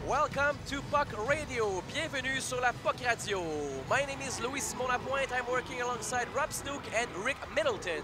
Welcome to Puck Radio. Bienvenue sur la Puck Radio. My name is Louis-Simon Lapointe. I'm working alongside Rob Snook and Rick Middleton.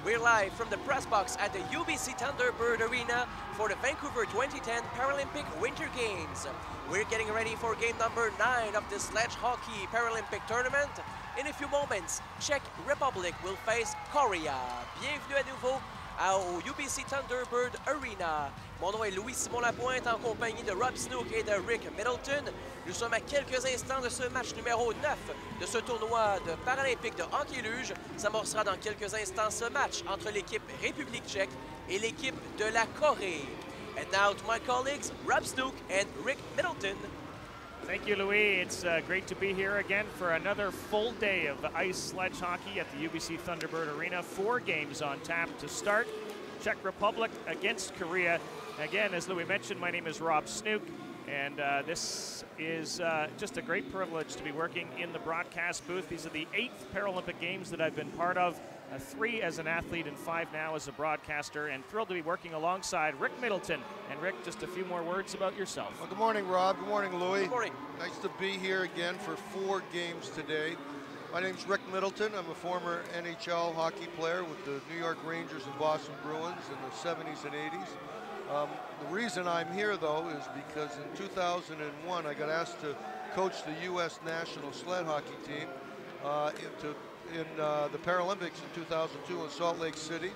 We're live from the press box at the UBC Thunderbird Arena for the Vancouver 2010 Paralympic Winter Games. We're getting ready for game number 9 of the sledge hockey Paralympic tournament. In a few moments, Czech Republic will face Korea. Bienvenue à nouveau au UBC Thunderbird Arena. Mon nom est Louis-Simon Lapointe en compagnie de Rob Snook et de Rick Middleton. Nous sommes à quelques instants de ce match numéro 9 de ce tournoi de Paralympique de hockey-luge. S'amorcera dans quelques instants ce match entre l'équipe République tchèque et l'équipe de la Corée. And now to my colleagues, Rob Snook and Rick Middleton. Thank you, Louis. It's great to be here again for another full day of ice sledge hockey at the UBC Thunderbird Arena. 4 games on tap to start. Czech Republic against Korea. Again, as Louis mentioned, my name is Rob Snook, and this is just a great privilege to be working in the broadcast booth. These are the 8th Paralympic Games that I've been part of, 3 as an athlete and 5 now as a broadcaster, and thrilled to be working alongside Rick Middleton. And Rick, just a few more words about yourself. Well, good morning, Rob. Good morning, Louis. Good morning. Nice to be here again for 4 games today. My name's Rick Middleton. I'm a former NHL hockey player with the New York Rangers and Boston Bruins in the 70s and 80s. The reason I'm here, though, is because in 2001, I got asked to coach the U.S. national sled hockey team in the Paralympics in 2002 in Salt Lake City.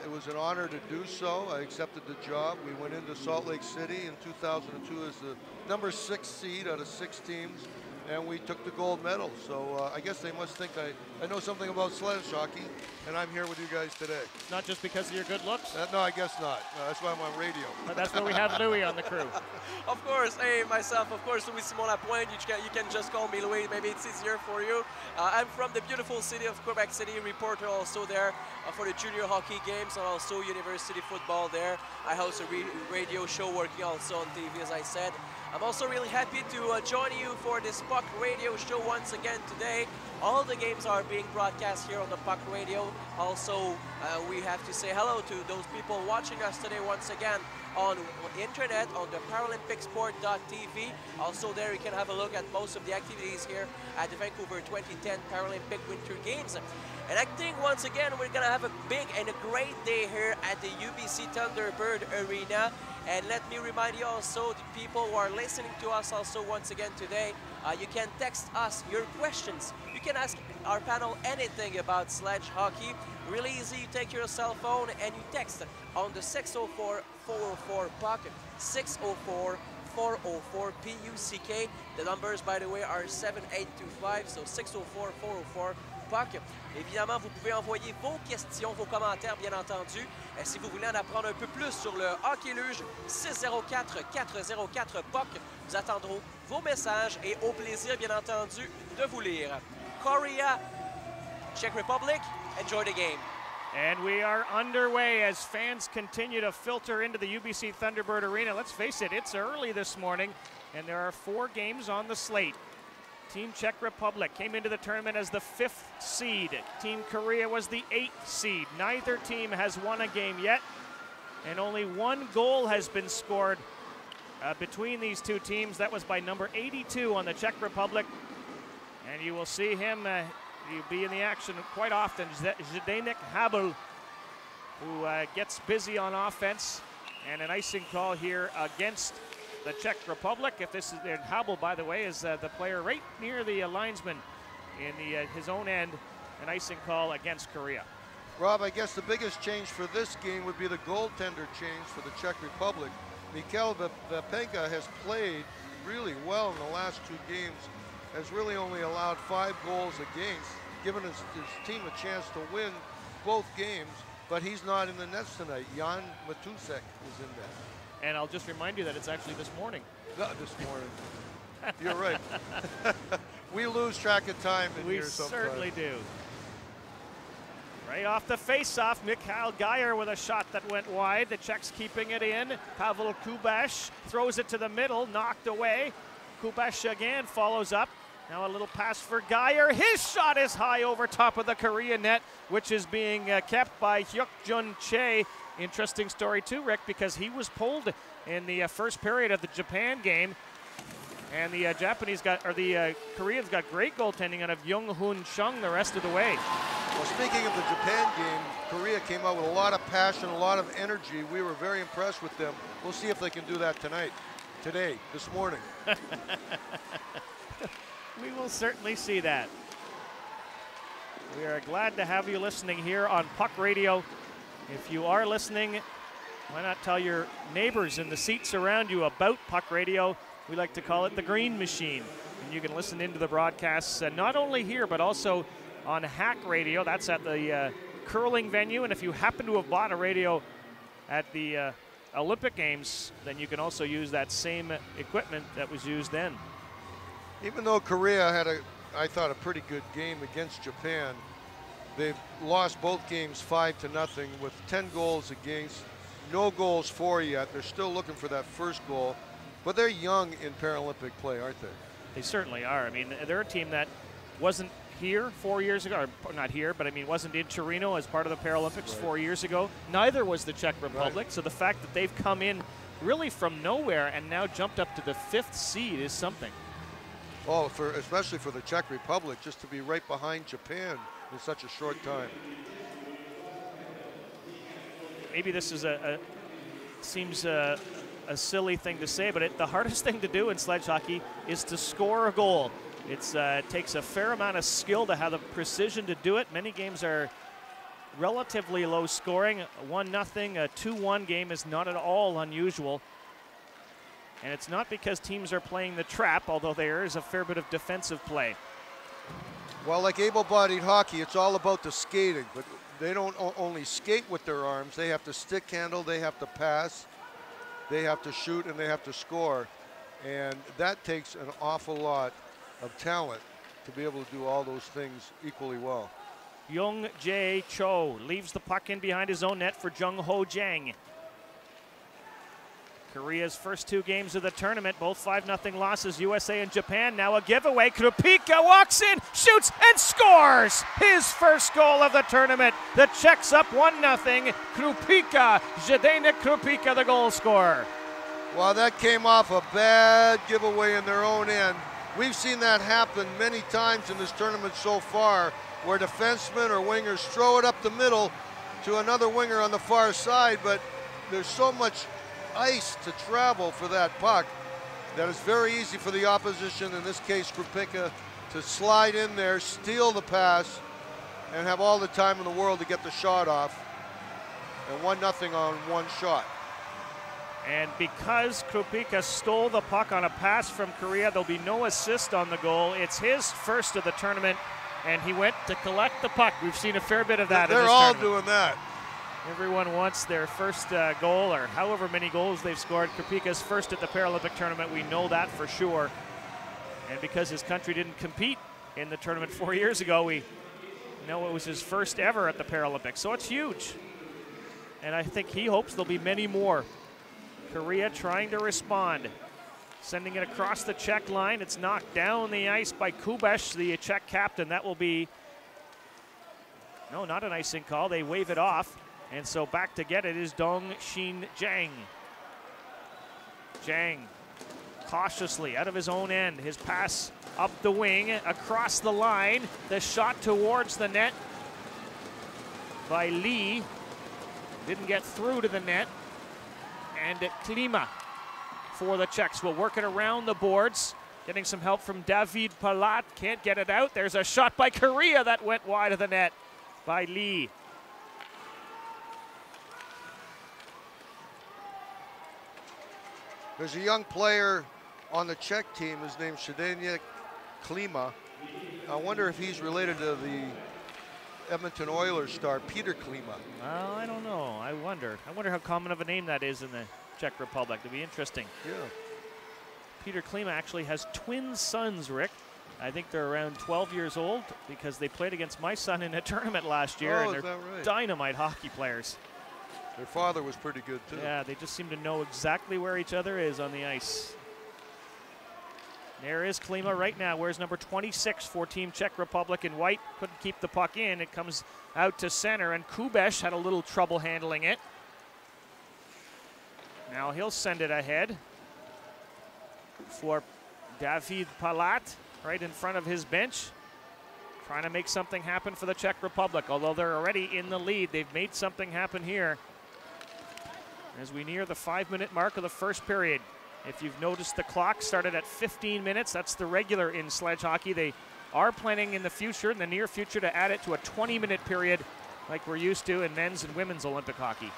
It was an honor to do so. I accepted the job. We went into Salt Lake City in 2002 as the number 6 seed out of 6 teams, and we took the gold medal. So I guess they must think I know something about sledge hockey, and I'm here with you guys today. Not just because of your good looks? No, I guess not. That's why I'm on radio. But that's why we have Louis on the crew. Of course, hey, myself, of course, Louis-Simon Lapointe. You can just call me Louis, maybe it's easier for you. I'm from the beautiful city of Quebec City, reporter also there for the junior hockey games and also university football there. I host a radio show working also on TV, as I said. I'm also really happy to join you for this Puck Radio show once again today. All the games are being broadcast here on the Puck Radio. Also, we have to say hello to those people watching us today once again on internet on the ParalympicSport.tv. Also there you can have a look at most of the activities here at the Vancouver 2010 Paralympic Winter Games. And I think once again we're gonna have a big and a great day here at the UBC Thunderbird Arena. And let me remind you also, the people who are listening to us also once again today, you can text us your questions. You can ask our panel anything about sledge hockey. Really easy, you take your cell phone and you text on the 604-404-PUCK, 604-404-PUCK. The numbers, by the way, are 7825, so 604-404-PUCK. Évidemment, vous pouvez envoyer vos questions, vos commentaires, bien entendu. Et si vous voulez en apprendre un peu plus sur le hockey-luge, 604-404-PUCK. Nous attendrons vos messages et au plaisir, bien entendu, de vous lire. Korea, Czech Republic, enjoy the game. And we are underway as fans continue to filter into the UBC Thunderbird Arena. Let's face it, it's early this morning, and there are 4 games on the slate. Team Czech Republic came into the tournament as the 5th seed. Team Korea was the 8th seed. Neither team has won a game yet, and only 1 goal has been scored between these 2 teams. That was by number 82 on the Czech Republic. And you will see him he'll be in the action quite often. Zdeněk Habl, who gets busy on offense, and an icing call here against the Czech Republic. If this is there, Habl, by the way, is the player right near the linesman in his own end. An icing call against Korea. Rob, I guess the biggest change for this game would be the goaltender change for the Czech Republic. Mikhail Vapenka has played really well in the last 2 games, has really only allowed 5 goals against, given his team a chance to win both games, but he's not in the nets tonight. Jan Matusek is in there. And I'll just remind you that it's actually this morning. Not this morning. You're right. We lose track of time in here sometimes. We certainly do. Right off the face-off, Mikhail Geyer with a shot that went wide. The Czechs keeping it in. Pavel Kubaš throws it to the middle, knocked away. Kubaš again follows up. Now a little pass for Geyer. His shot is high over top of the Korea net, which is being kept by Hyuk-jun Che. Interesting story too, Rick, because he was pulled in the first period of the Japan game. And the Koreans got great goaltending out of Young-hoon Chung the rest of the way. Well, speaking of the Japan game, Korea came out with a lot of passion, a lot of energy. We were very impressed with them. We'll see if they can do that today, this morning. We will certainly see that. We are glad to have you listening here on Puck Radio. If you are listening, why not tell your neighbors in the seats around you about Puck Radio? We like to call it the Green Machine. And you can listen into the broadcasts not only here, but also on Hack Radio. That's at the curling venue. And if you happen to have bought a radio at the Olympic Games, then you can also use that same equipment that was used then. Even though Korea had, I thought, a pretty good game against Japan, they've lost both games 5-0 with 10 goals against, no goals for yet. They're still looking for that first goal. But they're young in Paralympic play, aren't they? They certainly are. I mean, they're a team that wasn't here 4 years ago, or not here, but I mean, wasn't in Torino as part of the Paralympics 4 years ago. Neither was the Czech Republic. Right. So the fact that they've come in really from nowhere and now jumped up to the 5th seed is something. Oh, especially for the Czech Republic, just to be right behind Japan in such a short time. Maybe this is seems a silly thing to say, but the hardest thing to do in sledge hockey is to score a goal. It takes a fair amount of skill to have the precision to do it. Many games are relatively low scoring. 1-0, a 2-1 game is not at all unusual. And it's not because teams are playing the trap, although there is a fair bit of defensive play. Well, like able-bodied hockey, it's all about the skating, but they don't only skate with their arms. They have to stick handle, they have to pass, they have to shoot, and they have to score. And that takes an awful lot of talent to be able to do all those things equally well. Young Jae Cho leaves the puck in behind his own net for Jung Ho Jang. Korea's first 2 games of the tournament, both 5-0 losses, USA and Japan. Now a giveaway. Krupika walks in, shoots, and scores his first goal of the tournament. The Czechs up 1-0. Krupika, Zdeněk Krupika, the goal scorer. Well, that came off a bad giveaway in their own end. We've seen that happen many times in this tournament so far, where defensemen or wingers throw it up the middle to another winger on the far side, but there's so much ice to travel for that puck that it's very easy for the opposition, in this case Krupika, to slide in there, steal the pass, and have all the time in the world to get the shot off. And 1-0 on one shot. And because Krupika stole the puck on a pass from Korea, there'll be no assist on the goal. It's his first of the tournament, and he went to collect the puck. We've seen a fair bit of that in this tournament. They're all doing that. Everyone wants their first goal, or however many goals they've scored. Krupika's first at the Paralympic tournament, we know that for sure. And because his country didn't compete in the tournament 4 years ago, we know it was his first ever at the Paralympics. So it's huge. And I think he hopes there'll be many more. Korea trying to respond. Sending it across the Czech line. It's knocked down the ice by Kubesh, the Czech captain. That will be, no, not an icing call. They wave it off. And so back to get it is Dong Shin Jang. Jang cautiously out of his own end. His pass up the wing, across the line. The shot towards the net by Lee. Didn't get through to the net. And Klima for the Czechs will work it around the boards. Getting some help from David Palat. Can't get it out. There's a shot by Korea that went wide of the net by Lee. There's a young player on the Czech team. His name's Zdeněk Klima. I wonder if he's related to the Edmonton Oilers star Peter Klima. Well, I don't know. I wonder how common of a name that is in the Czech Republic. It'd be interesting. Yeah. Peter Klima actually has twin sons, Rick. I think they're around 12 years old because they played against my son in a tournament last year. Oh, and they're dynamite hockey players. Their father was pretty good, too. Yeah, they just seem to know exactly where each other is on the ice. There is Klima right now. Where's number 26 for Team Czech Republic in white? Couldn't keep the puck in. It comes out to center, and Kubesh had a little trouble handling it. Now he'll send it ahead for David Palat right in front of his bench. Trying to make something happen for the Czech Republic. Although they're already in the lead, they've made something happen here as we near the 5-minute mark of the first period. If you've noticed, the clock started at 15 minutes. That's the regular in sledge hockey. They are planning in the future, in the near future, to add it to a 20-minute period like we're used to in men's and women's Olympic hockey.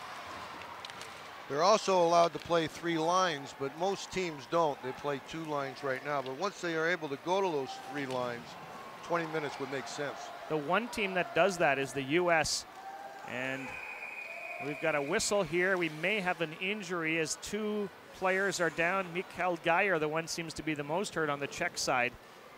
They're also allowed to play 3 lines, but most teams don't. They play 2 lines right now. But once they are able to go to those 3 lines, 20 minutes would make sense. The one team that does that is the U.S. And we've got a whistle here. We may have an injury as 2 players are down. Mikhail Geyer, the one seems to be the most hurt on the Czech side.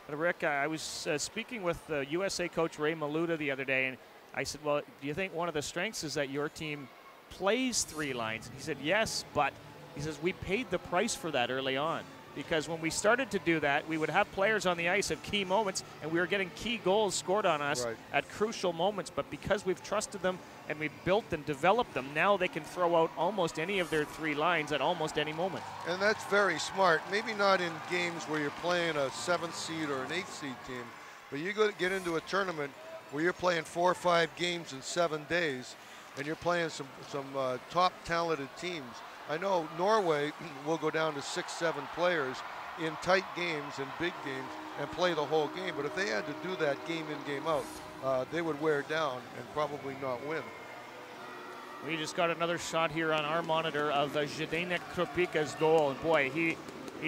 But Rick, I was speaking with the USA coach Ray Maluda the other day, and I said, well, do you think one of the strengths is that your team plays 3 lines? And he said, yes, but he says, we paid the price for that early on. Because when we started to do that, we would have players on the ice at key moments, and we were getting key goals scored on us at crucial moments. But because we've trusted them and we've built and developed them, now they can throw out almost any of their 3 lines at almost any moment. And that's very smart. Maybe not in games where you're playing a 7th seed or an 8th seed team, but you get into a tournament where you're playing 4 or 5 games in 7 days, and you're playing some top talented teams. I know Norway will go down to 6-7 players in tight games and big games and play the whole game. But if they had to do that game in, game out, they would wear down and probably not win. We just got another shot here on our monitor of Zdeněk Kropika's goal. And boy, he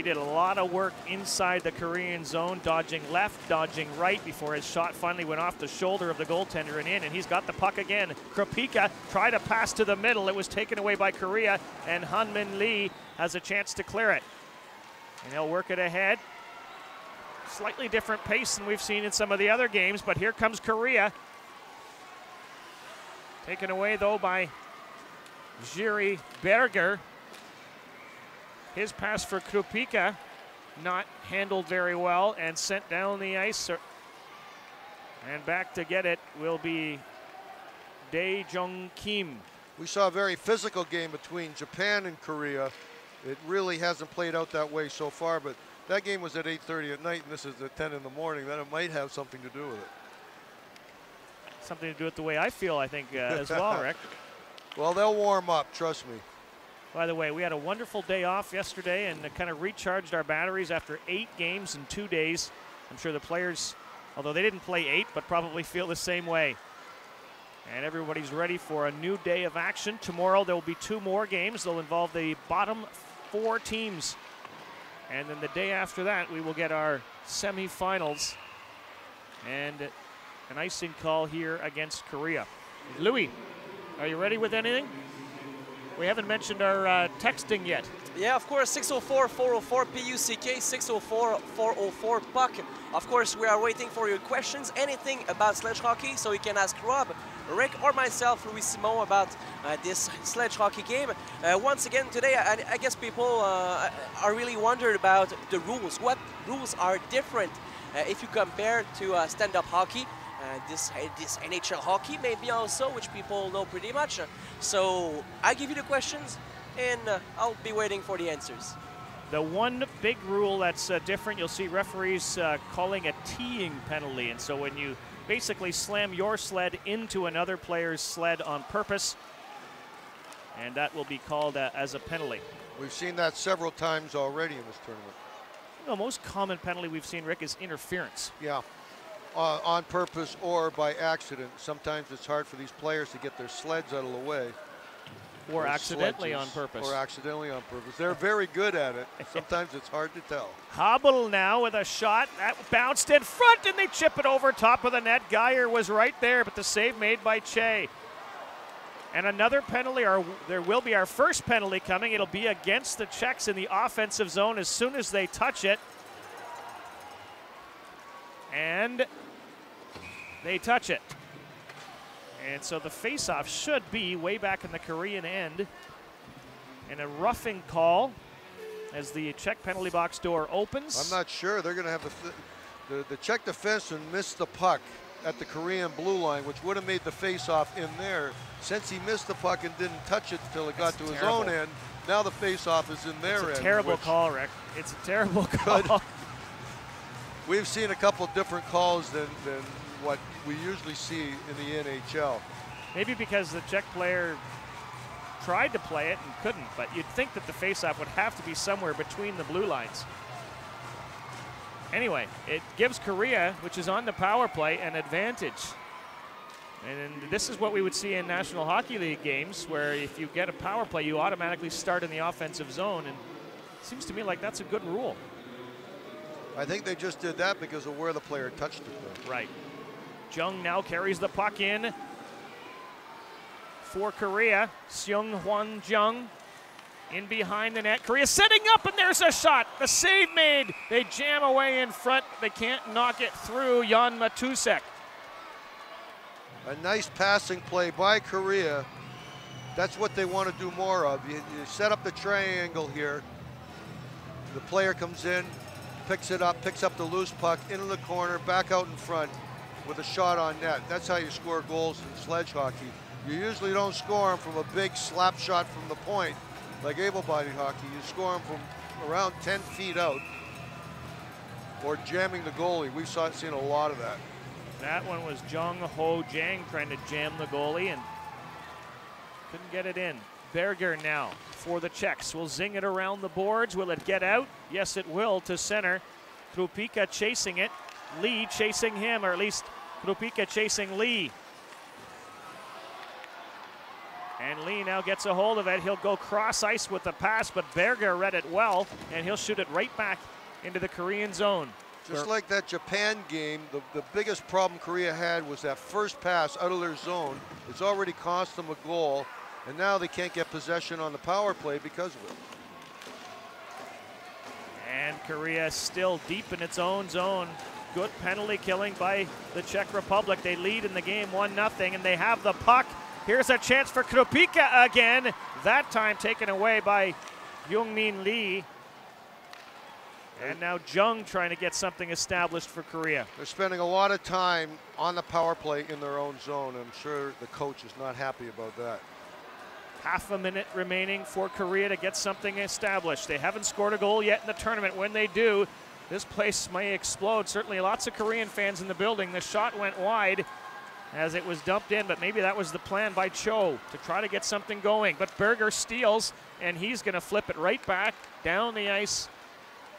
did a lot of work inside the Korean zone, dodging left, dodging right before his shot finally went off the shoulder of the goaltender and in, and he's got the puck again. Kropika tried to pass to the middle. It was taken away by Korea, and Han-Min Lee has a chance to clear it. And he'll work it ahead. Slightly different pace than we've seen in some of the other games, but here comes Korea. Taken away, though, by Jiri Berger. His pass for Kropika not handled very well and sent down the ice. And back to get it will be Dae Jong Kim. We saw a very physical game between Japan and Korea. It really hasn't played out that way so far, but that game was at 8:30 at night, and this is at 10 in the morning. Then it might have something to do with it. Something to do with the way I feel, I think, as well, Rick. Well, they'll warm up, trust me. By the way, we had a wonderful day off yesterday and kind of recharged our batteries after 8 games in 2 days. I'm sure the players, although they didn't play 8, but probably feel the same way. And everybody's ready for a new day of action. Tomorrow there will be 2 more games. They'll involve the bottom 4 teams. And then the day after that, we will get our semifinals and an icing call here against Korea. Louis, are you ready with anything? We haven't mentioned our texting yet. Yeah, of course, 604-404-PUCK, 604-404-PUCK. Of course, we are waiting for your questions, anything about sledge hockey, so you can ask Rob, Rick, or myself, Louis Simon, about this sledge hockey game. Once again, today, I guess people are really wondering about the rules. What rules are different if you compare to stand-up hockey? This NHL hockey maybe also, which people know pretty much. So I give you the questions, and I'll be waiting for the answers. The one big rule that's different, you'll see referees calling a teeing penalty. And so when you basically slam your sled into another player's sled on purpose, and that will be called as a penalty. We've seen that several times already in this tournament. The most common penalty we've seen, Rick, is interference. Yeah. On purpose or by accident. Sometimes it's hard for these players to get their sleds out of the way. Or accidentally on purpose. Or accidentally on purpose. They're very good at it. Sometimes it's hard to tell. Hobble now with a shot. That bounced in front, and they chip it over top of the net. Geyer was right there, but the save made by Che. And another penalty, or there will be our first penalty coming. It'll be against the Czechs in the offensive zone as soon as they touch it. And they touch it. And so the face-off should be way back in the Korean end. And a roughing call as the Czech penalty box door opens. I'm not sure. They're going to have the Czech defenseman missed the puck at the Korean blue line, which would have made the face-off in there. Since he missed the puck and didn't touch it until it got to his own end, now the face-off is in their end. It's a terrible call, Rick. It's a terrible call. We've seen a couple different calls than what we usually see in the NHL. Maybe because the Czech player tried to play it and couldn't, but you'd think that the face-off would have to be somewhere between the blue lines. Anyway, it gives Korea, which is on the power play, an advantage. And this is what we would see in National Hockey League games, where if you get a power play, you automatically start in the offensive zone. And it seems to me like that's a good rule. I think they just did that because of where the player touched it, though. Right. Jung now carries the puck in for Korea. Seung Hwan Jung in behind the net. Korea setting up, and there's a shot. The save made. They jam away in front. They can't knock it through. Jan Matusek. A nice passing play by Korea. That's what they want to do more of. You set up the triangle here. The player comes in, picks it up, picks up the loose puck into the corner, back out in front with a shot on net. That's how you score goals in sledge hockey. You usually don't score them from a big slap shot from the point like able-bodied hockey. You score them from around 10 feet out or jamming the goalie. We've seen a lot of that. That one was Jung Ho Jang trying to jam the goalie and couldn't get it in. Berger now for the Czechs. Will zing it around the boards. Will it get out? Yes, it will, to center. Krupika chasing it. Lee chasing him, or at least Krupika chasing Lee. And Lee now gets a hold of it. He'll go cross ice with the pass, but Berger read it well, and he'll shoot it right back into the Korean zone. Just like that Japan game, the biggest problem Korea had was that first pass out of their zone. It's already cost them a goal, and now they can't get possession on the power play because of it. And Korea still deep in its own zone. Good penalty killing by the Czech Republic. They lead in the game 1-0, and they have the puck. Here's a chance for Krupika again. That time taken away by Youngmin Lee. And now Jung trying to get something established for Korea. They're spending a lot of time on the power play in their own zone. I'm sure the coach is not happy about that. Half a minute remaining for Korea to get something established. They haven't scored a goal yet in the tournament. When they do, this place may explode. Certainly lots of Korean fans in the building. The shot went wide as it was dumped in, but maybe that was the plan by Cho to try to get something going. But Berger steals, and he's going to flip it right back down the ice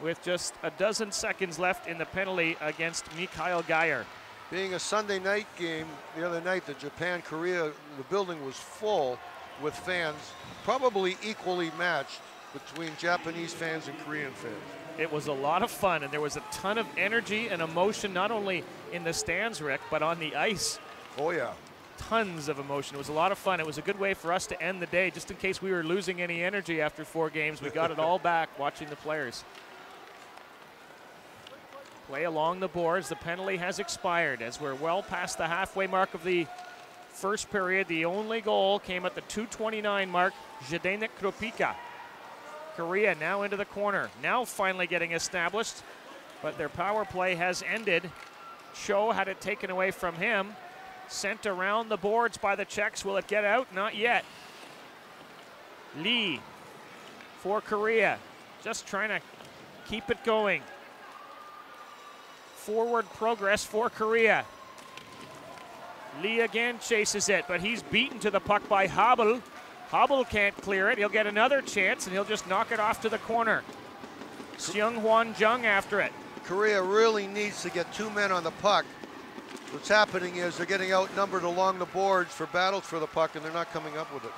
with just a dozen seconds left in the penalty against Mikhail Geyer. Being a Sunday night game, the other night, the Japan-Korea, the building was full with fans, probably equally matched between Japanese fans and Korean fans. It was a lot of fun, and there was a ton of energy and emotion, not only in the stands, Rick, but on the ice. Oh, yeah. Tons of emotion. It was a lot of fun. It was a good way for us to end the day, just in case we were losing any energy after 4 games. We got it all back watching the players. Play along the boards. The penalty has expired as we're well past the halfway mark of the first period. The only goal came at the 2:29 mark. Zdeněk Krupika. Korea now into the corner. Now finally getting established, but their power play has ended. Cho had it taken away from him. Sent around the boards by the Czechs. Will it get out? Not yet. Lee for Korea. Just trying to keep it going. Forward progress for Korea. Lee again chases it, but he's beaten to the puck by Habel. Habel can't clear it. He'll get another chance, and he'll just knock it off to the corner. Seung Hwan Jung after it. Korea really needs to get 2 men on the puck. What's happening is they're getting outnumbered along the boards for battles for the puck, and they're not coming up with it.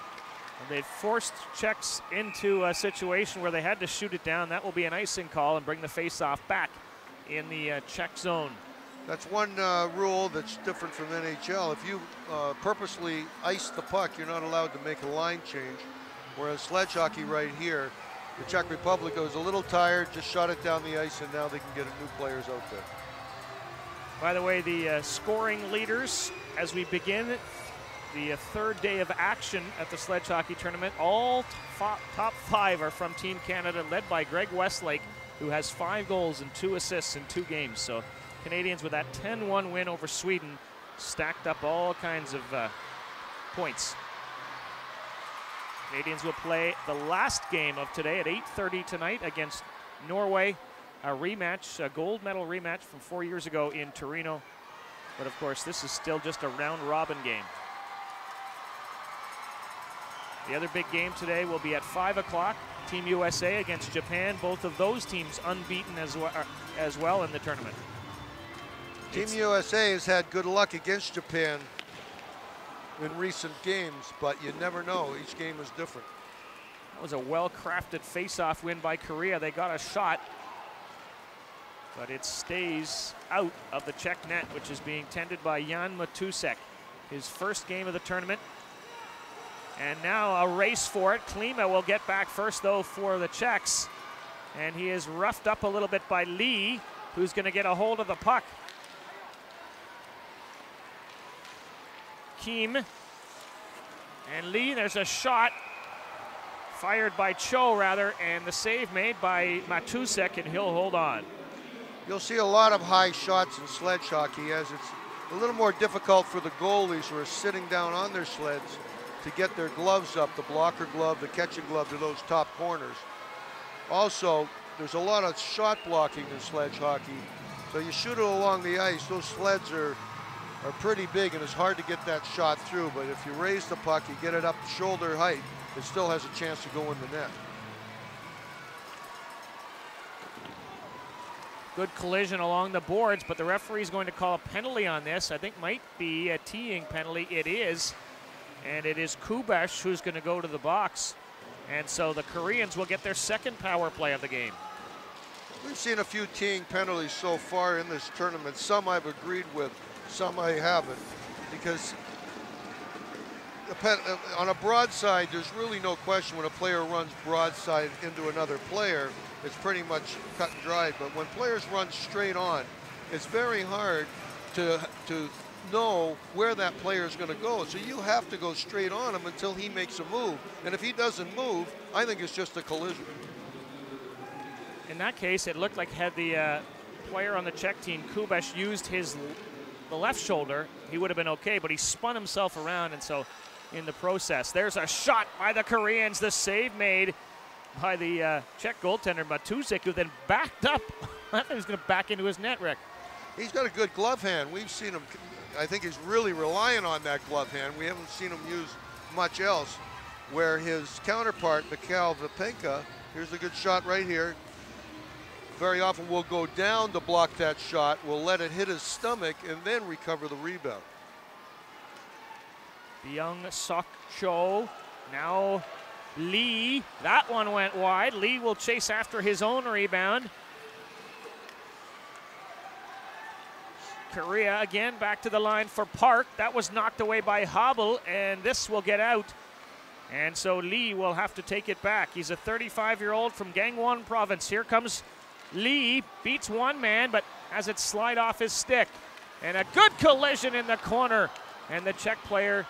And they forced Czechs into a situation where they had to shoot it down. That will be an icing call and bring the face-off back in the Czech zone. That's one rule that's different from NHL. If you purposely ice the puck, you're not allowed to make a line change. Whereas sledge hockey right here, the Czech Republic was a little tired, just shot it down the ice, and now they can get new players out there. By the way, the scoring leaders as we begin the third day of action at the sledge hockey tournament. All top 5 are from Team Canada, led by Greg Westlake, who has 5 goals and 2 assists in 2 games. So Canadians with that 10-1 win over Sweden stacked up all kinds of points. Canadians will play the last game of today at 8:30 tonight against Norway. A rematch, a gold medal rematch from 4 years ago in Torino. But of course, this is still just a round-robin game. The other big game today will be at 5 o'clock. Team USA against Japan. Both of those teams unbeaten as well in the tournament. Team USA has had good luck against Japan in recent games, but you never know. Each game is different. That was a well-crafted face-off win by Korea. They got a shot, but it stays out of the Czech net, which is being tended by Jan Matusek. His first game of the tournament. And now a race for it. Klima will get back first, though, for the Czechs. And he is roughed up a little bit by Lee, who's going to get a hold of the puck. Kim and Lee, there's a shot fired by Cho, rather, and the save made by Matusek, and he'll hold on. You'll see a lot of high shots in sledge hockey, as it's a little more difficult for the goalies who are sitting down on their sleds to get their gloves up, the blocker glove, the catching glove, to those top corners. Also, there's a lot of shot blocking in sledge hockey, so you shoot it along the ice. Those sleds are pretty big, and it's hard to get that shot through, but if you raise the puck, you get it up shoulder height, it still has a chance to go in the net. Good collision along the boards, but the referee is going to call a penalty on this. I think might be a teeing penalty. It is, and it is Kubesh who's going to go to the box. And so the Koreans will get their second power play of the game. We've seen a few teeing penalties so far in this tournament. Some I've agreed with, some I haven't, because on a broadside, there's really no question when a player runs broadside into another player, it's pretty much cut and dried. But when players run straight on, it's very hard to know where that player is going to go. So you have to go straight on him until he makes a move. And if he doesn't move, I think it's just a collision. In that case, it looked like had the player on the Czech team, Kubesh, used the left shoulder, he would have been okay, but he spun himself around, and so in the process, there's a shot by the Koreans, the save made by the Czech goaltender Matusek, who then backed up. I thought he was going to back into his net, Rick. He's got a good glove hand. We've seen him, I think he's really relying on that glove hand. We haven't seen him use much else, where his counterpart, Mikhail Vapenka, here's a good shot right here, very often will go down to block that shot, will let it hit his stomach, and then recover the rebound. The young Sok Cho, now Lee, that one went wide. Lee will chase after his own rebound. Korea again back to the line for Park. That was knocked away by Habel, and this will get out. And so Lee will have to take it back. He's a 35-year-old from Gangwon province. Here comes Lee, beats one man, but has it slide off his stick. And a good collision in the corner. And the Czech player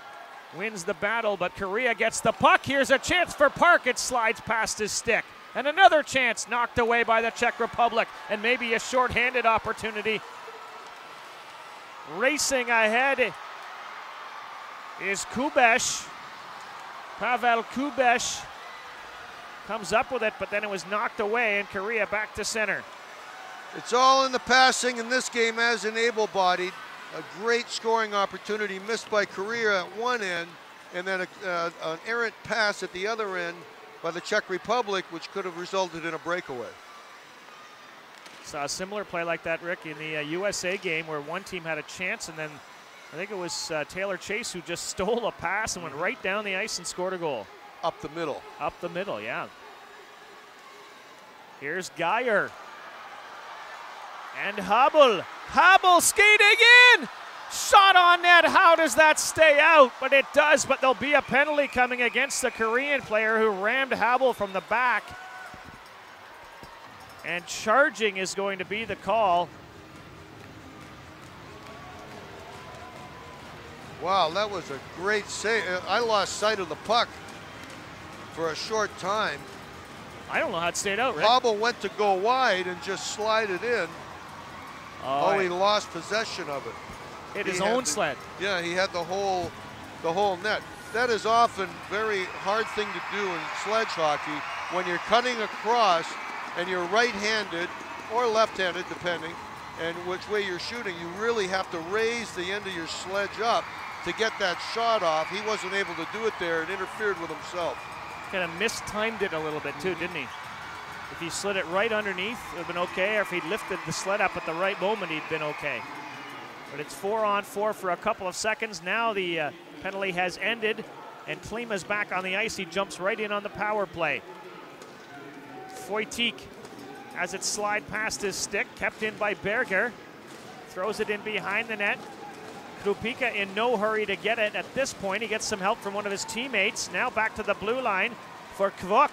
wins the battle, but Korea gets the puck. Here's a chance for Park. It slides past his stick. And another chance knocked away by the Czech Republic. And maybe a short-handed opportunity. Racing ahead is Kubesh. Pavel Kubesh comes up with it, but then it was knocked away, and Korea back to center. It's all in the passing in this game as an able-bodied. A great scoring opportunity missed by Korea at one end, and then an errant pass at the other end by the Czech Republic, which could have resulted in a breakaway. Saw a similar play like that, Rick, in the USA game, where one team had a chance, and then I think it was Taylor Chase who just stole a pass and went right down the ice and scored a goal. Up the middle. Up the middle, yeah. Here's Geyer. And Habel. Habel skating in! Shot on net. How does that stay out? But it does, but there'll be a penalty coming against the Korean player who rammed Habel from the back. And charging is going to be the call. Wow, that was a great save. I lost sight of the puck for a short time. I don't know how it stayed out, Rick. Hobble went to go wide and just slide it in. Oh, he lost possession of it. Hit his own sled. Yeah, he had the whole net. That is often very hard thing to do in sledge hockey when you're cutting across and you're right-handed or left-handed, depending, and which way you're shooting. You really have to raise the end of your sledge up to get that shot off. He wasn't able to do it there and interfered with himself. Kind of mistimed it a little bit too, didn't he? If he slid it right underneath, it would have been okay, or if he'd lifted the sled up at the right moment, he'd been okay. But it's 4-on-4 for a couple of seconds. Now the penalty has ended, and Klima's back on the ice. He jumps right in on the power play. Foytik has it slide past his stick, kept in by Berger. Throws it in behind the net. Krupika in no hurry to get it at this point. He gets some help from one of his teammates. Now back to the blue line for Kvok.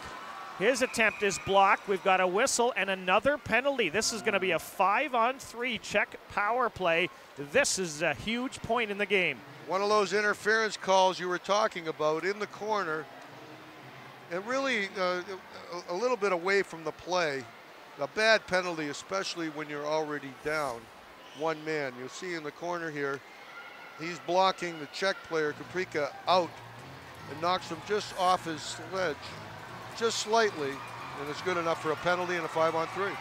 His attempt is blocked. We've got a whistle and another penalty. This is going to be a 5-on-3 Czech power play. This is a huge point in the game. One of those interference calls you were talking about in the corner, and really a little bit away from the play. A bad penalty, especially when you're already down one man. You'll see in the corner here, he's blocking the Czech player, Krupika, out and knocks him just off his sledge, just slightly, and it's good enough for a penalty and a 5-on-3.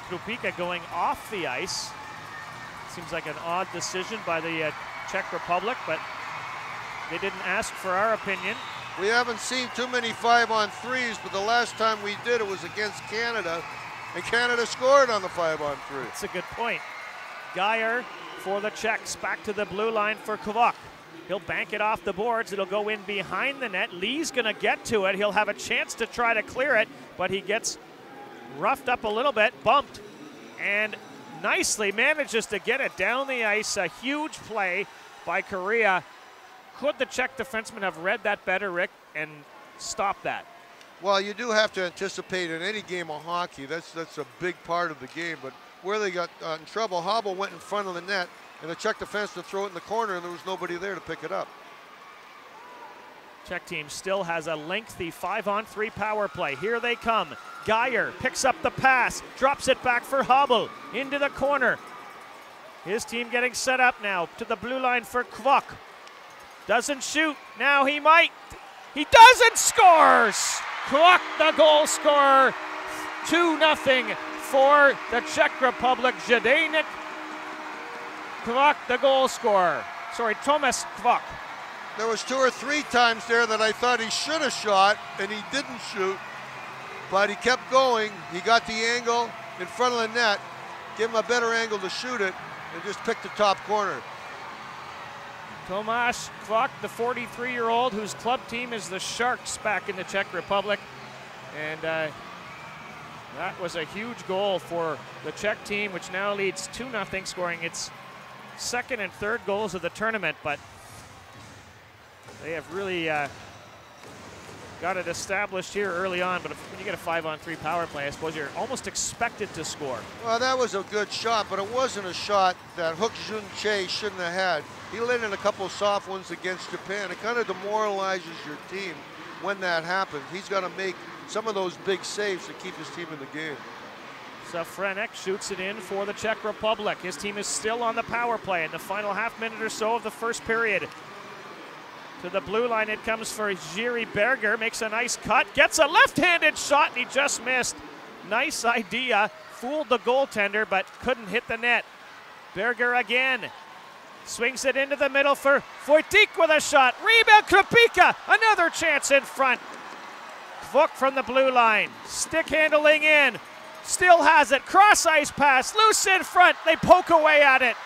Krupika going off the ice. Seems like an odd decision by the Czech Republic, but they didn't ask for our opinion. We haven't seen too many 5-on-3s, but the last time we did it was against Canada, and Canada scored on the 5-on-3. That's a good point. Geyer for the Czechs, back to the blue line for Kvok. He'll bank it off the boards. It'll go in behind the net. Lee's going to get to it. He'll have a chance to try to clear it, but he gets roughed up a little bit, bumped, and nicely manages to get it down the ice. A huge play by Korea. Could the Czech defenseman have read that better, Rick, and stopped that? Well, you do have to anticipate in any game of hockey. That's a big part of the game. But where they got in trouble, Hobble went in front of the net, and the Czech defenseman threw it in the corner, and there was nobody there to pick it up. Czech team still has a lengthy 5-on-3 power play. Here they come. Geyer picks up the pass, drops it back for Hobble into the corner. His team getting set up now to the blue line for Kvok. Doesn't shoot. Now he might. He doesn't. Scores! Kvok, the goal scorer. 2-0 for the Czech Republic. Zdeněk Kvok, the goal scorer. Sorry, Tomas Kvok. There was 2 or 3 times there that I thought he should have shot, and he didn't shoot. But he kept going. He got the angle in front of the net, gave him a better angle to shoot it, and just picked the top corner. Tomáš Kvok, the 43-year-old whose club team is the Sharks back in the Czech Republic. And that was a huge goal for the Czech team, which now leads 2-0, scoring its second and third goals of the tournament. But they have really got it established here early on. But when you get a 5-on-3 power play, I suppose you're almost expected to score. Well, that was a good shot, but it wasn't a shot that Hook Jun Che shouldn't have had. He let in a couple of soft ones against Japan. It kind of demoralizes your team when that happens. He's got to make some of those big saves to keep his team in the game. Safranek shoots it in for the Czech Republic. His team is still on the power play in the final half minute or so of the first period. To the blue line it comes for Jiří Berger, makes a nice cut, gets a left-handed shot, and he just missed. Nice idea, fooled the goaltender, but couldn't hit the net. Berger again, swings it into the middle for Foytik with a shot. Rebound, Krupika, another chance in front. Kvok from the blue line, stick handling in, still has it, cross ice pass, loose in front, they poke away at it.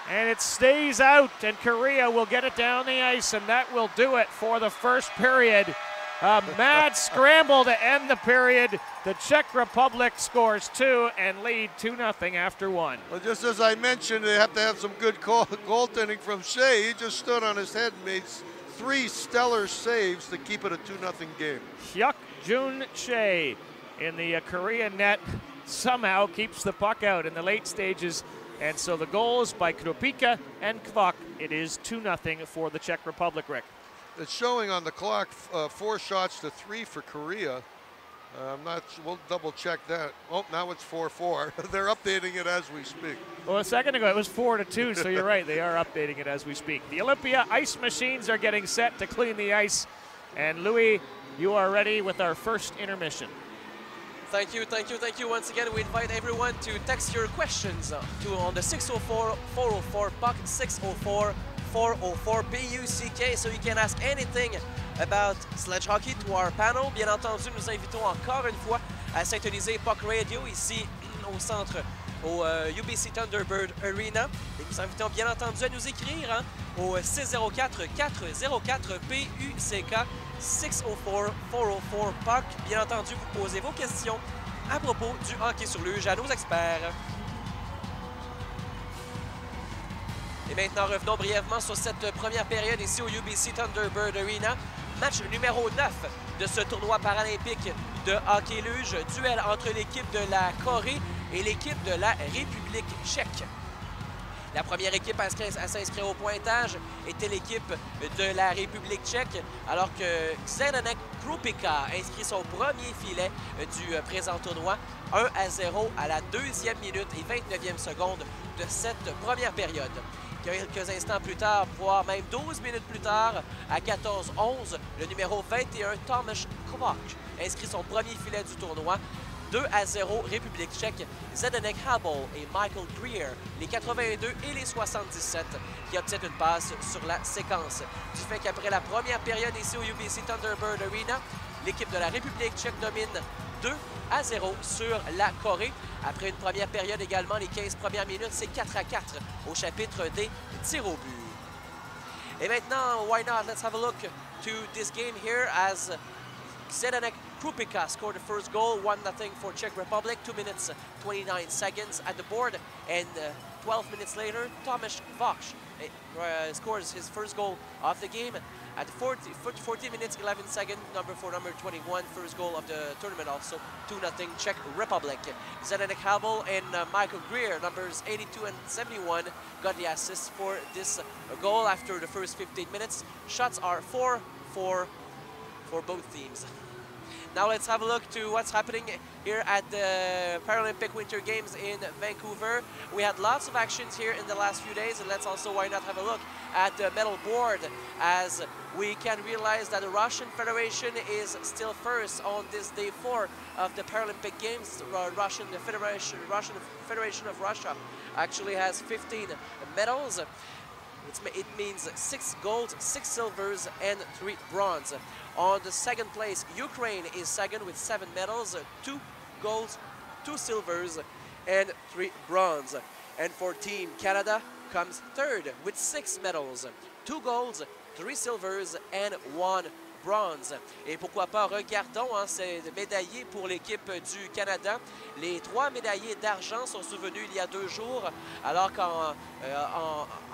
And it stays out, and Korea will get it down the ice, and that will do it for the first period. A mad scramble to end the period. The Czech Republic scores 2 and lead 2-0 after 1. Well, just as I mentioned, they have to have some good goaltending from Shea. He just stood on his head and made 3 stellar saves to keep it a 2-0 game. Hyuk Jun Che in the Korean net somehow keeps the puck out in the late stages And so the goals by Krupika and Kvok. It is 2-0 for the Czech Republic, Rick. It's showing on the clock 4 shots to 3 for Korea. I'm not. We'll double check that. Oh, now it's 4-4. They're updating it as we speak. Well, a second ago it was 4-2, so you're right. They are updating it as we speak. The Olympia ice machines are getting set to clean the ice. And Louis, you are ready with our first intermission. Thank you, thank you, thank you. Once again, we invite everyone to text your questions on the 604-404-PUCK, 604-404-PUCK, so you can ask anything about sledge hockey to our panel. Bien entendu, nous invitons encore une fois à syntoniser Puck Radio ici au centre, au UBC Thunderbird Arena. Et nous invitons bien entendu à nous écrire au 604-404-PUCK, 604-404-PUCK. Bien entendu, vous posez vos questions à propos du hockey sur luge à nos experts. Et maintenant, revenons brièvement sur cette première période ici au UBC Thunderbird Arena. Match numéro 9 de ce tournoi paralympique de hockey luge. Duel entre l'équipe de la Corée et l'équipe de la République tchèque. La première équipe à s'inscrire au pointage était l'équipe de la République tchèque, alors que Zdeněk Krupika inscrit son premier filet du présent tournoi, 1-0 à la 2e minute et 29e seconde de cette première période. Quelques instants plus tard, voire même 12 minutes plus tard, à 14-11, le numéro 21, Tomáš Kvok, inscrit son premier filet du tournoi, 2-0 République tchèque, Zdeněk Habel et Michael Greer, les 82 et les 77, qui obtiennent une passe sur la séquence. Du fait qu'après la première période ici au UBC Thunderbird Arena, l'équipe de la République tchèque domine 2-0 sur la Corée. Après une première période également, les 15 premières minutes, c'est 4-4 au chapitre des tirs au but. Et maintenant, why not? Let's have a look to this game here as Zdeněk Krupika scored the first goal, 1-0 for Czech Republic, 2 minutes 29 seconds at the board, and 12 minutes later, Tomáš Kvok scores his first goal of the game at 14 minutes 11 seconds, number 21, first goal of the tournament also, 2-0 Czech Republic. Zdeněk Habel and Michael Greer, numbers 82 and 71, got the assist for this goal after the first 15 minutes. Shots are 4-4 for both teams. Now let's have a look to what's happening here at the Paralympic Winter Games in Vancouver. We had lots of actions here in the last few days, and let's also, why not, have a look at the medal board, as we can realize that the Russian Federation is still first on this day 4 of the Paralympic Games. The Russian Federation of Russia actually has 15 medals. It means 6 golds, 6 silvers, and 3 bronze. On the second place, Ukraine is second with 7 medals, 2 golds, 2 silvers, and 3 bronze. And for Team Canada comes third with 6 medals, 2 golds, 3 silvers, and 1 bronze. Et pourquoi pas, regardons ces médaillés pour l'équipe du Canada. Les 3 médaillés d'argent sont survenus il y a 2 jours, alors qu'en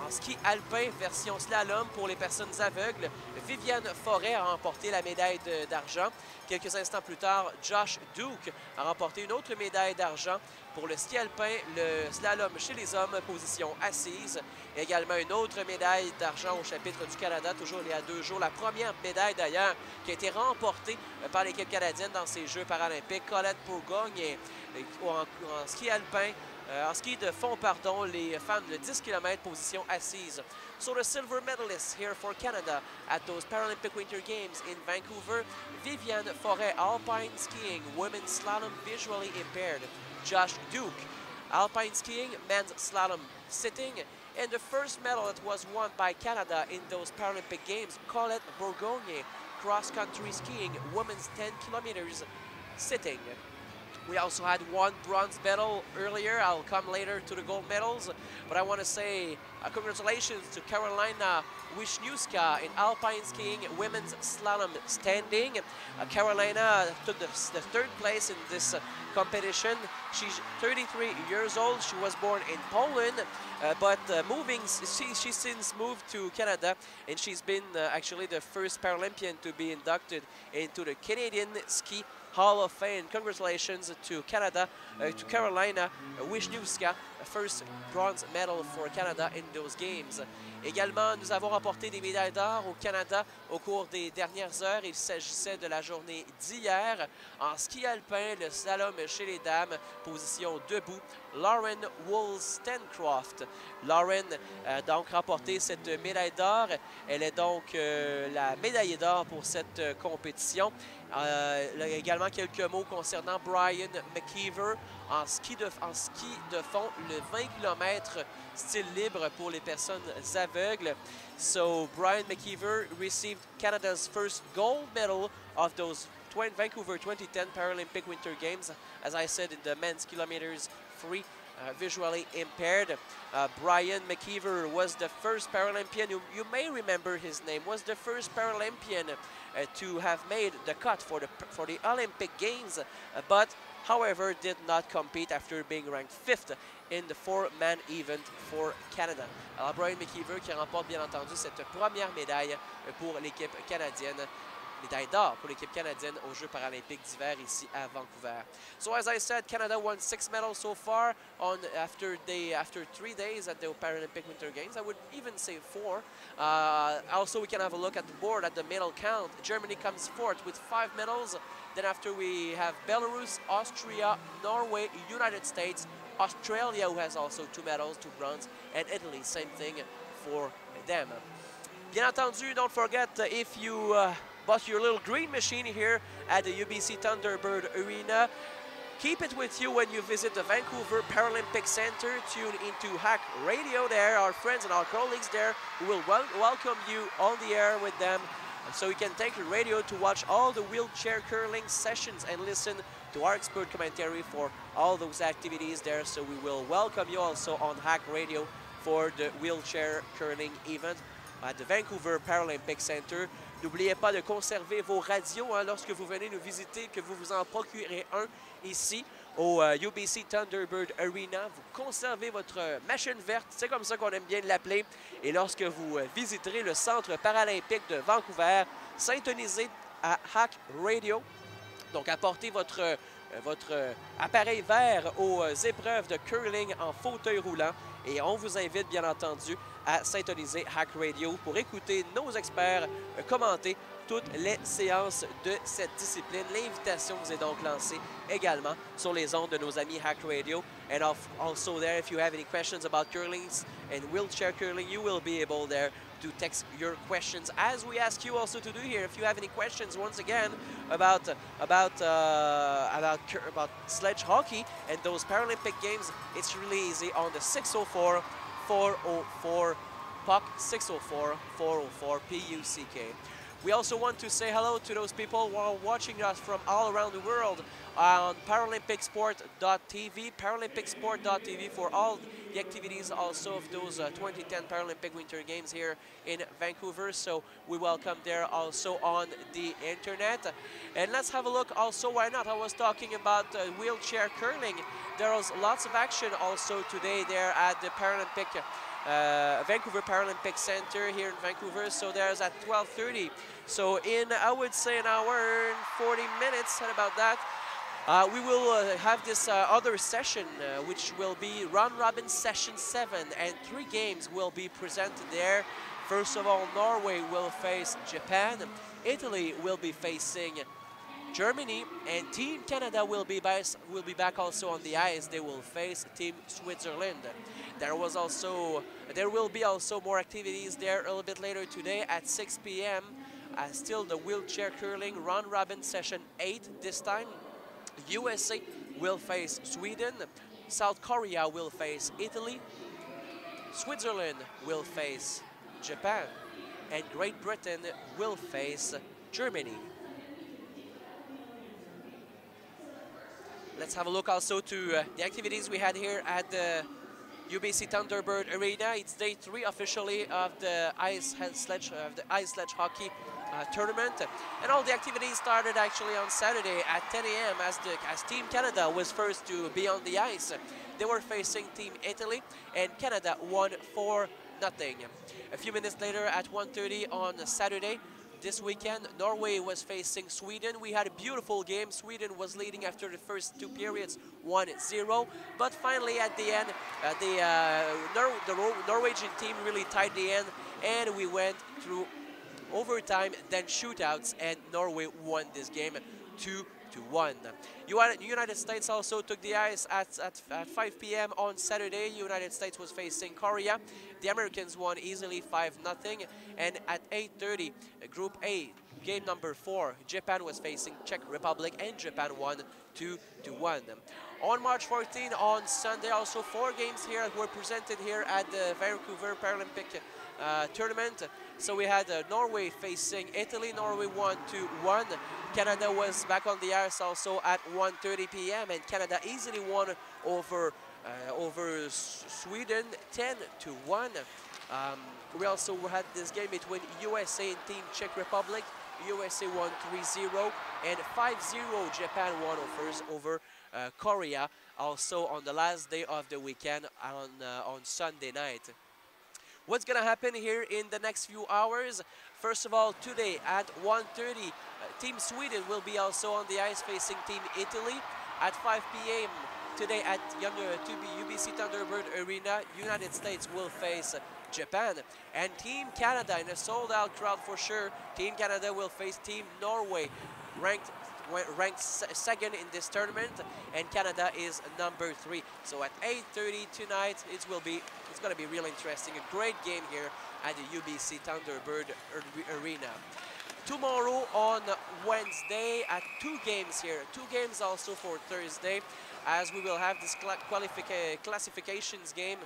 ski alpin version slalom pour les personnes aveugles, Viviane Forêt a remporté la médaille d'argent. Quelques instants plus tard, Josh Duke a remporté une autre médaille d'argent pour le ski alpin, le slalom chez les hommes, position assise. Et également une autre médaille d'argent au chapitre du Canada, toujours il y a 2 jours. La première médaille d'ailleurs qui a été remportée par l'équipe canadienne dans ces Jeux paralympiques. Colette Bourgogne en ski alpin. En ski de fond, pardon, les femmes de 10 km, position assise. So the silver medalists here for Canada at those Paralympic Winter Games in Vancouver, Viviane Forêt, alpine skiing, women's slalom, visually impaired. Josh Duke, alpine skiing, men's slalom, sitting. And the first medal that was won by Canada in those Paralympic Games, Colette Bourgogne, cross-country skiing, women's 10 kilometers, sitting. We also had 1 bronze medal earlier. I'll come later to the gold medals. But I want to say congratulations to Karolina Wisniewska in alpine skiing, women's slalom standing. Carolina took the 3rd place in this competition. She's 33 years old. She was born in Poland, but she's since moved to Canada, and she's been actually the first Paralympian to be inducted into the Canadian Ski Hall of Fame. Congratulations to Canada, to Carolina Wisniewska, first bronze medal for Canada in those games. Également, nous avons remporté des médailles d'or au Canada au cours des dernières heures. Il s'agissait de la journée d'hier. En ski alpin, le slalom chez les dames, position debout, Lauren Wollstonecraft. Lauren a donc remporté cette médaille d'or. Elle est donc la médaillée d'or pour cette compétition. Également quelques mots concernant Brian McKeever en ski de fond, le 20 km style libre pour les personnes aveugles. So Brian McKeever received Canada's first gold medal of those Vancouver 2010 Paralympic Winter Games, as I said, in the men's kilometers free. Visually impaired. Brian McKeever was the first Paralympian, you may remember his name, was the first Paralympian to have made the cut for the Olympic Games, but however did not compete after being ranked 5th in the 4-man event for Canada. Alors Brian McKeever qui remporte bien entendu cette première médaille pour l'équipe canadienne. Médaille d'or pour l'équipe canadienne aux Jeux paralympiques d'hiver ici à Vancouver. So as I said, Canada won 6 medals so far after 3 days at the Paralympic Winter Games. I would even say 4. Also, we can have a look at the board at the medal count. Germany comes fourth with 5 medals. Then after we have Belarus, Austria, Norway, United States, Australia, who has also 2 medals, 2 bronze, and Italy, same thing for them. Bien entendu, don't forget if you bought your little green machine here at the UBC Thunderbird Arena, keep it with you when you visit the Vancouver Paralympic Center. Tune into Hack Radio there, our friends and our colleagues there who will welcome you on the air with them. So you can take your radio to watch all the wheelchair curling sessions and listen to our expert commentary for all those activities there. So we will welcome you also on Hack Radio for the wheelchair curling event at the Vancouver Paralympic Center. N'oubliez pas de conserver vos radios lorsque vous venez nous visiter, que vous vous en procurez un ici au UBC Thunderbird Arena. Vous conservez votre machine verte, c'est comme ça qu'on aime bien l'appeler. Et lorsque vous visiterez le Centre paralympique de Vancouver, syntonisez à Hack Radio. Donc apportez votre appareil vert aux épreuves de curling en fauteuil roulant. Et on vous invite bien entendu à syntoniser Hack Radio pour écouter nos experts commenter toutes les séances de cette discipline. L'invitation vous est donc lancée également sur les ondes de nos amis Hack Radio. And also there, if you have any questions about curling and wheelchair curling, you will be able there to text your questions, as we ask you also to do here. If you have any questions, once again, about sledge hockey and those Paralympic Games, it's really easy on the 604-404 puck, 604-404 PUCK. We also want to say hello to those people who are watching us from all around the world on ParalympicSport.tv, ParalympicSport.tv for all the activities also of those 2010 Paralympic Winter Games here in Vancouver. So we welcome there also on the internet. And let's have a look also, why not? I was talking about wheelchair curling. There was lots of action also today there at the Vancouver Paralympic Center here in Vancouver. So there's at 12:30. So in, I would say, an hour and 40 minutes, and about that, we will have this other session, which will be Round Robin Session 7, and 3 games will be presented there. First of all, Norway will face Japan, Italy will be facing Germany, and Team Canada will be back also on the ice. They will face Team Switzerland. There will be also more activities there a little bit later today at 6 p.m. Still the wheelchair curling round robin session 8 this time. USA will face Sweden, South Korea will face Italy, Switzerland will face Japan, and Great Britain will face Germany. Let's have a look also to the activities we had here at the UBC Thunderbird Arena. It's day 3 officially of the ice sledge hockey tournament, and all the activities started actually on Saturday at 10 a.m. as Team Canada was first to be on the ice. They were facing Team Italy, and Canada won 4-0. A few minutes later at 1:30 on Saturday, this weekend. Norway was facing Sweden. We had a beautiful game. Sweden was leading after the first 2 periods, 1-0. But finally, at the end, the Norwegian team really tied the end, and we went through overtime, then shootouts, and Norway won this game 2-1. United States also took the ice at 5 p.m. on Saturday. United States was facing Korea. The Americans won easily 5-0. And at 8:30, Group A, game number 4, Japan was facing Czech Republic, and Japan won 2-1. On March 14, on Sunday, also 4 games here were presented here at the Vancouver Paralympic tournament. So we had Norway facing Italy. Norway won 2-1. Canada was back on the ice also at 1:30 p.m. and Canada easily won over Sweden 10-1. We also had this game between USA and Team Czech Republic. USA won 3-0 and 5-0. Japan won over Korea. Also on the last day of the weekend on Sunday night. What's going to happen here in the next few hours? First of all, today at 1:30, Team Sweden will be also on the ice facing Team Italy. At 5 p.m. today at UBC Thunderbird Arena, United States will face Japan. And Team Canada, in a sold-out crowd for sure, Team Canada will face Team Norway, ranked second in this tournament, and Canada is number 3. So at 8:30 tonight, it's going to be real interesting. A great game here at the UBC Thunderbird Arena. Tomorrow on Wednesday at 2 games here. 2 games also for Thursday, as we will have this classifications game.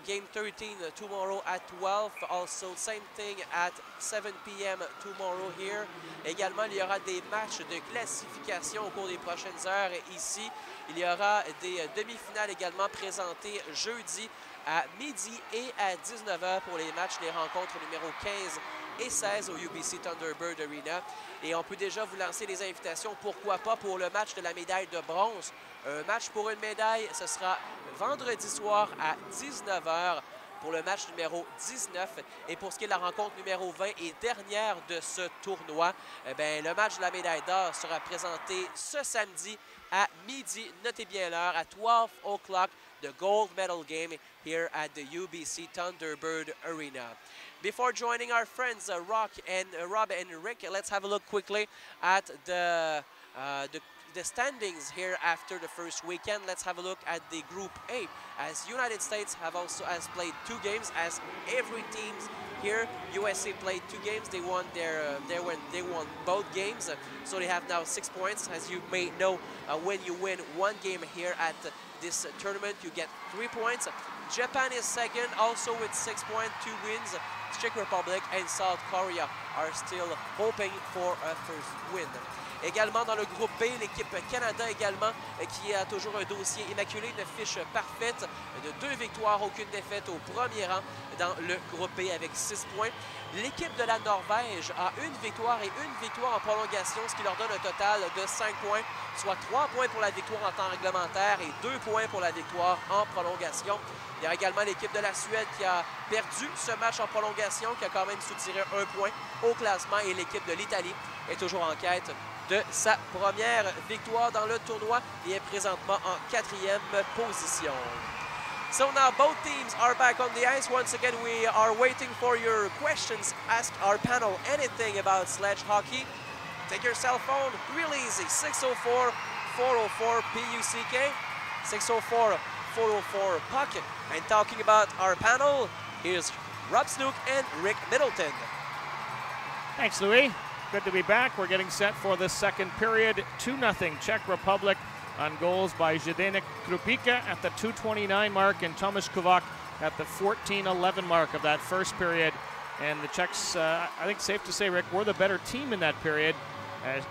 Game 13 tomorrow at 12. Also, same thing at 7 p.m. tomorrow here. Également, il y aura des matchs de classification au cours des prochaines heures ici. Il y aura des demi-finales également présentées jeudi à midi et à 19h pour les matchs des rencontres numéro 15 et 16 au UBC Thunderbird Arena. Et on peut déjà vous lancer des invitations, pourquoi pas, pour le match de la médaille de bronze. Un match pour une médaille, ce sera vendredi soir à 19h pour le match numéro 19. Et pour ce qui est de la rencontre numéro 20 et dernière de ce tournoi, le match de la médaille d'or sera présenté ce samedi à midi. Notez bien l'heure, à 12 o'clock, the gold medal game here at the UBC Thunderbird Arena. Before joining our friends Rob and Rick, let's have a look quickly at the standings here after the first weekend. Let's have a look at the Group A, as United States has played 2 games, as every team here. USA played 2 games. They won they won both games, so they have now 6 points. As you may know, when you win 1 game here at this tournament, you get 3 points. Japan is second, also with 6 points, 2 wins. Czech Republic and South Korea are still hoping for a first win. Également dans le groupe B, l'équipe Canada également qui a toujours un dossier immaculé, une fiche parfaite de 2 victoires, aucune défaite au premier rang dans le groupe B avec 6 points. L'équipe de la Norvège a 1 victoire et 1 victoire en prolongation, ce qui leur donne un total de 5 points, soit 3 points pour la victoire en temps réglementaire et 2 points pour la victoire en prolongation. Il y a également l'équipe de la Suède qui a perdu ce match en prolongation, qui a quand même soutiré 1 point au classement, et l'équipe de l'Italie est toujours en quête de sa première victoire dans le tournoi et est présentement en 4e position. So now both teams are back on the ice. Once again, we are waiting for your questions. Ask our panel anything about sledge hockey. Take your cell phone, real easy, 604-404-PUCK, 604-404-PUCK. And talking about our panel, here's Rob Snook and Rick Middleton. Thanks, Louis. Good to be back. We're getting set for the second period. 2-0 Czech Republic on goals by Zdeněk Krupíka at the 2:29 mark and Tomáš Kovac at the 14:11 mark of that first period. And the Czechs, I think safe to say, Rick, were the better team in that period.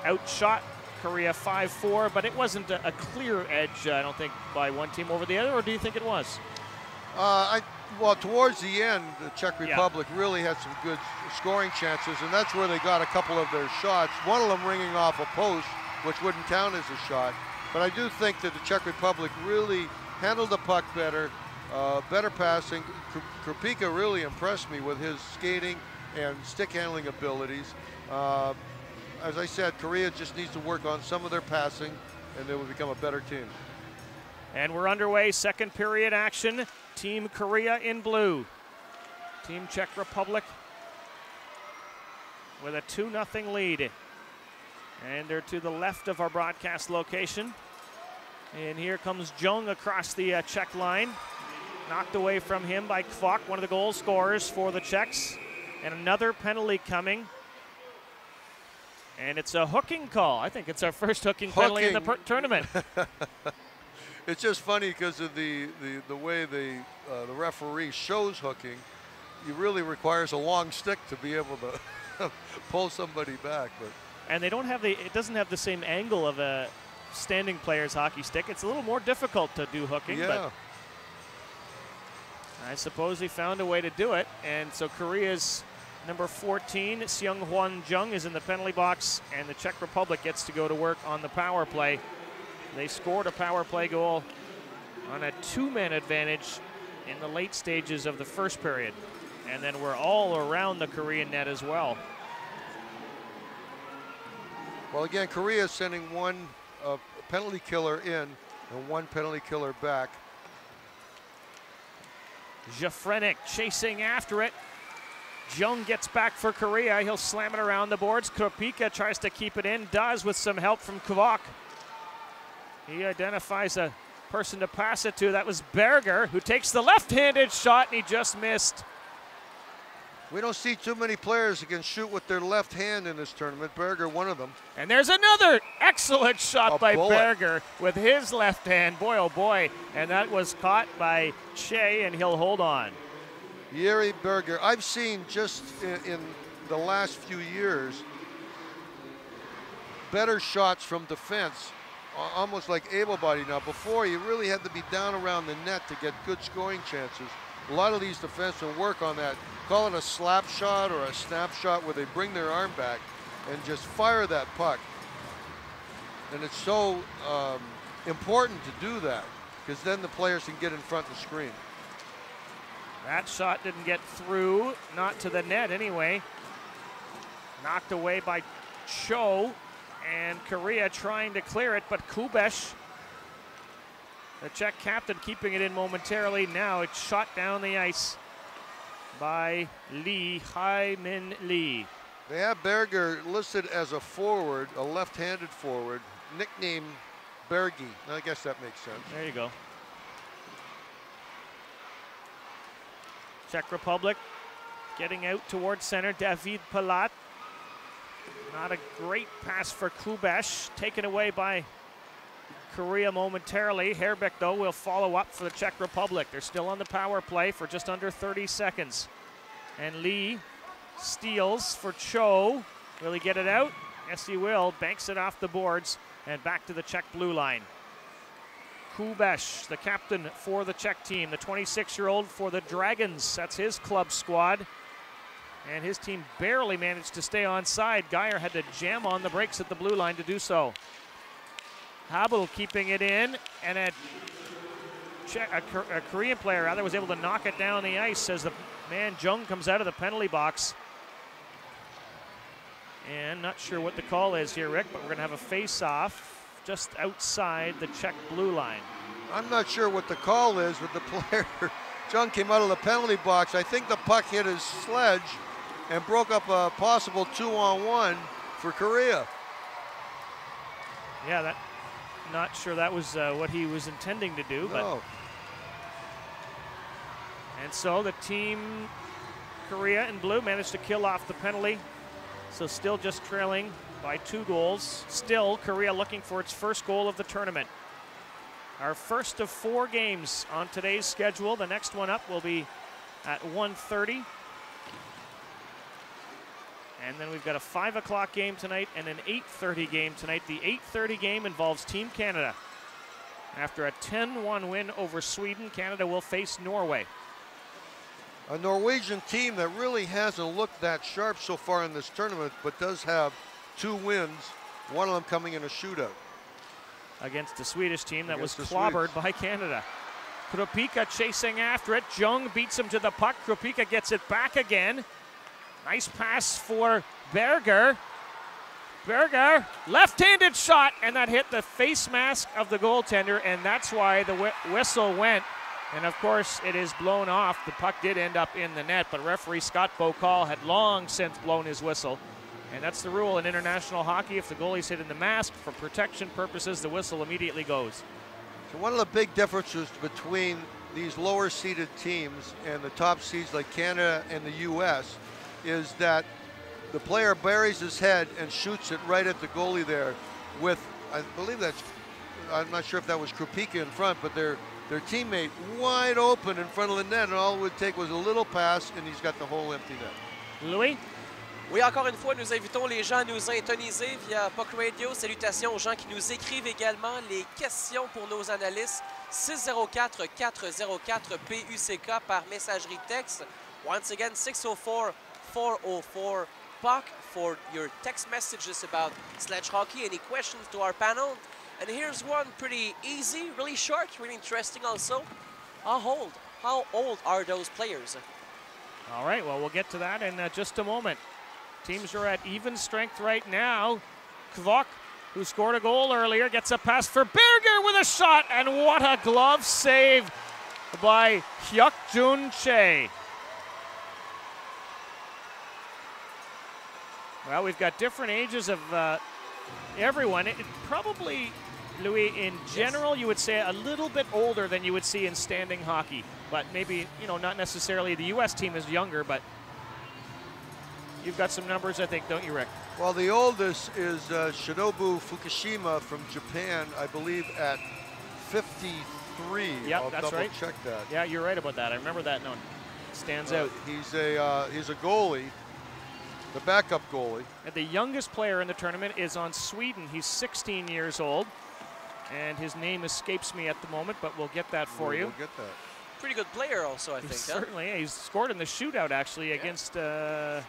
Outshot Korea 5-4, but it wasn't a clear edge, I don't think, by one team over the other, or do you think it was? Well, towards the end, the Czech Republic really had some good scoring chances, and that's where they got a couple of their shots. One of them ringing off a post, which wouldn't count as a shot. But I do think that the Czech Republic really handled the puck better, better passing. Krupíka really impressed me with his skating and stick handling abilities. As I said, Korea just needs to work on some of their passing, and they will become a better team. And we're underway, second period action. Team Korea in blue. Team Czech Republic with a 2-0 lead. And they're to the left of our broadcast location. And here comes Jung across the Czech line. Knocked away from him by Kvok, one of the goal scorers for the Czechs. And another penalty coming. And it's a hooking call. I think it's our first hooking penalty in the tournament. It's just funny because of the way the referee shows hooking. It really requires a long stick to be able to pull somebody back. But and they don't have it doesn't have the same angle of a standing player's hockey stick. It's a little more difficult to do hooking. Yeah. But I suppose he found a way to do it. And so Korea's number 14, Seung-hwan Jung, is in the penalty box, and the Czech Republic gets to go to work on the power play. They scored a power play goal on a 2-man advantage in the late stages of the first period. And then we're all around the Korean net as well. Well, again, Korea is sending one penalty killer in and one penalty killer back. Jafrenik chasing after it. Jung gets back for Korea. He'll slam it around the boards. Kropika tries to keep it in, does with some help from Kvok. He identifies a person to pass it to. That was Berger, who takes the left-handed shot, and he just missed. We don't see too many players who can shoot with their left hand in this tournament. Berger, one of them. And there's another excellent shot by bullet. Berger with his left hand. Boy, oh boy. And that was caught by Che, and he'll hold on. Yuri Berger, I've seen just in the last few years better shots from defense, almost like able-bodied now. Before, you really had to be down around the net to get good scoring chances. A lot of these defensemen work on that. Call it a slap shot or a snap shot where they bring their arm back and just fire that puck. And it's so important to do that because then the players can get in front of the screen. That shot didn't get through, not to the net anyway. Knocked away by Cho, and Korea trying to clear it, but Kubesh, the Czech captain, keeping it in momentarily. Now it's shot down the ice by Lee, Hai-Min Lee. They have Berger listed as a forward, a left-handed forward, nicknamed Bergie. I guess that makes sense. There you go. Czech Republic getting out towards center. David Palat. Not a great pass for Kubesh. Taken away by Korea momentarily. Herbeck, though, will follow up for the Czech Republic. They're still on the power play for just under 30 seconds. And Lee steals for Cho. Will he get it out? Yes, he will. Banks it off the boards and back to the Czech blue line. Kubesh, the captain for the Czech team, the 26-year-old for the Dragons. That's his club squad. And his team barely managed to stay onside. Geyer had to jam on the brakes at the blue line to do so. Habel keeping it in, and a Korean player rather was able to knock it down the ice as the man Jung comes out of the penalty box. And not sure what the call is here, Rick, but we're going to have a face-off just outside the Czech blue line. I'm not sure what the call is, but the player, Jung, came out of the penalty box. I think the puck hit his sledge and broke up a possible 2-on-1 for Korea. Yeah, not sure that was what he was intending to do. No. But and so the team Korea in blue managed to kill off the penalty. So still just trailing by 2 goals. Still, Korea looking for its first goal of the tournament. Our first of 4 games on today's schedule. The next one up will be at 1:30. And then we've got a 5 o'clock game tonight and an 8:30 game tonight. The 8:30 game involves Team Canada. After a 10-1 win over Sweden, Canada will face Norway. A Norwegian team that really hasn't looked that sharp so far in this tournament, but does have 2 wins, one of them coming in a shootout. Against the Swedish team that was clobbered by Canada. Kropika chasing after it. Jung beats him to the puck. Kropika gets it back again. Nice pass for Berger. Berger, left-handed shot, and that hit the face mask of the goaltender, and that's why the whistle went. And of course, it is blown off. The puck did end up in the net, but referee Scott Bocall had long since blown his whistle. And that's the rule in international hockey. If the goalie's hit in the mask, for protection purposes, the whistle immediately goes. So one of the big differences between these lower seeded teams and the top seeds like Canada and the US is that the player buries his head and shoots it right at the goalie there with, I believe that's, I'm not sure if that was Krupika in front, but their teammate wide open in front of the net, and all it would take was a little pass and he's got the whole empty net. Louis? Oui, encore une fois, nous invitons les gens à nous intoniser via Puck Radio. Salutations aux gens qui nous écrivent également les questions pour nos analystes. 604-404-PUCK par messagerie texte. Once again, 604-404-PUCK for your text messages about sledge hockey. Any questions to our panel? And here's one pretty easy, really short, really interesting also. How old are those players? All right, well, we'll get to that in just a moment. Teams are at even strength right now. Kvok, who scored a goal earlier, gets a pass for Berger with a shot, and what a glove save by Hyuk-Jun Che. Well, we've got different ages of everyone. It probably, Louis, in general, yes, you would say a little bit older than you would see in standing hockey. But maybe, you know, not necessarily. The U.S. team is younger, but you've got some numbers, I think, don't you, Rick? Well, the oldest is Shinobu Fukushima from Japan, I believe, at 53. Yeah, I'll that's right. check that. Yeah, you're right about that. I remember that note. Stands out. He's a goalie, the backup goalie. And the youngest player in the tournament is on Sweden. He's 16 years old, and his name escapes me at the moment, but we'll get that for you. We'll get that. Pretty good player also, I think. Certainly, yeah, he's scored in the shootout, actually, against Norway.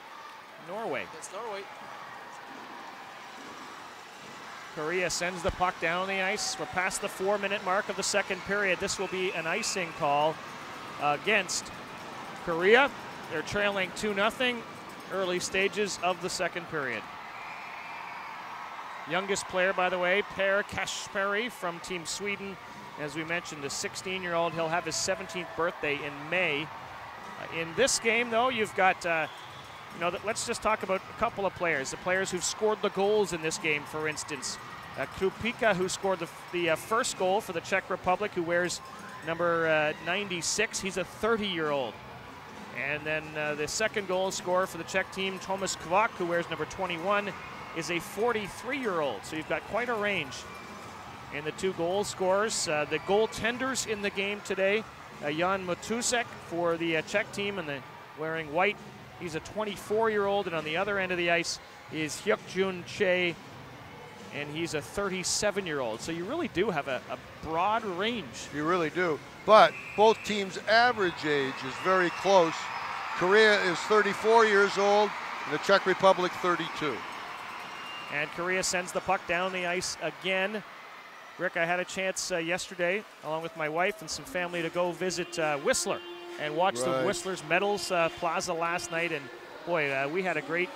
Against Norway. Korea sends the puck down the ice. We're past the 4-minute mark of the second period. This will be an icing call against Korea. They're trailing 2-0, early stages of the second period. Youngest player, by the way, Per Kasperi from Team Sweden. As we mentioned, the 16-year-old, he'll have his 17th birthday in May. In this game, though, you've got, let's just talk about a couple of players. The players who've scored the goals in this game, for instance. Krupika, who scored the first goal for the Czech Republic, who wears number 96. He's a 30-year-old. And then the second goal scorer for the Czech team, Tomas Kvok, who wears number 21, is a 43-year-old. So you've got quite a range in the two goal scorers. The goaltenders in the game today, Jan Matusek for the Czech team, and wearing white. He's a 24-year-old, and on the other end of the ice is Hyuk-Jun Che, and he's a 37-year-old. So you really do have a broad range. You really do. But both teams' average age is very close. Korea is 34 years old, and the Czech Republic 32. And Korea sends the puck down the ice again. Rick, I had a chance yesterday, along with my wife and some family, to go visit Whistler and watch the Whistler's Medals Plaza last night. And boy, we had a great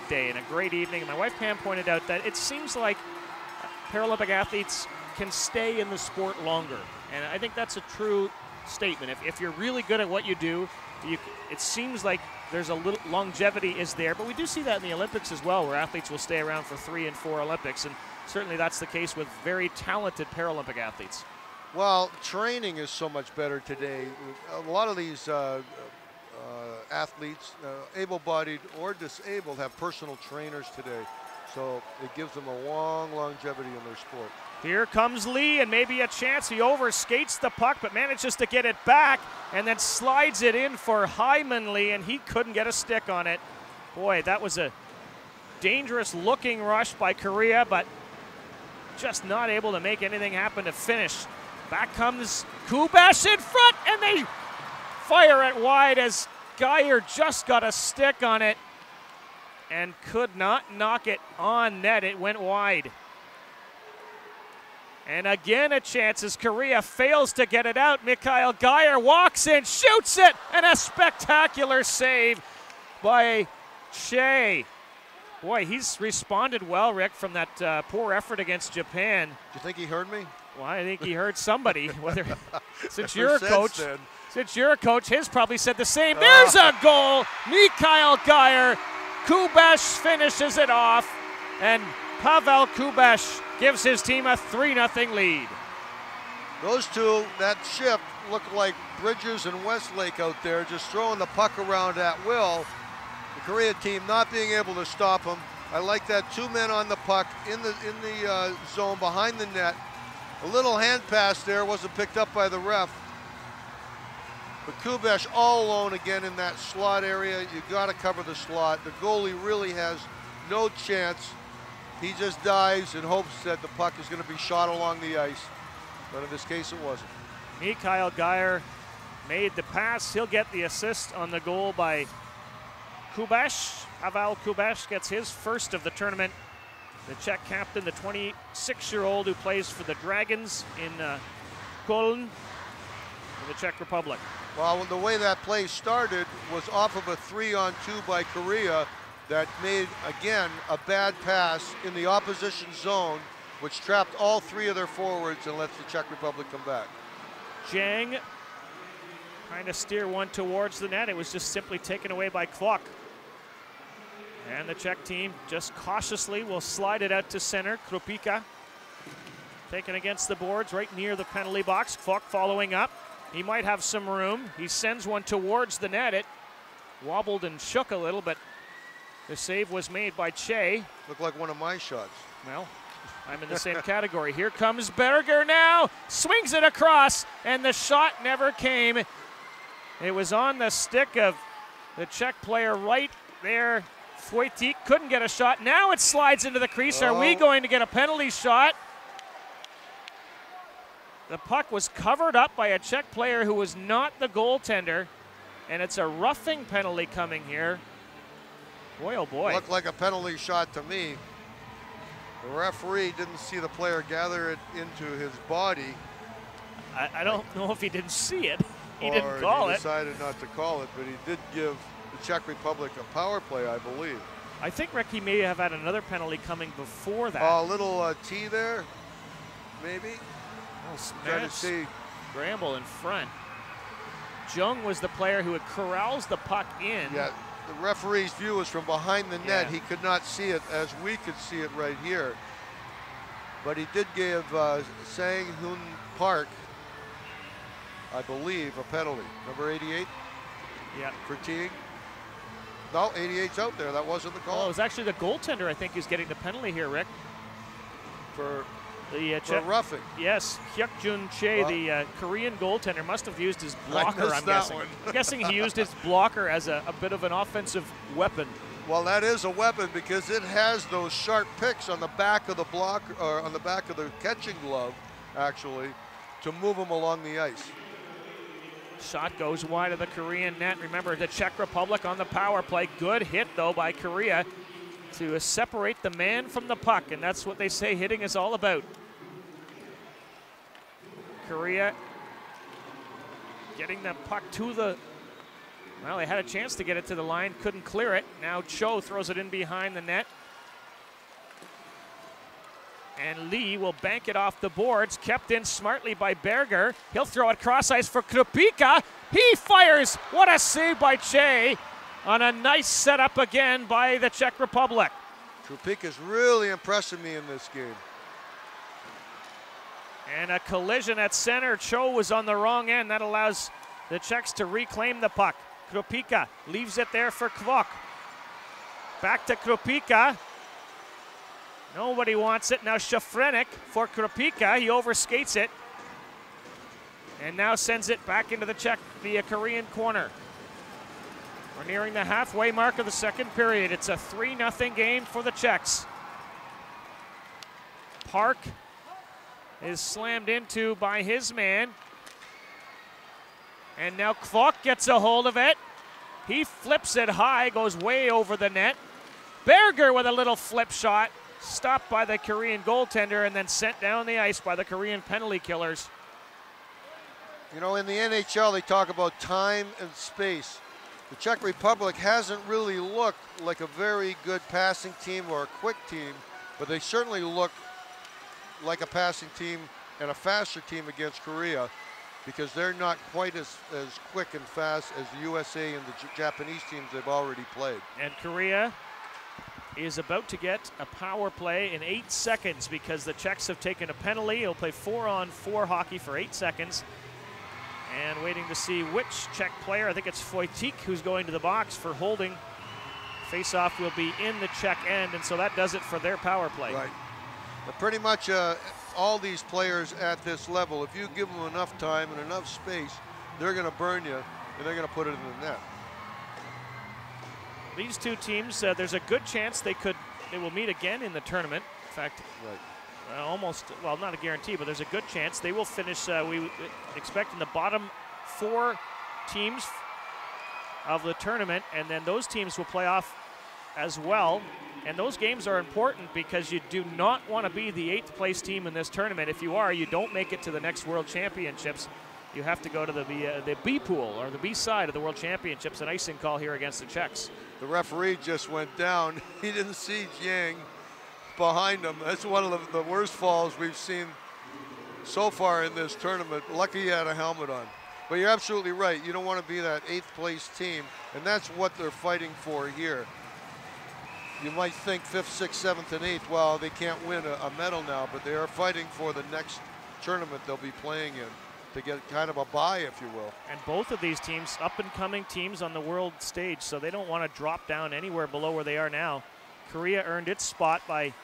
day and a great evening. And my wife Pam pointed out that it seems like Paralympic athletes can stay in the sport longer, and I think that's a true statement. If you're really good at what you do, it seems like there's a little longevity is there. But we do see that in the Olympics as well, where athletes will stay around for 3 and 4 Olympics, and certainly that's the case with very talented Paralympic athletes. Well, training is so much better today. A lot of these athletes, able-bodied or disabled, have personal trainers today. So it gives them a long longevity in their sport. Here comes Lee, and maybe a chance. He overskates the puck, but manages to get it back, and then slides it in for Hyman Lee, and he couldn't get a stick on it. Boy, that was a dangerous-looking rush by Korea, but just not able to make anything happen to finish. Back comes Kubash in front, and they fire it wide as Geyer just got a stick on it and could not knock it on net. It went wide. And again a chance as Korea fails to get it out. Mikhail Geyer walks in, shoots it, and a spectacular save by Che. Boy, he's responded well, Rick, from that poor effort against Japan. Do you think he heard me? Well, I think he heard somebody. Whether since you're a coach, his probably said the same. There's a goal. Mikhail Geyer. Kubash finishes it off, and Pavel Kubash gives his team a 3-0 lead. Those two, that shift, look like Bridges and Westlake out there, just throwing the puck around at will. The Korea team not being able to stop them. I like that, 2 men on the puck in the zone behind the net. A little hand pass there, wasn't picked up by the ref. But Kubash all alone again in that slot area. You got to cover the slot. The goalie really has no chance. He just dives and hopes that the puck is going to be shot along the ice. But in this case, it wasn't. Mikhail Geyer made the pass. He'll get the assist on the goal by Kubash. Pavel Kubash gets his first of the tournament. The Czech captain, the 26-year-old who plays for the Dragons in Köln, in the Czech Republic. Well, the way that play started was off of a 3-on-2 by Korea that made, again, a bad pass in the opposition zone, which trapped all 3 of their forwards and lets the Czech Republic come back. Jang trying to steer one towards the net. It was just simply taken away by Kvok. And the Czech team just cautiously will slide it out to center. Kropika taken against the boards right near the penalty box. Kvok following up. He might have some room. He sends one towards the net. It wobbled and shook a little, but the save was made by Che. Looked like one of my shots. Well, I'm in the same category. Here comes Berger now. Swings it across, and the shot never came. It was on the stick of the Czech player right there. Wojtik couldn't get a shot. Now it slides into the crease. Are we going to get a penalty shot? The puck was covered up by a Czech player who was not the goaltender, and it's a roughing penalty coming here. Boy, oh boy. Looked like a penalty shot to me. The referee didn't see the player gather it into his body. I don't know if he didn't see it. He didn't call it. He decided not to call it, but he did give the Czech Republic a power play, I believe. I think Ricky may have had another penalty coming before that. A little T there, maybe. Trying to see Bramble in front. Jung was the player who had corrals the puck in. Yeah, the referee's view was from behind the net. He could not see it as we could see it right here. But he did give Sang Hoon Park, I believe, a penalty. Number 88? Yeah. For teeing. No, 88's out there. That wasn't the call. Oh, it was actually the goaltender, I think, who's getting the penalty here, Rick. For roughing. Yes, Hyuk-jun Che, the Korean goaltender, must have used his blocker, I'm guessing. I'm guessing he used his blocker as a bit of an offensive weapon. Well, that is a weapon because it has those sharp picks on the back of the block, or on the back of the catching glove, actually, to move them along the ice. Shot goes wide of the Korean net. Remember, the Czech Republic on the power play. Good hit, though, by Korea to separate the man from the puck, and that's what they say hitting is all about. Korea getting the puck to the, well, they had a chance to get it to the line, couldn't clear it. Now Cho throws it in behind the net. And Lee will bank it off the boards, kept in smartly by Berger. He'll throw it cross ice for Kropika. He fires, what a save by Che on a nice setup again by the Czech Republic. Kropika's really impressing me in this game. And a collision at center. Cho was on the wrong end. That allows the Czechs to reclaim the puck. Kropika leaves it there for Kvok. Back to Kropika. Nobody wants it. Now Shafrenik for Kropika. He overskates it. And now sends it back into the Korean corner. We're nearing the halfway mark of the second period. It's a 3-0 game for the Czechs. Park is slammed into by his man. And now Kvok gets a hold of it. He flips it high, goes way over the net. Berger with a little flip shot, stopped by the Korean goaltender and then sent down the ice by the Korean penalty killers. You know, in the NHL, they talk about time and space. the Czech Republic hasn't really looked like a very good passing team or a quick team, but they certainly look like a passing team and a faster team against Korea, because they're not quite as quick and fast as the USA and the Japanese teams they've already played. And Korea is about to get a power play in 8 seconds because the Czechs have taken a penalty. He'll play 4-on-4 hockey for 8 seconds. And waiting to see which Czech player, I think it's Wojcik, who's going to the box for holding. Face-off will be in the Czech end, and so that does it for their power play. Right. But pretty much all these players at this level, if you give them enough time and enough space, they're going to burn you, and they're going to put it in the net. These two teams, there's a good chance they will meet again in the tournament. In fact, almost, well, not a guarantee, but there's a good chance they will finish, we expect, in the bottom 4 teams of the tournament, and then those teams will play off as well. And those games are important because you do not want to be the 8th place team in this tournament. If you are, you don't make it to the next World Championships. You have to go to the B pool, or the B side of the World Championships. An icing call here against the Czechs. The referee just went down. He didn't see Jiang behind him. That's one of the worst falls we've seen so far in this tournament. Lucky he had a helmet on. But you're absolutely right. You don't want to be that 8th place team, and that's what they're fighting for here. You might think 5th, 6th, 7th, and 8th, well, they can't win a medal now, but they are fighting for the next tournament they'll be playing in to get kind of a bye, if you will. And both of these teams, up-and-coming teams on the world stage, so they don't want to drop down anywhere below where they are now. Korea earned its spot by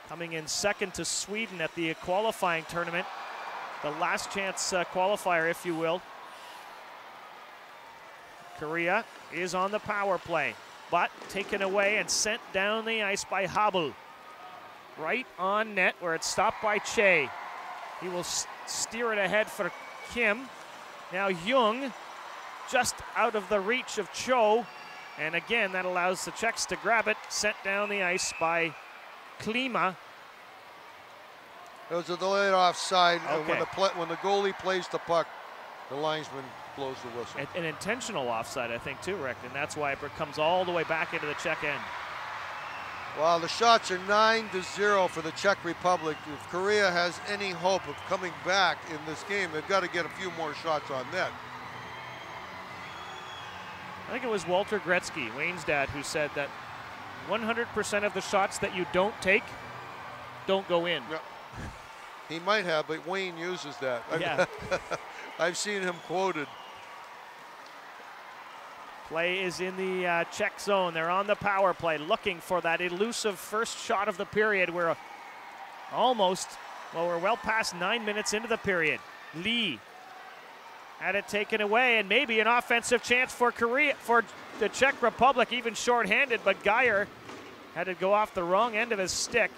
coming in 2nd to Sweden at the qualifying tournament, the last chance qualifier, if you will. Korea is on the power play, but taken away and sent down the ice by Habel. Right on net where it's stopped by Che. He will steer it ahead for Kim. Now Jung just out of the reach of Cho. And again, that allows the Czechs to grab it. Sent down the ice by Klima. It was a delayed offside. Okay. When the goalie plays the puck, the linesman blows the whistle. An intentional offside, I think, too, Rick. And that's why it comes all the way back into the Czech end. Well, the shots are 9-0 for the Czech Republic. If Korea has any hope of coming back in this game, they've got to get a few more shots on net. I think it was Walter Gretzky, Wayne's dad, who said that 100% of the shots that you don't take don't go in. Yeah. He might have, but Wayne uses that. Yeah. I've seen him quoted. Play is in the Czech zone. They're on the power play, looking for that elusive first shot of the period. We're we're well past 9 minutes into the period. Lee had it taken away, and maybe an offensive chance for the Czech Republic, even shorthanded, but Geyer had to go off the wrong end of his stick.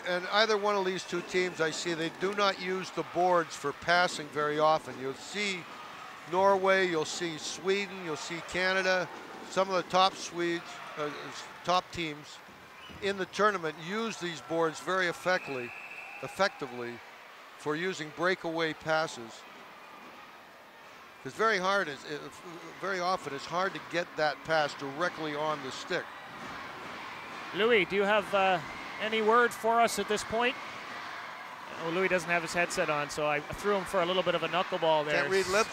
And either one of these two teams, I see they do not use the boards for passing very often. You'll see Norway, you'll see Sweden, you'll see Canada. Some of the top top teams in the tournament use these boards very effectively for using breakaway passes. Because very often it's hard to get that pass directly on the stick. Louis, do you have any word for us at this point? Oh, Louis doesn't have his headset on, so I threw him for a little bit of a knuckleball there. Can't read lips.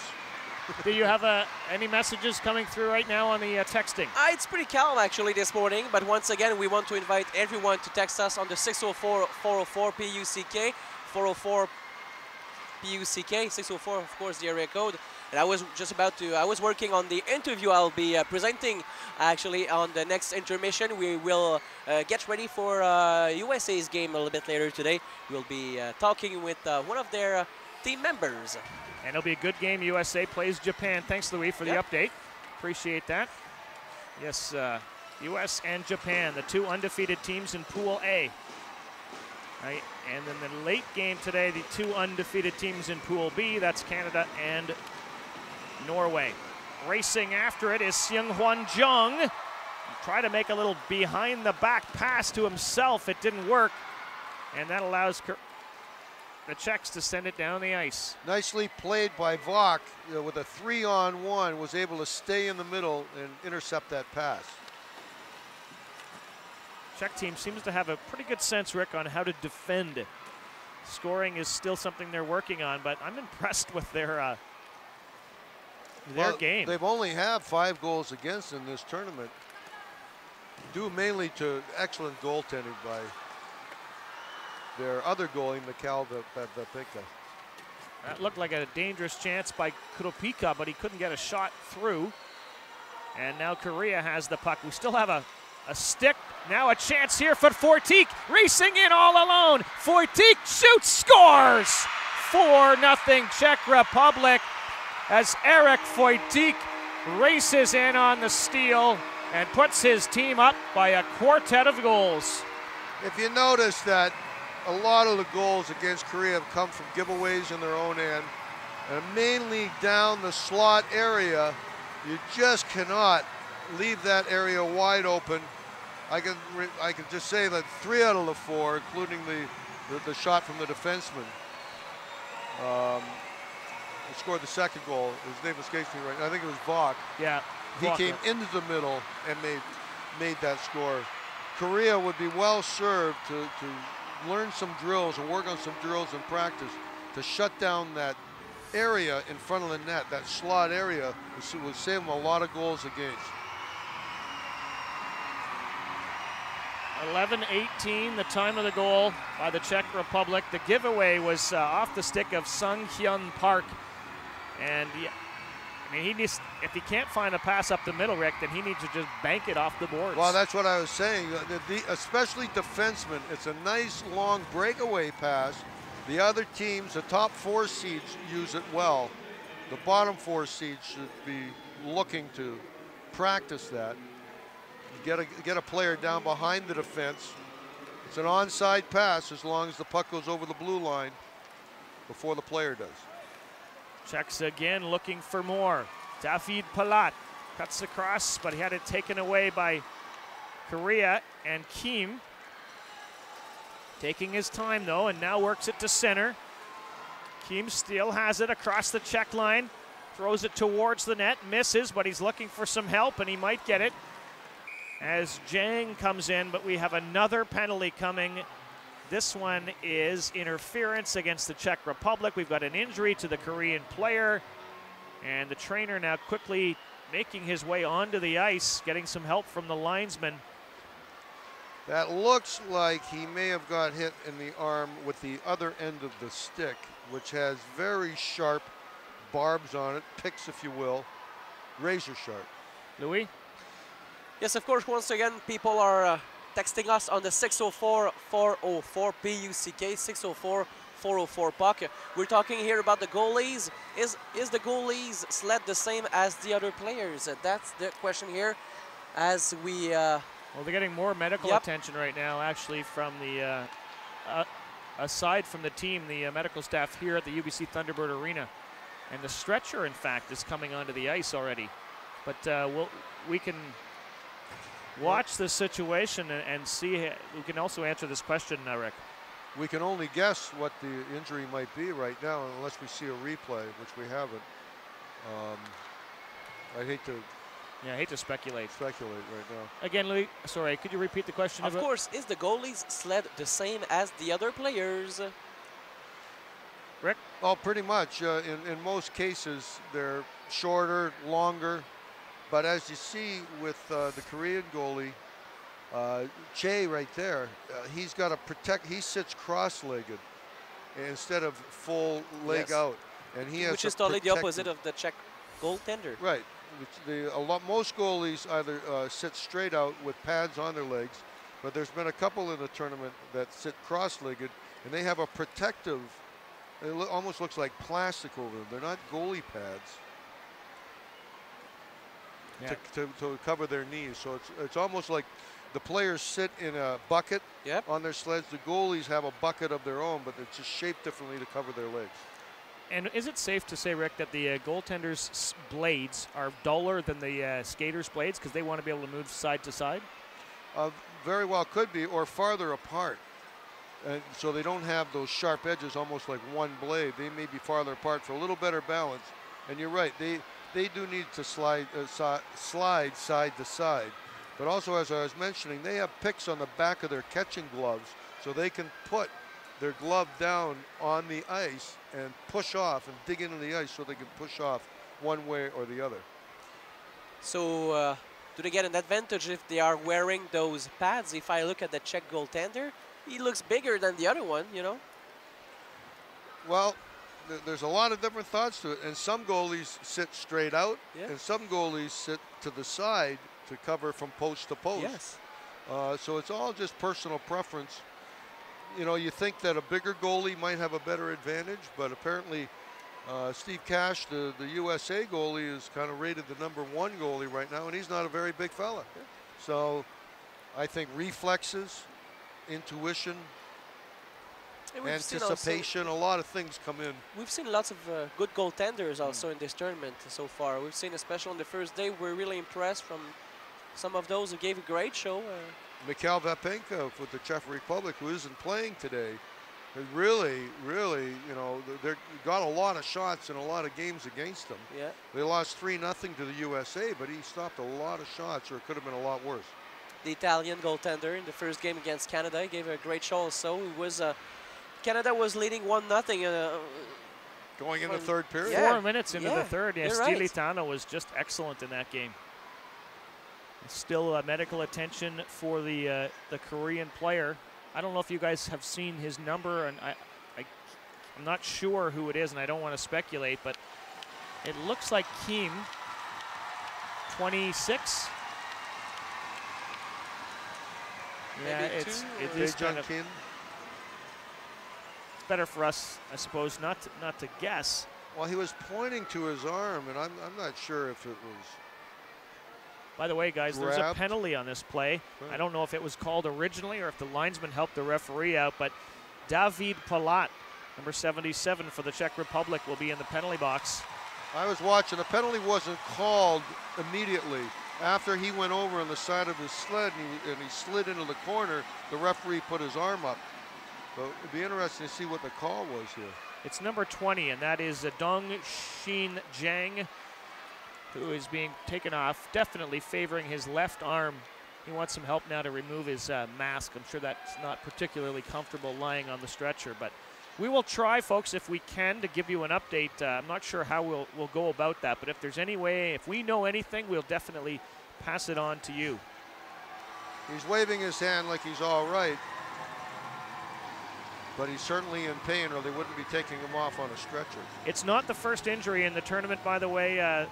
Do you have any messages coming through right now on the texting? It's pretty calm actually this morning, but once again we want to invite everyone to text us on the 604-404-PUCK, 404-PUCK, 604 of course the area code. And I was working on the interview I'll be presenting actually on the next intermission. We will get ready for USA's game a little bit later today. We'll be talking with one of their team members. And it'll be a good game. USA plays Japan. Thanks, Louis, for the update. Appreciate that. Yes, US and Japan, the two undefeated teams in Pool A. Right. And then the late game today, the two undefeated teams in Pool B. That's Canada and Norway. Racing after it is Seung-Hwan Jung. Try to make a little behind the back pass to himself. It didn't work. And that allows the Czechs to send it down the ice. Nicely played by Vok, with a 3-on-1, was able to stay in the middle and intercept that pass. Czech team seems to have a pretty good sense, Rick, on how to defend. Scoring is still something they're working on, but I'm impressed with their game. They've only had 5 goals against in this tournament, due mainly to excellent goaltending by their other goalie, Mikhail Vapika. That looked like a dangerous chance by Kropika, but he couldn't get a shot through. And now Korea has the puck. We still have a stick. Now a chance here for Fortik, racing in all alone. Fortik shoots, scores! 4-0 Czech Republic as Eric Fortik races in on the steal and puts his team up by a quartet of goals. If you notice that a lot of the goals against Korea have come from giveaways in their own end, and mainly down the slot area. You just cannot leave that area wide open. I can just say that 3 out of the 4, including the shot from the defenseman, who scored the second goal. His name escapes me right now. I think it was Vok. Yeah. He came into the middle and made that score. Korea would be well served to learn some drills and work on some drills in practice to shut down that area in front of the net, that slot area, would save them a lot of goals against. 11:18, the time of the goal by the Czech Republic. The giveaway was off the stick of Sung Hyun Park. And I mean, he needs, if he can't find a pass up the middle, Rick, then he needs to just bank it off the boards. Well, that's what I was saying. Especially defensemen, it's a nice long breakaway pass. The other teams, the top 4 seeds, use it well. The bottom 4 seeds should be looking to practice that. Get a player down behind the defense. It's an onside pass as long as the puck goes over the blue line before the player does. Czechs again looking for more. David Palat cuts across, but he had it taken away by Korea, and Kim taking his time though, and now works it to center. Kim still has it across the Czech line, throws it towards the net, misses, but he's looking for some help, and he might get it as Jang comes in, but we have another penalty coming. This one is interference against the Czech Republic. We've got an injury to the Korean player, and the trainer now quickly making his way onto the ice, getting some help from the linesman. That looks like he may have got hit in the arm with the other end of the stick, which has very sharp barbs on it, picks if you will, razor sharp. Louis? Yes, of course, once again, people are texting us on the 604-404 PUCK, 604-404 puck. We're talking here about the goalies. Is the goalies sled the same as the other players? That's the question here. As we well, they're getting more medical attention right now, actually, from the aside from the team, the medical staff here at the UBC Thunderbird Arena, and the stretcher, in fact, is coming onto the ice already. But we can watch the situation and see. We can also answer this question, Rick. We can only guess what the injury might be right now unless we see a replay, which we haven't. I hate to speculate right now. Again, Louis, sorry, could you repeat the question? Of course, is the goalies sled the same as the other players? Rick? Oh, pretty much. In most cases, they're shorter, longer. But as you see with the Korean goalie, Che right there, he's got to protect. He sits cross-legged instead of full leg out, and he has which is totally the opposite of the Czech goaltender. Right. Most goalies either sit straight out with pads on their legs, but there's been a couple in the tournament that sit cross-legged, and they have a protective. It almost looks like plastic over them. They're not goalie pads. Yeah. To cover their knees, so it's almost like the players sit in a bucket on their sleds. The goalies have a bucket of their own, but it's just shaped differently to cover their legs. And is it safe to say, Rick, that the goaltenders' blades are duller than the skaters' blades because they want to be able to move side to side? Very well could be, or farther apart. And so they don't have those sharp edges, almost like one blade. They may be farther apart for a little better balance. And you're right, they do need to slide side to side. But also, as I was mentioning, they have picks on the back of their catching gloves, so they can put their glove down on the ice and push off and dig into the ice so they can push off one way or the other. So do they get an advantage if they are wearing those pads? If I look at the Czech goaltender, he looks bigger than the other one, you know? Well, there's a lot of different thoughts to it, and some goalies sit straight out, and some goalies sit to the side to cover from post to post. Yes. So it's all just personal preference. You know, you think that a bigger goalie might have a better advantage, but apparently Steve Cash, the USA goalie, is kind of rated the #1 goalie right now, and he's not a very big fella. Yeah. So I think reflexes, intuition, anticipation, a lot of things come in. We've seen lots of good goaltenders also in this tournament so far. We've seen, especially on the first day, we're really impressed from some of those who gave a great show. Mikhail Vapenko with the Czech Republic, who isn't playing today, really, you know, they got a lot of shots in a lot of games against them. Yeah. They lost 3-0 to the USA, but he stopped a lot of shots, or it could have been a lot worse. The Italian goaltender in the first game against Canada, he gave a great show also. It was Canada was leading 1-0 going in the third period. Yeah. 4 minutes into the third. Yeah, Stilitano was just excellent in that game. Still medical attention for the Korean player. I don't know if you guys have seen his number, and I'm not sure who it is, and I don't want to speculate, but it looks like Kim, 26. Yeah, it's kind of, Kim. It's better for us, I suppose, not to guess. Well, he was pointing to his arm, and I'm not sure if it was. By the way, guys, grabbed. There's a penalty on this play. I don't know if it was called originally or if the linesman helped the referee out, but David Palat, number 77 for the Czech Republic, will be in the penalty box. I was watching. The penalty wasn't called immediately. After he went over on the side of his sled and he slid into the corner, the referee put his arm up. So it'd be interesting to see what the call was here. It's number 20, and that is Dong Xin Jiang, who is being taken off, definitely favoring his left arm. He wants some help now to remove his mask. I'm sure that's not particularly comfortable lying on the stretcher, but we will try, folks, if we can, to give you an update. I'm not sure how we'll go about that, but if there's any way, if we know anything, we'll definitely pass it on to you. He's waving his hand like he's all right, but he's certainly in pain, or they wouldn't be taking him off on a stretcher. It's not the first injury in the tournament, by the way.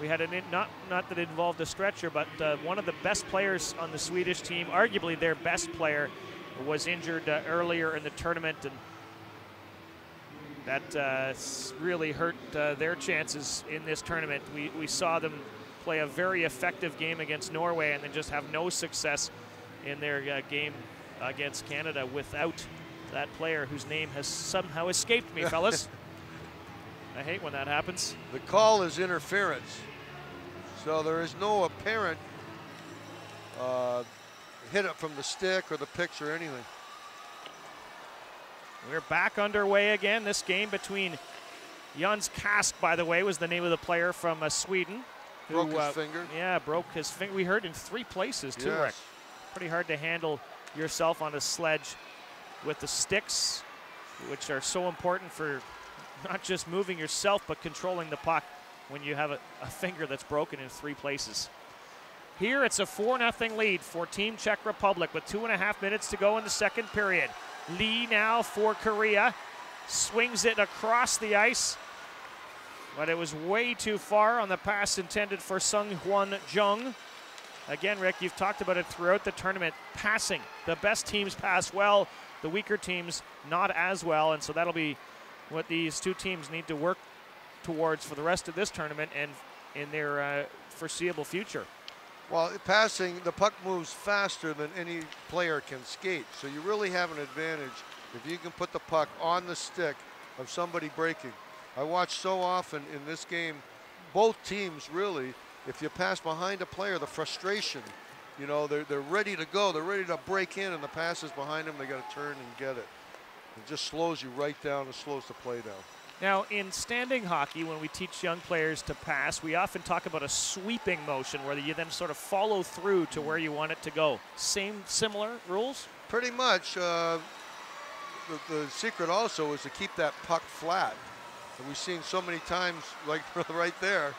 We had not that it involved a stretcher, but one of the best players on the Swedish team, arguably their best player, was injured earlier in the tournament, and that really hurt their chances in this tournament. We saw them play a very effective game against Norway and then just have no success in their game against Canada without that player whose name has somehow escaped me, fellas. I hate when that happens. The call is interference. So there is no apparent hit it from the stick or the pitch or anything. We're back underway again. This game between Jans Kask, by the way, was the name of the player from Sweden. Who, broke his finger. Yeah, broke his finger. We heard in 3 places too, yes. Rick. Pretty hard to handle yourself on a sledge with the sticks, which are so important for not just moving yourself, but controlling the puck when you have a finger that's broken in 3 places. Here it's a 4-0 lead for Team Czech Republic with 2.5 minutes to go in the second period. Lee now for Korea, swings it across the ice, but it was way too far on the pass intended for Sung Hwan Jung. Again, Rick, you've talked about it throughout the tournament, passing. The best teams pass well, the weaker teams not as well, and so that'll be what these two teams need to work towards for the rest of this tournament and in their foreseeable future. Well, passing, the puck moves faster than any player can skate, so you really have an advantage if you can put the puck on the stick of somebody breaking. I watched so often in this game, both teams really, if you pass behind a player, the frustration You know, they're ready to go. They're ready to break in, and the pass is behind them. They got to turn and get it. It just slows you right down and slows the play down. Now, in standing hockey, when we teach young players to pass, we often talk about a sweeping motion where you then sort of follow through to where you want it to go. Similar rules? Pretty much. The secret also is to keep that puck flat. And we've seen so many times, like right there,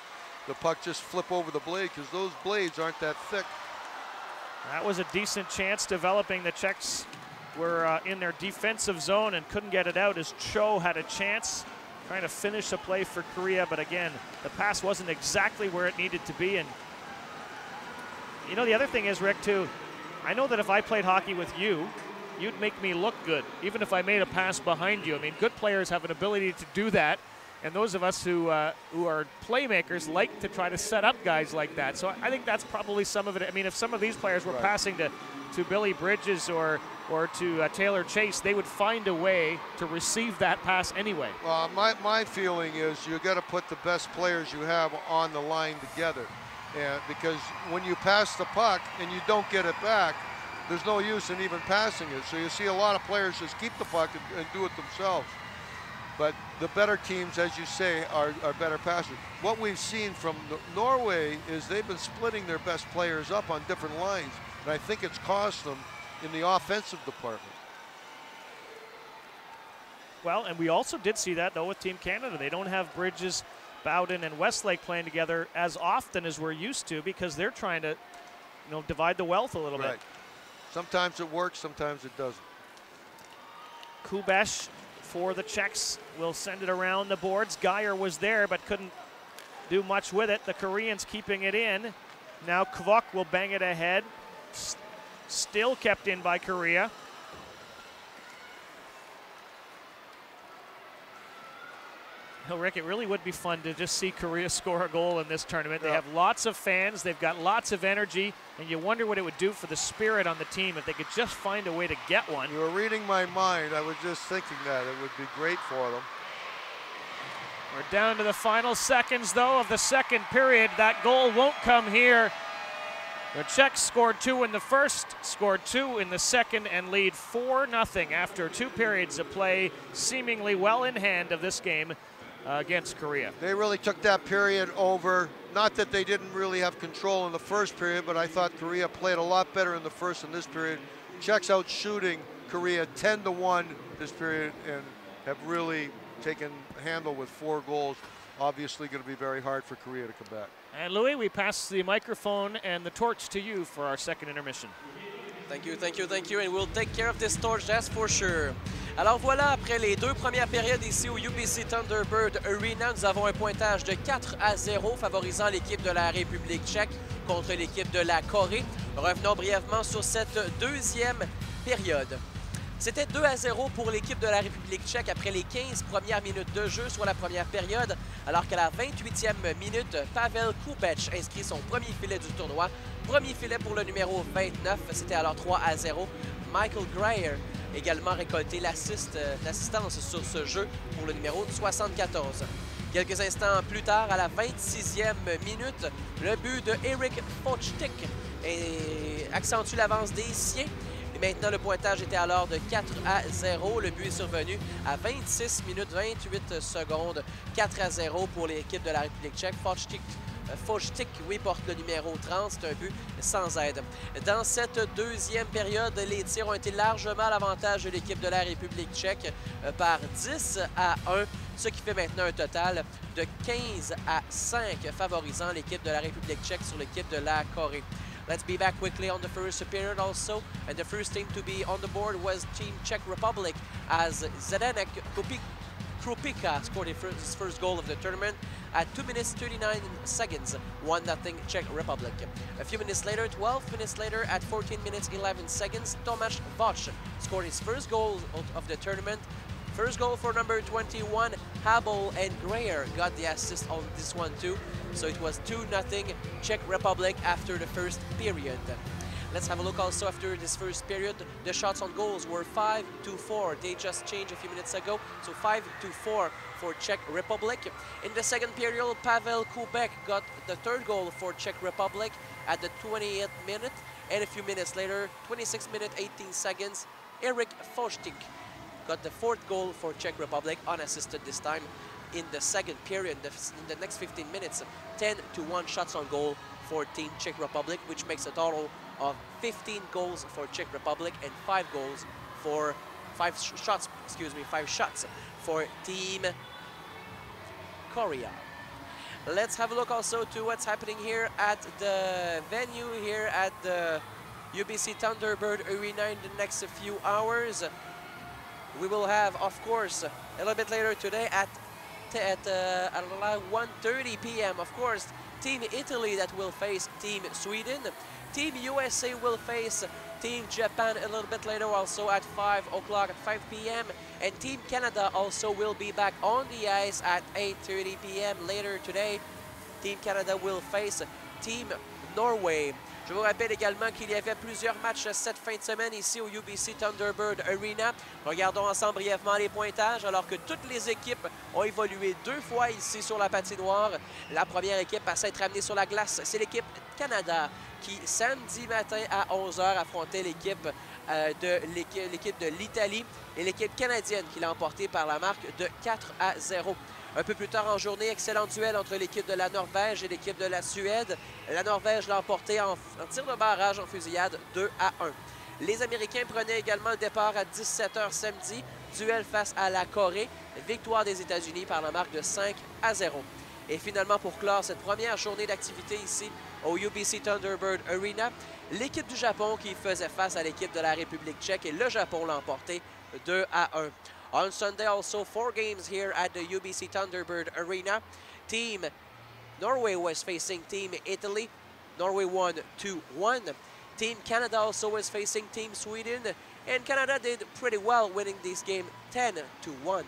the puck just flip over the blade because those blades aren't that thick. That was a decent chance developing. The Czechs were in their defensive zone and couldn't get it out as Cho had a chance trying to finish a play for Korea, but again, the pass wasn't exactly where it needed to be. And you know, the other thing is, Rick, too, I know that if I played hockey with you, you'd make me look good, even if I made a pass behind you. I mean, good players have an ability to do that, and those of us who are playmakers like to try to set up guys like that. So I think that's probably some of it. I mean, if some of these players were passing to Billy Bridges or to Taylor Chase, they would find a way to receive that pass anyway. My feeling is you got to put the best players you have on the line together, and because when you pass the puck and you don't get it back, there's no use in even passing it. So you see a lot of players just keep the puck and do it themselves. But the better teams, as you say, are better passers. What we've seen from Norway is they've been splitting their best players up on different lines, and I think it's cost them in the offensive department. Well, and we also did see that, though, with Team Canada. They don't have Bridges, Bowden, and Westlake playing together as often as we're used to because they're trying to, you know, divide the wealth a little bit. Sometimes it works, sometimes it doesn't. Kubesh for the Czechs will send it around the boards. Geyer was there but couldn't do much with it. The Koreans keeping it in. Now Kvok will bang it ahead. Still kept in by Korea. No, Rick, it really would be fun to just see Korea score a goal in this tournament. They have lots of fans, they've got lots of energy, and you wonder what it would do for the spirit on the team if they could just find a way to get one. You were reading my mind. I was just thinking that it would be great for them. We're down to the final seconds, though, of the second period. That goal won't come here. The Czechs scored 2 in the first, scored 2 in the second, and lead 4-0 after 2 periods of play, seemingly well in hand of this game against Korea. They really took that period over. Not that they didn't really have control in the first period, but I thought Korea played a lot better in the first and this period. Czechs out shooting Korea 10-1 this period and have really taken handle with 4 goals. Obviously going to be very hard for Korea to come back. And Louis, we pass the microphone and the torch to you for our second intermission. Thank you, thank you, thank you, and we'll take care of this torch, that's for sure. Alors voilà, après les 2 premières périodes ici au UBC Thunderbird Arena, nous avons un pointage de 4-0 favorisant l'équipe de la République tchèque contre l'équipe de la Corée. Revenons brièvement sur cette deuxième période. C'était 2-0 pour l'équipe de la République tchèque après les 15 premières minutes de jeu, soit la première période, alors qu'à la 28e minute, Pavel Kubesh inscrit son premier filet du tournoi. Premier filet pour le numéro 29, c'était alors 3-0. Michael Greyer également récolté l'assistance sur ce jeu pour le numéro 74. Quelques instants plus tard, à la 26e minute, le but de Eric Fochtik accentue l'avance des siens. Maintenant, le pointage était alors de 4-0. Le but est survenu à 26 minutes 28 secondes. 4-0 pour l'équipe de la République tchèque. Fochtik, oui, porte le numéro 30. C'est un but sans aide. Dans cette deuxième période, les tirs ont été largement à l'avantage de l'équipe de la République tchèque par 10-1, ce qui fait maintenant un total de 15-5 favorisant l'équipe de la République tchèque sur l'équipe de la Corée. Let's be back quickly on the first period also. And the first team to be on the board was Team Czech Republic as Zdeněk Krupika scored his first goal of the tournament at 2 minutes 39 seconds, 1-0 Czech Republic. A few minutes later, 12 minutes later, at 14 minutes 11 seconds, Tomáš Vach scored his first goal of the tournament. First goal for number 21, Habel, and Greyer got the assist on this one too. So it was 2-0 Czech Republic after the first period. Let's have a look also after this first period. The shots on goals were 5-4. They just changed a few minutes ago. So 5-4 for Czech Republic. In the second period, Pavel Kubek got the third goal for Czech Republic at the 28th minute. And a few minutes later, 26 minutes, 18 seconds, Eric Fochtink got the 4th goal for Czech Republic, unassisted this time. In the second period, in the next 15 minutes, 10-1 shots on goal for Team Czech Republic, which makes a total of 15 goals for Czech Republic and 5 shots for Team Korea. Let's have a look also to what's happening here at the venue here at the UBC Thunderbird Arena in the next few hours. We will have, of course, a little bit later today at around 1:30 p.m. Of course, Team Italy that will face Team Sweden. Team USA will face Team Japan a little bit later, also at 5 o'clock at 5 p.m. And Team Canada also will be back on the ice at 8:30 p.m. later today. Team Canada will face Team Norway. Je vous rappelle également qu'il y avait plusieurs matchs cette fin de semaine ici au UBC Thunderbird Arena. Regardons ensemble brièvement les pointages alors que toutes les équipes ont évolué 2 fois ici sur la patinoire. La première équipe à s'être amenée sur la glace, c'est l'équipe Canada qui, samedi matin à 11h, affrontait l'équipe de l'Italie et l'équipe canadienne qui l'a emporté par la marque de 4-0. Un peu plus tard en journée, excellent duel entre l'équipe de la Norvège et l'équipe de la Suède. La Norvège l'a emporté en tir de barrage en fusillade 2-1. Les Américains prenaient également le départ à 17h samedi. Duel face à la Corée. Victoire des États-Unis par la marque de 5-0. Et finalement, pour clore cette première journée d'activité ici au UBC Thunderbird Arena, l'équipe du Japon qui faisait face à l'équipe de la République tchèque et le Japon l'a emporté 2-1. On Sunday, also 4 games here at the UBC Thunderbird Arena. Team Norway was facing Team Italy. Norway won 2-1. Team Canada also was facing Team Sweden. And Canada did pretty well, winning this game 10-1.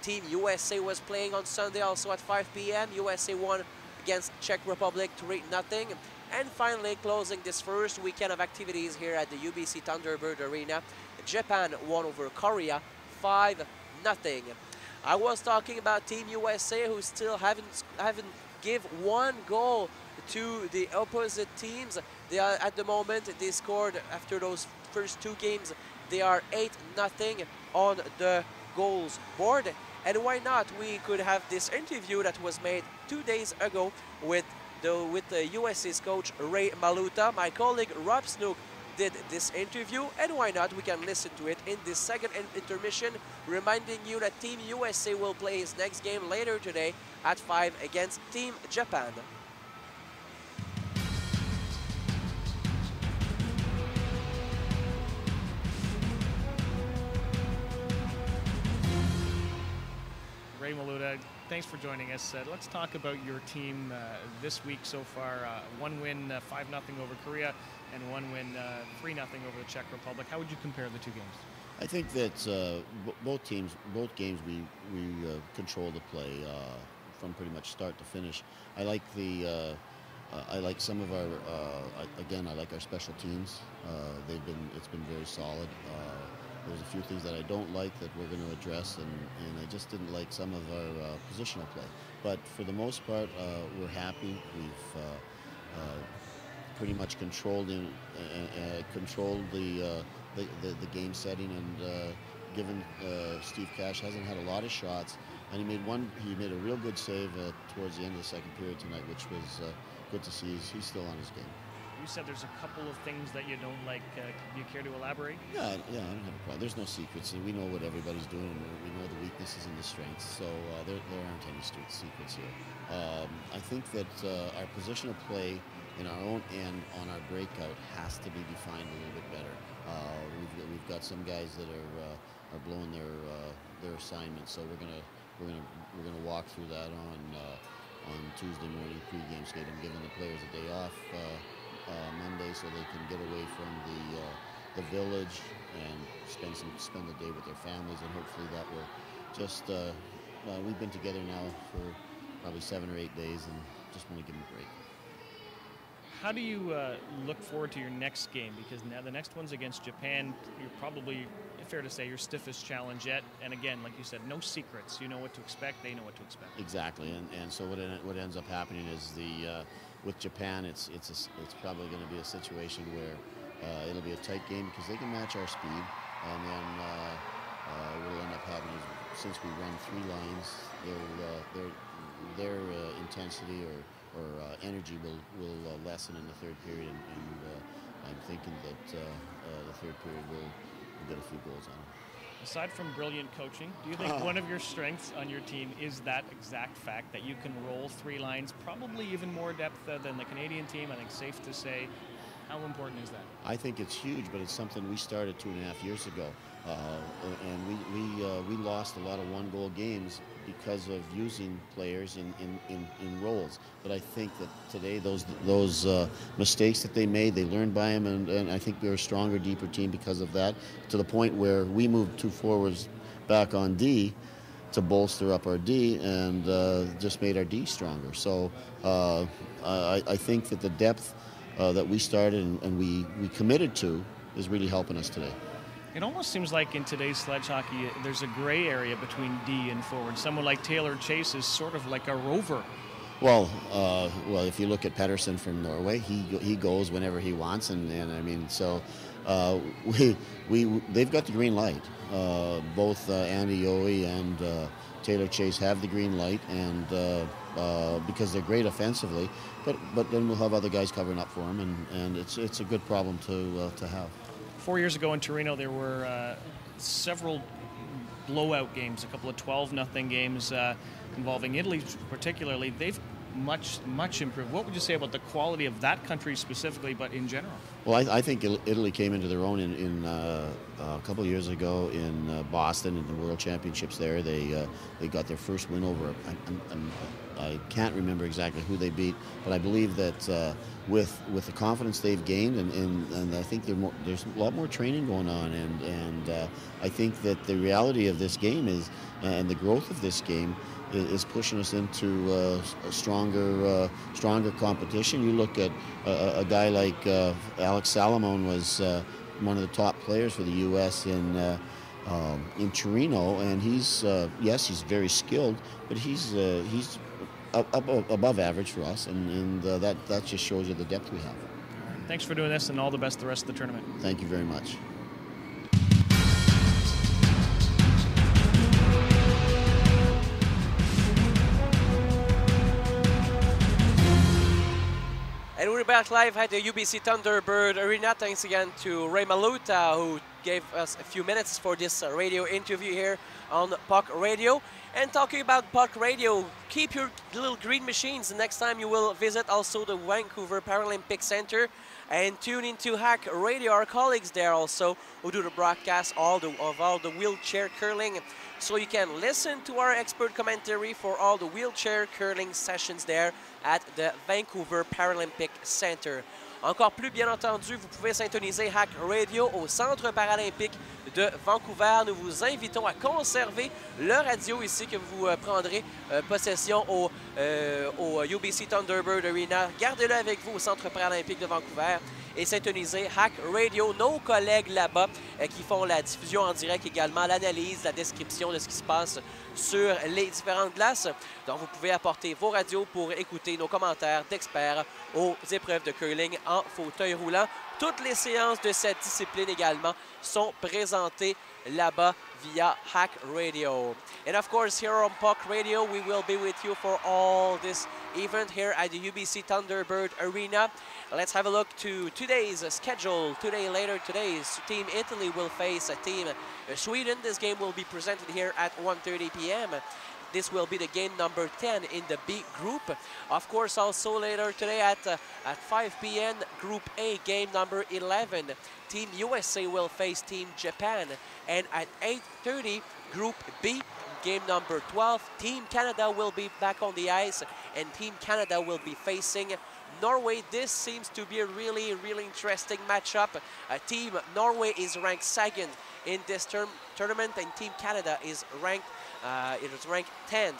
Team USA was playing on Sunday also at 5 p.m. USA won against Czech Republic 3-0. And finally, closing this first weekend of activities here at the UBC Thunderbird Arena, Japan won over Korea 5-0. I was talking about Team USA, who still haven't give 1 goal to the opposite teams. They are at the moment, they scored after those first 2 games. They are 8-0 on the goals board. And why not? We could have this interview that was made 2 days ago with the USA's coach Ray Maluta. My colleague Rob Snook did this interview, and why not? We can listen to it in this second intermission, reminding you that Team USA will play his next game later today at 5 against Team Japan. Ray Maluta, thanks for joining us. Let's talk about your team this week so far. 1 win, 5-0 over Korea, and 1 win, 3-0 over the Czech Republic. How would you compare the 2 games? I think that both games we control the play from pretty much start to finish. I like some of our again, I like our special teams. It's been very solid. There's a few things that I don't like that we're going to address, and I just didn't like some of our positional play. But for the most part, we're happy. We've pretty much controlled the game setting, and given Steve Cash hasn't had a lot of shots, and he made a real good save towards the end of the second period tonight, which was good to see. He's still on his game. You said there's a couple of things that you don't like. Do you care to elaborate? Yeah, I don't have a problem. There's no secrets. We know what everybody's doing. We know the weaknesses and the strengths, so there aren't any secrets here. I think that our positional play in our own end on our breakout has to be defined a little bit better. We've got some guys that are blowing their assignments, so we're gonna walk through that on Tuesday morning pregame skate. I'm giving the players a day off Monday so they can get away from the village and spend the day with their families, and hopefully that will just we've been together now for probably 7 or 8 days, and just want to give them a break. How do you look forward to your next game? Because now the next one's against Japan. You're probably, fair to say, your stiffest challenge yet. And again, like you said, no secrets. You know what to expect. They know what to expect. Exactly. And so what ends up happening is with Japan, it's probably going to be a situation where It'll be a tight game because they can match our speed, and then we'll end up having, since we run 3 lines, their intensity or energy will lessen in the third period, and I'm thinking that the third period will get a few goals on them. Aside from brilliant coaching, do you think one of your strengths on your team is that exact fact that you can roll 3 lines, probably even more depth than the Canadian team? I think safe to say. How important is that? I think it's huge, but it's something we started 2.5 years ago, and we lost a lot of 1-goal games because of using players in roles. But I think that today those mistakes that they made, they learned by them, and I think we're a stronger, deeper team because of that, to the point where we moved 2 forwards back on D to bolster up our D, and just made our D stronger. So I think that the depth that we started and we committed to is really helping us today. It almost seems like in today's sledge hockey, there's a gray area between D and forward. Someone like Taylor Chase is sort of like a rover. Well, if you look at Pettersson from Norway, he goes whenever he wants, and I mean, so they've got the green light. Both Andy Yohe and Taylor Chase have the green light, and because they're great offensively, but then we'll have other guys covering up for them, and it's a good problem to have. 4 years ago in Torino, there were several blowout games, a couple of 12-0 games involving Italy particularly. They've much improved. What would you say about the quality of that country specifically, but in general? Well, I think Italy came into their own in a couple of years ago in Boston in the World Championships there. They got their first win over, I can't remember exactly who they beat, but I believe that with the confidence they've gained, and I think there's a lot more training going on, and I think that the reality of this game is, and the growth of this game is pushing us into a stronger competition. You look at a guy like Alex Salomon was one of the top players for the U.S. in Torino, and he's very skilled, but he's above average for us, and that just shows you the depth we have. Thanks for doing this, and all the best the rest of the tournament. Thank you very much. And we're back live at the UBC Thunderbird Arena. Thanks again to Ray Maluta, who gave us a few minutes for this radio interview here on Puck Radio. And talking about Puck Radio, keep your little green machines the next time you will visit also the Vancouver Paralympic Center, and tune into Hack Radio, our colleagues there also, who do the broadcast of all the wheelchair curling. So you can listen to our expert commentary for all the wheelchair curling sessions there at the Vancouver Paralympic Center. Encore plus, bien entendu, vous pouvez syntoniser Hack Radio au Centre paralympique de Vancouver. Nous vous invitons à conserver le radio ici que vous prendrez possession au UBC Thunderbird Arena. Gardez-le avec vous au Centre paralympique de Vancouver et syntonisez Hack Radio, nos collègues là-bas qui font la diffusion en direct également, l'analyse, la description de ce qui se passe sur les différentes glaces. Donc, vous pouvez apporter vos radios pour écouter nos commentaires d'experts aux épreuves de curling en fauteuil roulant. Toutes les séances de cette discipline également sont présentées là-bas via Hack Radio. And of course, here on Puck Radio, we will be with you for all this event here at the UBC Thunderbird Arena. Let's have a look to today's schedule. Later today, Team Italy will face Team Sweden. This game will be presented here at 1:30 p.m. This will be the game number 10 in the B group. Of course, also later today at 5 p.m., Group A, game number 11. Team USA will face Team Japan. And at 8:30, Group B, game number 12, Team Canada will be back on the ice, and Team Canada will be facing Norway. This seems to be a really interesting matchup. Team Norway is ranked second in this tournament, and Team Canada is ranked 10th.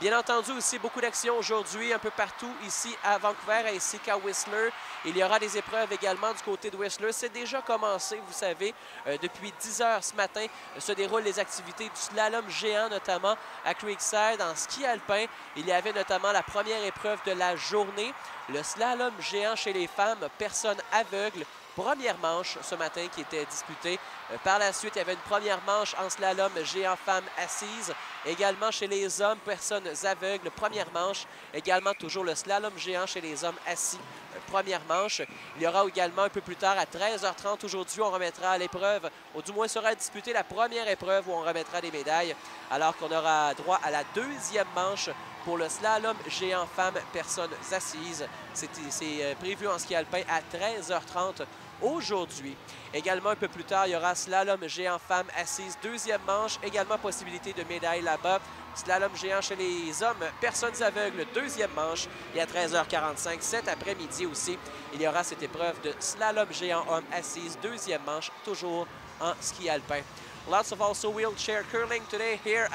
Bien entendu, aussi beaucoup d'actions aujourd'hui un peu partout ici à Vancouver ainsi qu'à Whistler. Il y aura des épreuves également du côté de Whistler. C'est déjà commencé, vous savez. Depuis 10 heures ce matin se déroulent les activités du slalom géant, notamment à Creekside. En ski alpin, il y avait notamment la première épreuve de la journée. Le slalom géant chez les femmes, personnes aveugles première manche ce matin qui était disputée. Par la suite, il y avait une première manche en slalom géant femme assise. Également chez les hommes, personnes aveugles, première manche. Également toujours le slalom géant chez les hommes assis, première manche. Il y aura également un peu plus tard à 13h30 aujourd'hui, on remettra à l'épreuve, ou du moins sera disputée la première épreuve où on remettra des médailles, alors qu'on aura droit à la deuxième manche pour le slalom géant femme personnes assises. C'est prévu en ski alpin à 13h30 aujourd'hui. Également un peu plus tard, il y aura slalom géant femme assise, deuxième manche, également possibilité de médaille là-bas. Slalom géant chez les hommes, personnes aveugles, deuxième manche. Et à 13h45, cet après-midi aussi, il y aura cette épreuve de slalom géant homme assise, deuxième manche, toujours en ski alpin. Lots of also wheelchair curling today here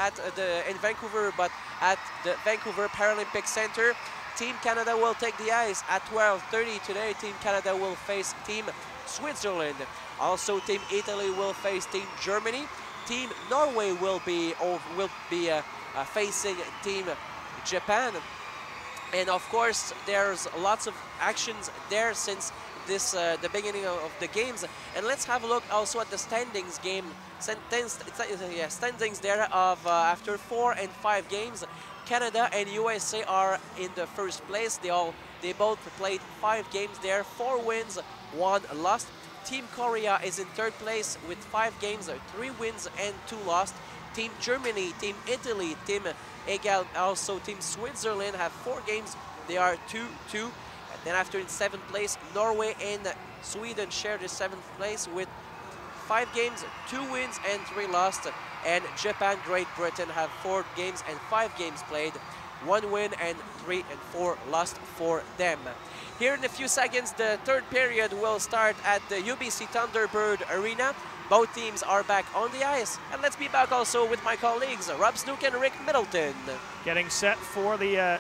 in Vancouver, but at the Vancouver Paralympic Center. Team Canada will take the ice at 12:30 today. Team Canada will face Team Switzerland. Also, Team Italy will face Team Germany. Team Norway will be facing Team Japan. And of course, there's lots of actions there since the beginning of the games. And let's have a look also at the standings standings there of after 4 and 5 games. Canada and USA are in the first place. They both played 5 games there, 4 wins, 1 lost. Team Korea is in third place with 5 games, 3 wins and 2 lost. Team Germany, Team Italy, also Team Switzerland have 4 games. They are 2-2. And then after in 7th place, Norway and Sweden share the 7th place with 5 games, 2 wins and 3 lost. And Japan, Great Britain have 4 games and 5 games played, 1 win and 3 and 4 lost for them. Here in a few seconds, the third period will start at the UBC Thunderbird Arena. Both teams are back on the ice. And let's be back also with my colleagues, Rob Snook and Rick Middleton. Getting set for the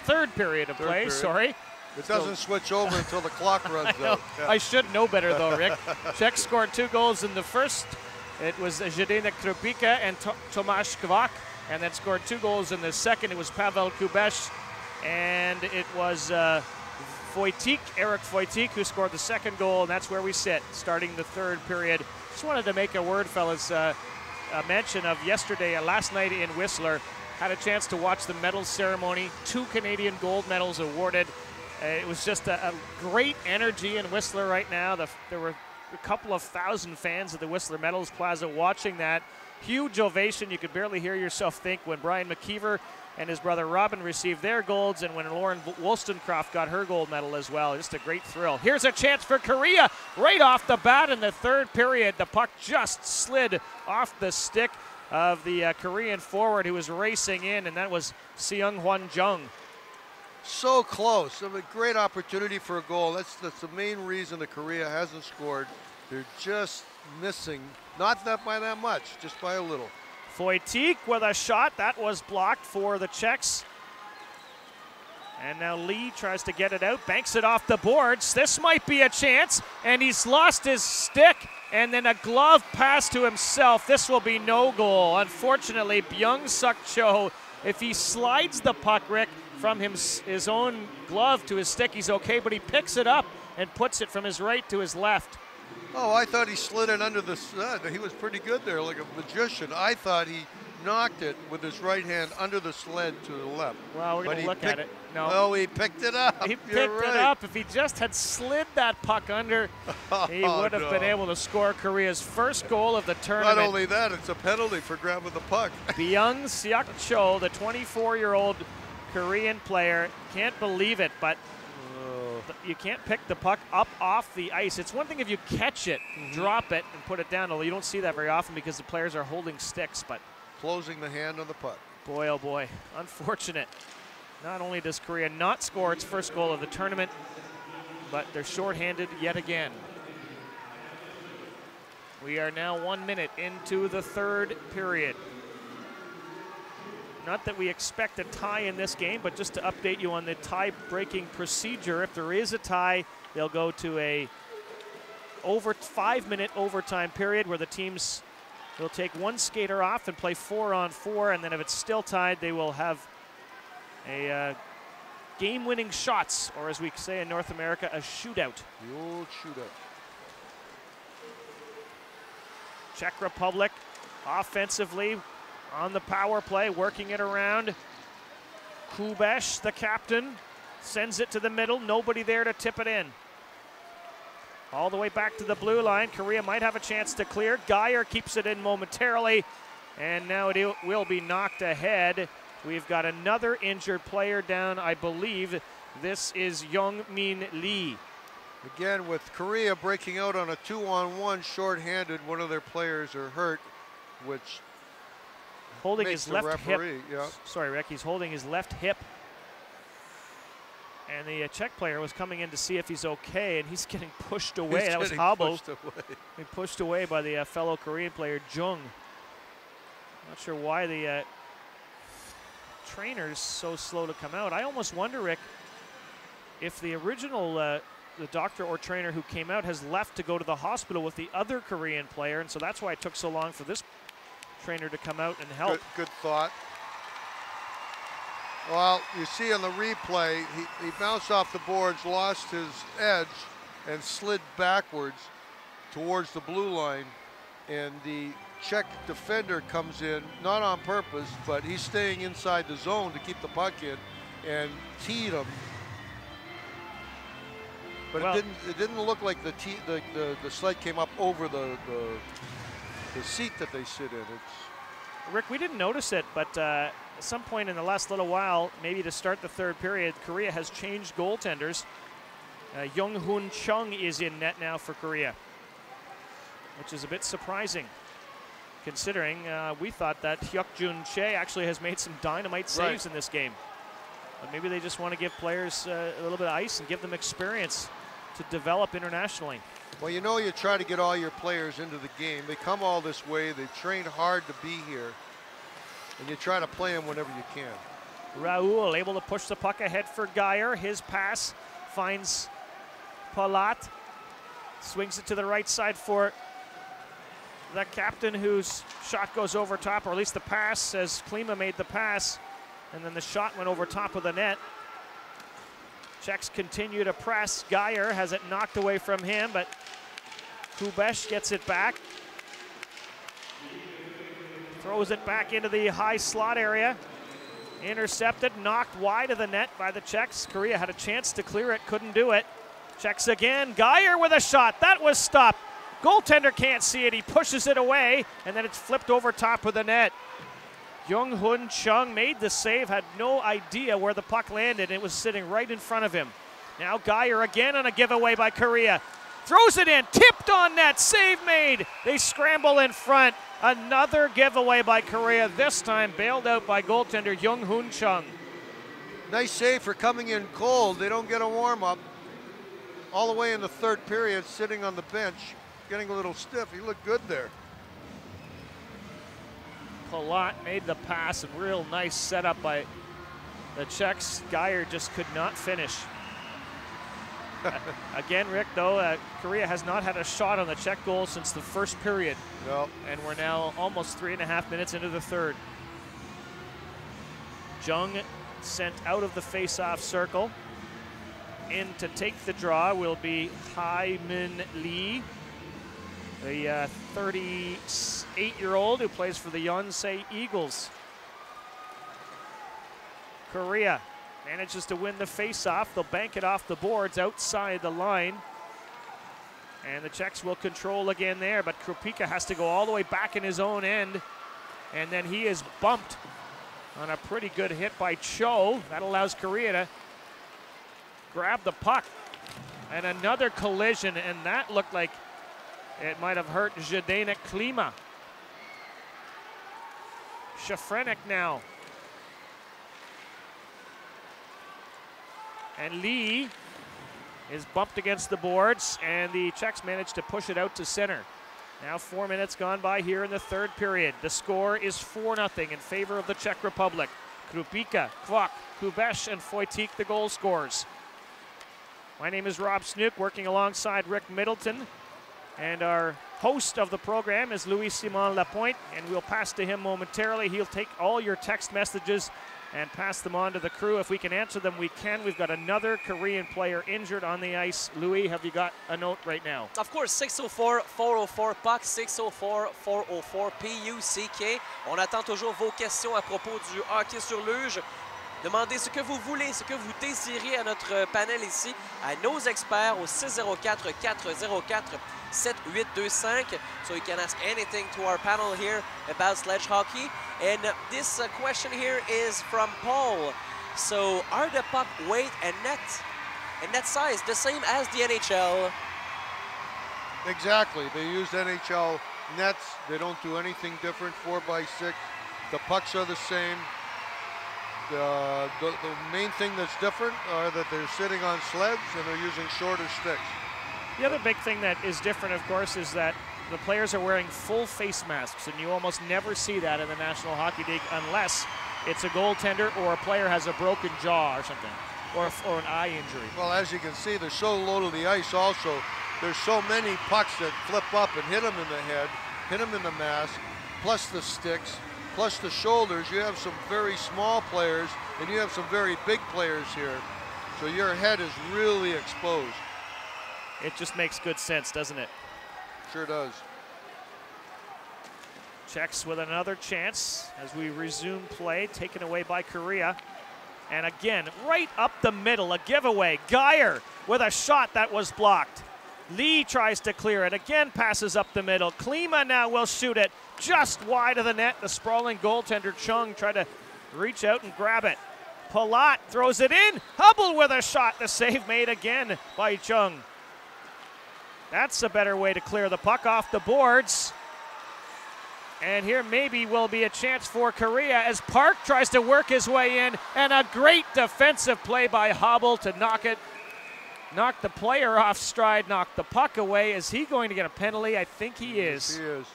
third period of play, sorry. It doesn't switch over until the clock runs out. Yeah. I should know better though, Rick. Czech scored 2 goals in the first. It was Zdeněk Trpíka and Tomáš Kvak, and then scored 2 goals in the second. It was Pavel Kubeš, and it was Eric Wojcik, who scored the second goal, and that's where we sit, starting the third period. Just wanted to make a word, fellas, a mention of last night in Whistler. Had a chance to watch the medal ceremony, 2 Canadian gold medals awarded. It was just a great energy in Whistler right now. There were a couple of thousand fans at the Whistler Metals Plaza watching that. Huge ovation. You could barely hear yourself think when Brian McKeever and his brother Robin received their golds, and when Lauren Wollstonecroft got her gold medal as well. Just a great thrill. Here's a chance for Korea right off the bat in the third period. The puck just slid off the stick of the Korean forward who was racing in, and that was Seung Hwan Jung. So close. A great opportunity for a goal. That's the main reason that Korea hasn't scored. They're just missing, not by that much, just by a little. Wojcik with a shot. That was blocked for the Czechs. And now Lee tries to get it out, banks it off the boards. This might be a chance, and he's lost his stick. And then a glove pass to himself. This will be no goal. Unfortunately, Byung-Suk Cho, if he slides the puck, Rick, from his own glove to his stick, he's okay, but he picks it up and puts it from his right to his left. Oh, I thought he slid it under the sled. He was pretty good there, like a magician. I thought he knocked it with his right hand under the sled to the left. Well, we're going to look at it. No. Oh, he picked it up. He picked it up. If he just had slid that puck under, he would have been able to score Korea's first goal of the tournament. Not only that, it's a penalty for grabbing the puck. Byung-Suk Cho, the 24-year-old Korean player, can't believe it, but you can't pick the puck up off the ice. It's one thing if you catch it, drop it, and put it down, although you don't see that very often because the players are holding sticks. But closing the hand on the puck. Boy, oh boy, unfortunate. Not only does Korea not score its first goal of the tournament, but they're shorthanded yet again. We are now 1 minute into the third period. Not that we expect a tie in this game, but just to update you on the tie-breaking procedure. If there is a tie, they'll go to a 5-minute overtime period where the teams will take one skater off and play 4-on-4, and then if it's still tied, they will have a game-winning shots, or as we say in North America, a shootout. The old shootout. Czech Republic offensively on the power play, working it around. Kubeš, the captain, sends it to the middle. Nobody there to tip it in. All the way back to the blue line. Korea might have a chance to clear. Geyer keeps it in momentarily, and now it will be knocked ahead. We've got another injured player down, I believe. This is Young-min Lee. Again, with Korea breaking out on a 2-on-1 shorthanded, one of their players are hurt, which holding makes his left hip. Yeah. Sorry, Rick, he's holding his left hip. And the Czech player was coming in to see if he's okay, and he's getting pushed away. That was Habo. He pushed away by the fellow Korean player, Jung. Not sure why the trainer's so slow to come out. I almost wonder, Rick, if the original the doctor or trainer who came out has left to go to the hospital with the other Korean player, and so that's why it took so long for this trainer to come out and help. Good thought. Well, you see on the replay, he bounced off the boards, lost his edge, and slid backwards towards the blue line. And the Czech defender comes in, not on purpose, but he's staying inside the zone to keep the puck in, and teed him. But well, it didn't look like the sled came up over the seat that they sit in. Rick, we didn't notice it, but at some point in the last little while, maybe to start the third period, Korea has changed goaltenders. Young-hoon Chung is in net now for Korea, which is a bit surprising, considering we thought that Hyuk-jun Che actually has made some dynamite saves in this game. But maybe they just want to give players a little bit of ice and give them experience to develop internationally. Well, you know, you try to get all your players into the game. They come all this way. They train hard to be here. And you try to play them whenever you can. Raul able to push the puck ahead for Geyer. His pass finds Palat. Swings it to the right side for the captain, whose shot goes over top, or at least the pass, as Klima made the pass. And then the shot went over top of the net. Czechs continue to press. Geyer has it knocked away from him, but Kubeš gets it back. Throws it back into the high slot area. Intercepted, knocked wide of the net by the Czechs. Korea had a chance to clear it, couldn't do it. Czechs again. Geyer with a shot. That was stopped. Goaltender can't see it. He pushes it away, and then it's flipped over top of the net. Young-hoon Chung made the save, had no idea where the puck landed. It was sitting right in front of him. Now Geyer again on a giveaway by Korea. Throws it in, tipped on net, save made. They scramble in front. Another giveaway by Korea, this time bailed out by goaltender Young-hoon Chung. Nice save for coming in cold. They don't get a warm-up. All the way in the third period, sitting on the bench, getting a little stiff. He looked good there. Palat made the pass, and real nice setup by the Czechs. Geyer just could not finish. Again, Rick, though, Korea has not had a shot on the Czech goal since the first period. No. And we're now almost 3.5 minutes into the third. Jung sent out of the face-off circle. In to take the draw will be Hai-min Lee, the 38-year-old who plays for the Yonsei Eagles. Korea manages to win the face-off. They'll bank it off the boards outside the line. And the Czechs will control again there, but Krupika has to go all the way back in his own end. And then he is bumped on a pretty good hit by Cho. That allows Korea to grab the puck. And another collision, and that looked like it might have hurt Zdeněk Klima. Shafrenik now. And Lee is bumped against the boards, and the Czechs managed to push it out to center. Now 4 minutes gone by here in the third period. The score is 4-0 in favor of the Czech Republic. Krupika, Kvok, Kubeš, and Foytik, the goal scorers. My name is Rob Snook, working alongside Rick Middleton. And our host of the program is Louis-Simon Lapointe, and we'll pass to him momentarily. He'll take all your text messages and pass them on to the crew. If we can answer them, we can. We've got another Korean player injured on the ice. Louis, have you got a note right now? Of course, 604-404 PUCK, 604-404 PUCK. On attend toujours vos questions à propos du hockey sur luge. Demandez ce que vous voulez, ce que vous désirez à notre panel ici, à nos experts au 604-404-7825. So you can ask anything to our panel here about sledge hockey. And this question here is from Paul. So are the puck weight and net size the same as the NHL? Exactly. They use NHL nets. They don't do anything different, 4x6. The pucks are the same. The main thing that's different are that they're sitting on sleds and they're using shorter sticks. The other big thing that is different, of course, is that the players are wearing full face masks, and you almost never see that in the National Hockey League unless it's a goaltender or a player has a broken jaw or something, or an eye injury. Well, as you can see, they're so low to the ice also. There's so many pucks that flip up and hit them in the head, hit them in the mask, plus the sticks, plus the shoulders. You have some very small players and you have some very big players here. So your head is really exposed. It just makes good sense, doesn't it? Sure does. Czechs with another chance as we resume play, taken away by Korea. And again, right up the middle, a giveaway. Geyer with a shot that was blocked. Lee tries to clear it, again passes up the middle. Klima now will shoot it just wide of the net. The sprawling goaltender Chung tried to reach out and grab it. Palat throws it in. Hubble with a shot. The save made again by Chung. That's a better way to clear the puck off the boards. And here maybe will be a chance for Korea as Park tries to work his way in, and a great defensive play by Hubble to knock the player off stride, knock the puck away. Is he going to get a penalty? I think he is. Yes, he is.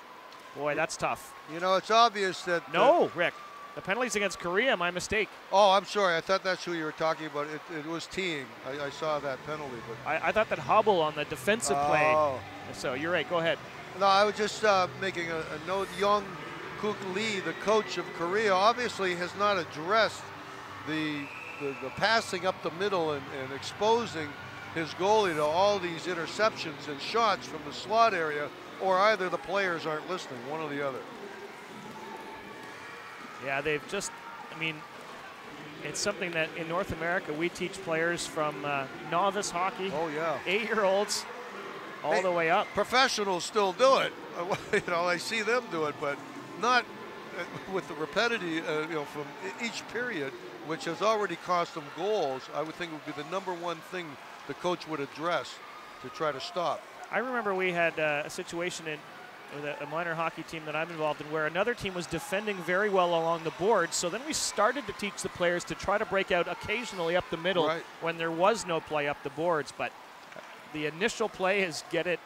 Boy, that's tough. You know, it's obvious that... No, Rick. The penalty's against Korea, my mistake. Oh, I'm sorry. I thought that's who you were talking about. It was teeing. I saw that penalty. But I thought that Hubble on the defensive play. So you're right. Go ahead. No, I was just making a note. Young Kook Lee, the coach of Korea, obviously has not addressed the passing up the middle and exposing his goalie to all these interceptions and shots from the slot area, or either the players aren't listening, one or the other. Yeah, they've just, I mean, it's something that in North America we teach players from novice hockey, 8-year-olds, all the way up. Professionals still do it. You know, I see them do it, but not with the rapidity, from each period, which has already cost them goals. I would think it would be the #1 thing the coach would address to try to stop. I remember we had a situation with a minor hockey team that I'm involved in where another team was defending very well along the boards. So then we started to teach the players to try to break out occasionally up the middle when there was no play up the boards. But the initial play is get it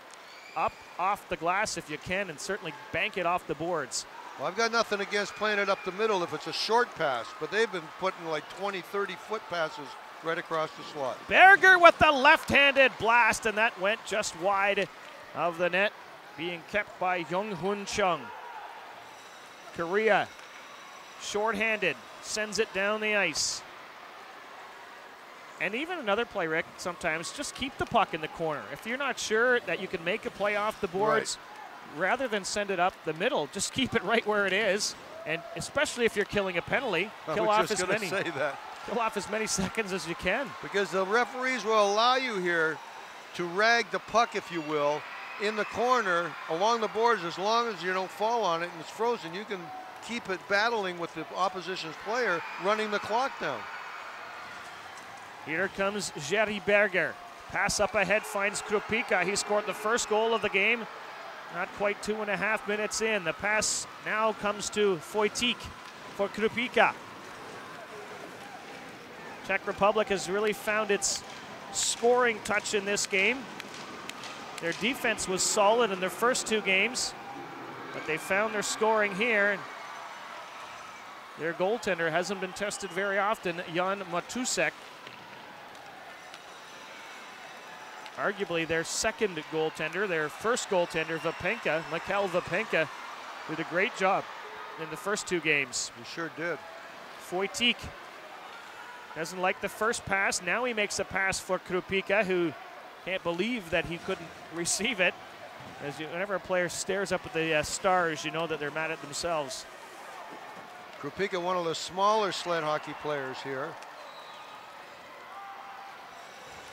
up off the glass if you can, and certainly bank it off the boards. Well, I've got nothing against playing it up the middle if it's a short pass, but they've been putting like 20, 30-foot passes right across the slot. Berger with the left-handed blast, and that went just wide of the net, being kept by Young-Hoon Chung. Korea, short-handed, sends it down the ice. And even another play, Rick, sometimes just keep the puck in the corner. If you're not sure that you can make a play off the boards, rather than send it up the middle, just keep it right where it is. And especially if you're killing a penalty, kill off as many seconds as you can. Because the referees will allow you here to rag the puck, if you will, in the corner along the boards. As long as you don't fall on it and it's frozen, you can keep it battling with the opposition's player, running the clock down. Here comes Jerry Berger. Pass up ahead finds Krupika. He scored the first goal of the game. Not quite 2.5 minutes in. The pass now comes to Foytik for Krupika. Czech Republic has really found its scoring touch in this game. Their defense was solid in their first 2 games, but they found their scoring here. Their goaltender hasn't been tested very often, Jan Matusek. Arguably their second goaltender, their first goaltender, Mikhail Vapenka, did a great job in the first 2 games. He sure did. Wojcik doesn't like the first pass. Now he makes a pass for Krupika, who can't believe that he couldn't receive it. Whenever a player stares up at the stars, you know that they're mad at themselves. Krupika, one of the smaller sled hockey players here.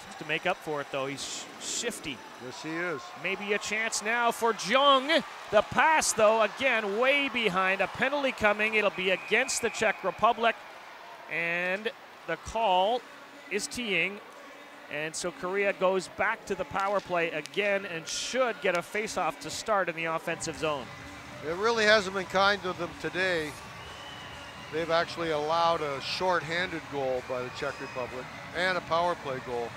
Just to make up for it, though, he's shifty. Yes, he is. Maybe a chance now for Jung. The pass, though, again, way behind. A penalty coming. It'll be against the Czech Republic. And the call is teeing. And so Korea goes back to the power play again and should get a face-off to start in the offensive zone. It really hasn't been kind to them today. They've actually allowed a short-handed goal by the Czech Republic and a power play goal.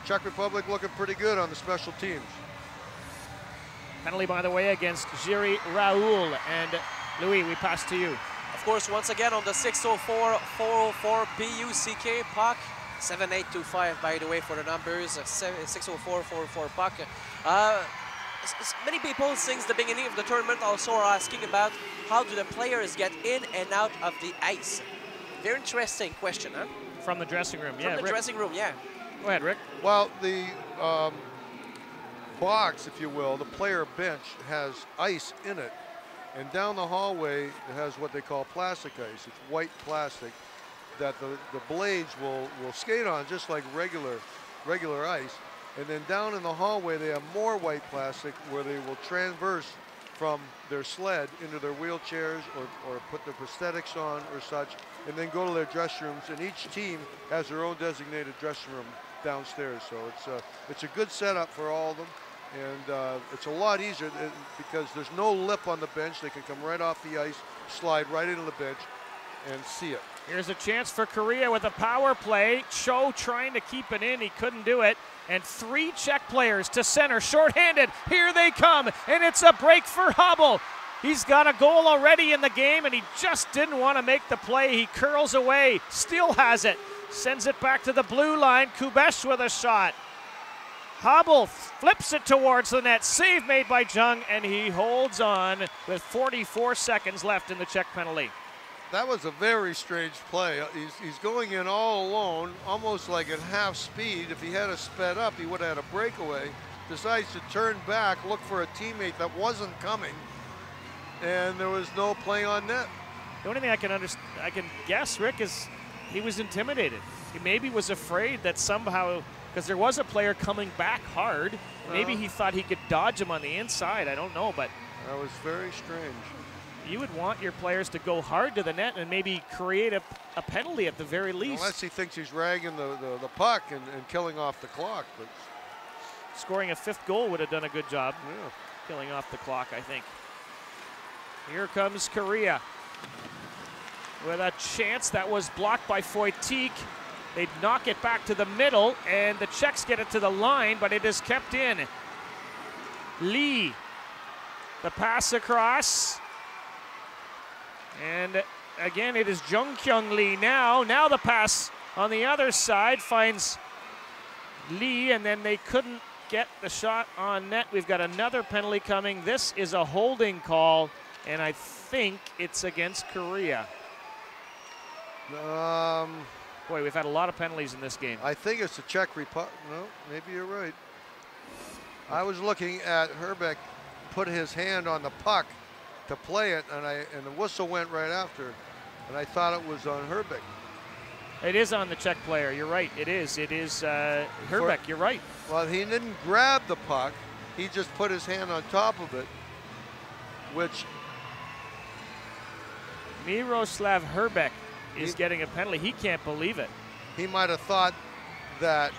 Czech Republic looking pretty good on the special teams. Penalty, by the way, against Jiri Raoul. And Louis, we pass to you. Of course, once again on the 604-404 PUCK puck. 7825, by the way, for the numbers. 604-404 puck. Many people since the beginning of the tournament also are asking about how do the players get in and out of the ice. Very interesting question, huh? From the dressing room, yeah. From the dressing room, yeah. Go ahead, Rick. Well, the box, if you will, the player bench has ice in it. And down the hallway, it has what they call plastic ice. It's white plastic that the blades will skate on just like regular ice. And then down in the hallway, they have more white plastic where they will transverse from their sled into their wheelchairs or put their prosthetics on or such, and then go to their dressing rooms. And each team has their own designated dressing room downstairs. So it's a good setup for all of them. And it's a lot easier because there's no lip on the bench. They can come right off the ice, slide right into the bench, and see it. Here's a chance for Korea with a power play. Cho trying to keep it in. He couldn't do it. And 3 Czech players to center, shorthanded. Here they come, and it's a break for Hubble. He's got a goal already in the game, and he just didn't want to make the play. He curls away, still has it. Sends it back to the blue line. Kubesh with a shot. Hubble flips it towards the net. Save made by Jung, and he holds on with 44 seconds left in the Czech penalty. That was a very strange play. He's going in all alone, almost like at half speed. If he had sped up, he would have had a breakaway. Decides to turn back, look for a teammate that wasn't coming, and there was no play on net. The only thing I can guess, Rick, is he was intimidated. He maybe was afraid that somehow, because there was a player coming back hard, maybe he thought he could dodge him on the inside. I don't know, but that was very strange. You would want your players to go hard to the net and maybe create a penalty at the very least. Unless he thinks he's ragging the puck and killing off the clock. But scoring a 5th goal would have done a good job. Yeah. Killing off the clock, I think. Here comes Korea with a chance that was blocked by Wojcik. They'd knock it back to the middle, and the Czechs get it to the line, but it is kept in. Lee, the pass across. And again, it is Jung Kyung Lee now. Now the pass on the other side finds Lee, and then they couldn't get the shot on net. We've got another penalty coming. This is a holding call, and I think it's against Korea. Boy, we've had a lot of penalties in this game. I think it's the Czech Republic. No, maybe you're right. I was looking at Herbeck put his hand on the puck to play it, and the whistle went right after, and I thought it was on Herbeck. It is on the Czech player. You're right. It is. It is Herbeck. You're right. Well, he didn't grab the puck. He just put his hand on top of it, which Miroslav Herbeck is getting a penalty. He can't believe it. He might have thought that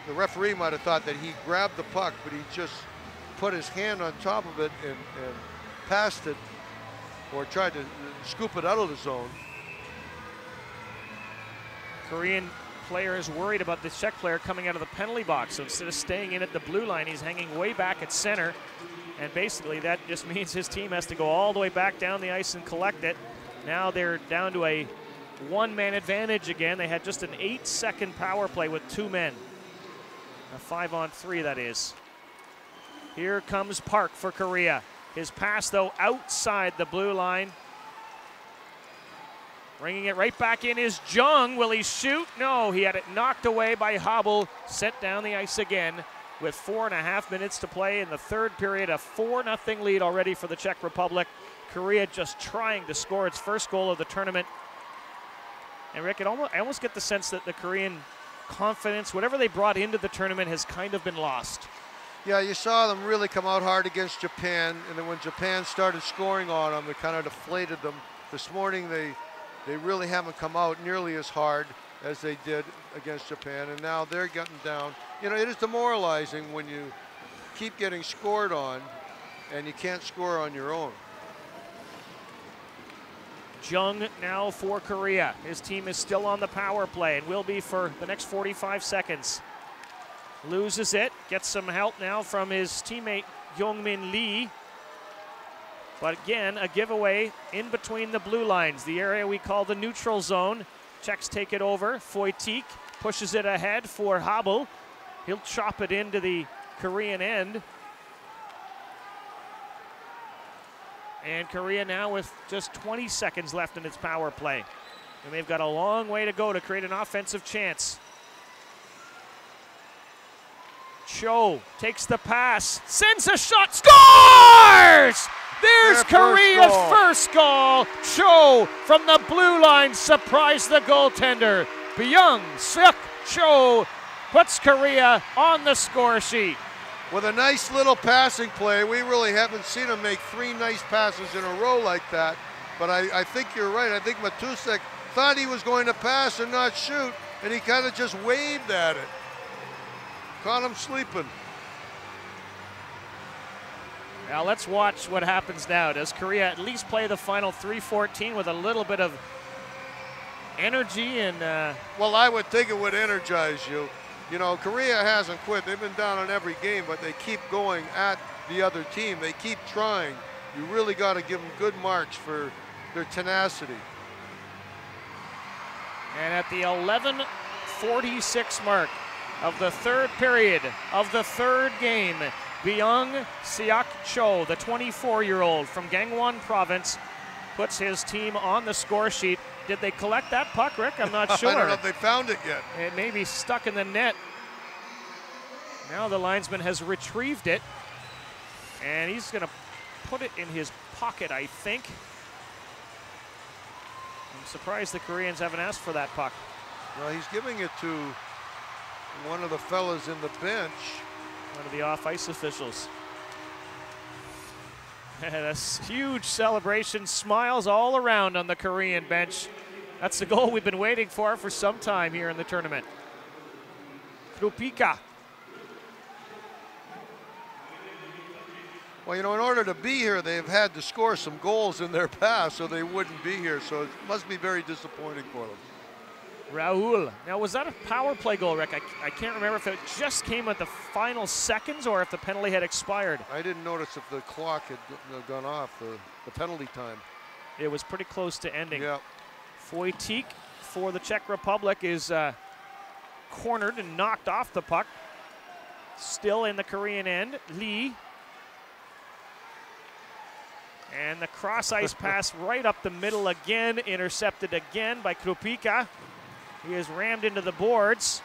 the referee might have thought that he grabbed the puck, but he just put his hand on top of it and passed it, or tried to scoop it out of the zone. Korean player is worried about the Czech player coming out of the penalty box. So instead of staying in at the blue line, he's hanging way back at center. And basically that just means his team has to go all the way back down the ice and collect it. Now they're down to a 1-man advantage again. They had just an 8-second power play with 2 men. A 5-on-3, that is. Here comes Park for Korea. His pass, though, outside the blue line. Bringing it right back in is Jung. Will he shoot? No, he had it knocked away by Hobble. Set down the ice again with 4.5 minutes to play in the third period. A 4-0 lead already for the Czech Republic. Korea just trying to score its first goal of the tournament. And Rick, I almost get the sense that the Korean confidence, whatever they brought into the tournament, has kind of been lost. Yeah, you saw them really come out hard against Japan, and then when Japan started scoring on them, it kind of deflated them. This morning, they really haven't come out nearly as hard as they did against Japan, and now they're getting down. You know, it is demoralizing when you keep getting scored on and you can't score on your own. Jung now for Korea. His team is still on the power play and will be for the next 45 seconds. Loses it, gets some help now from his teammate Yongmin Lee. But again, a giveaway in between the blue lines, the area we call the neutral zone. Czechs take it over. Foytik pushes it ahead for Habel. He'll chop it into the Korean end. And Korea now with just 20 seconds left in its power play. And they've got a long way to go to create an offensive chance. Cho takes the pass, sends a shot, scores! There's Korea's first goal. Cho from the blue line surprised the goaltender. Byung-Suk Cho puts Korea on the score sheet. With a nice little passing play. We really haven't seen him make 3 nice passes in a row like that. But I think you're right. I think Matusek thought he was going to pass and not shoot, and he kind of just waved at it. Caught him sleeping. Now let's watch what happens now. Does Korea at least play the final 3:14 with a little bit of energy and well, I would think it would energize you. You know, Korea hasn't quit. They've been down in every game, but they keep going at the other team. They keep trying. You really got to give them good marks for their tenacity. And at the 11:46 mark of the third period of the third game, Byung-Suk Cho, the 24-year-old from Gangwon Province, puts his team on the score sheet. Did they collect that puck, Rick? I'm not sure. I don't know if they found it yet. It may be stuck in the net. Now the linesman has retrieved it, and he's going to put it in his pocket, I think. I'm surprised the Koreans haven't asked for that puck. Well, he's giving it to one of the fellas in the bench. One of the off-ice officials. And a huge celebration, smiles all around on the Korean bench. That's the goal we've been waiting for some time here in the tournament. Krupika. Well, you know, in order to be here, they've had to score some goals in their past, so they wouldn't be here. So it must be very disappointing for them. Raul. Now, was that a power play goal, Rick? I can't remember if it just came at the final seconds or if the penalty had expired. I didn't notice if the clock had gone off, the penalty time. It was pretty close to ending. Yeah. Foytik for the Czech Republic is cornered and knocked off the puck. Still in the Korean end. Lee. And the cross-ice pass right up the middle again, intercepted again by Krupika. He is rammed into the boards.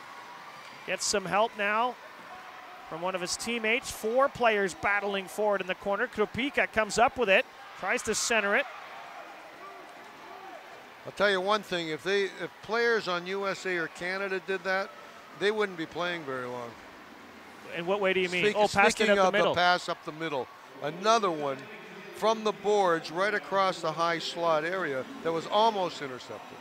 Gets some help now from one of his teammates. 4 players battling forward in the corner. Krupika comes up with it, tries to center it. I'll tell you one thing, if players on USA or Canada did that, they wouldn't be playing very long. In what way do you mean? Passed it up the middle. The pass up the middle. Another one from the boards right across the high slot area that was almost intercepted.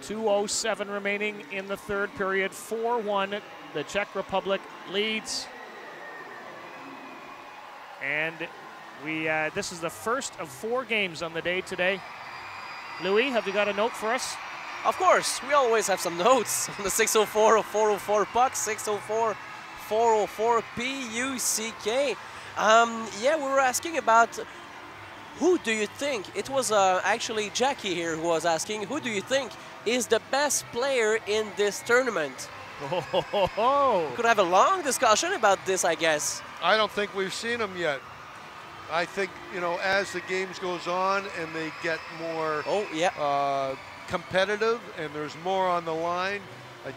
2:07 remaining in the third period. 4-1, the Czech Republic leads. And this is the first of 4 games on the day today. Louis, have you got a note for us? Of course, we always have some notes on the 604 404 puck, 604 404 PUCK. Yeah, we were asking about who do you think, it was actually Jackie here who was asking, who do you think is the best player in this tournament? Oh. Could have a long discussion about this, I guess. I don't think we've seen him yet. I think, you know, as the games goes on and they get more competitive and there's more on the line,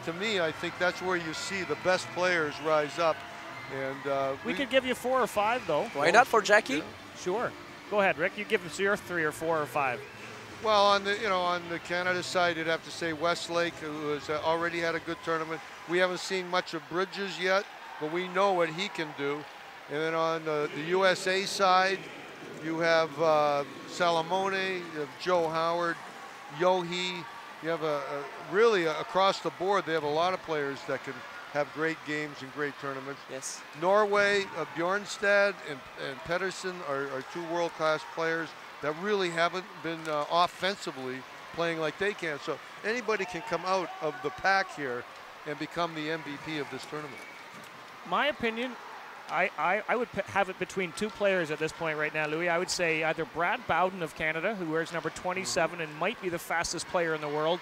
to me, I think that's where you see the best players rise up. And we could give you 4 or 5, though. Why not for Jackie? Yeah. Sure. Go ahead, Rick. You give us your 3 or 4 or 5. Well, on the Canada side, you'd have to say Westlake, who has already had a good tournament. We haven't seen much of Bridges yet, but we know what he can do. And then on the USA side, you have Salamone, you have Joe Howard, Yohi. You have really across the board, they have a lot of players that can have great games and great tournaments. Yes. Norway, Bjornstad and Pedersen are 2 world-class players that really haven't been offensively playing like they can. So anybody can come out of the pack here and become the MVP of this tournament. My opinion, I would have it between 2 players at this point right now, Louis. I would say either Brad Bowden of Canada, who wears number 27 and might be the fastest player in the world,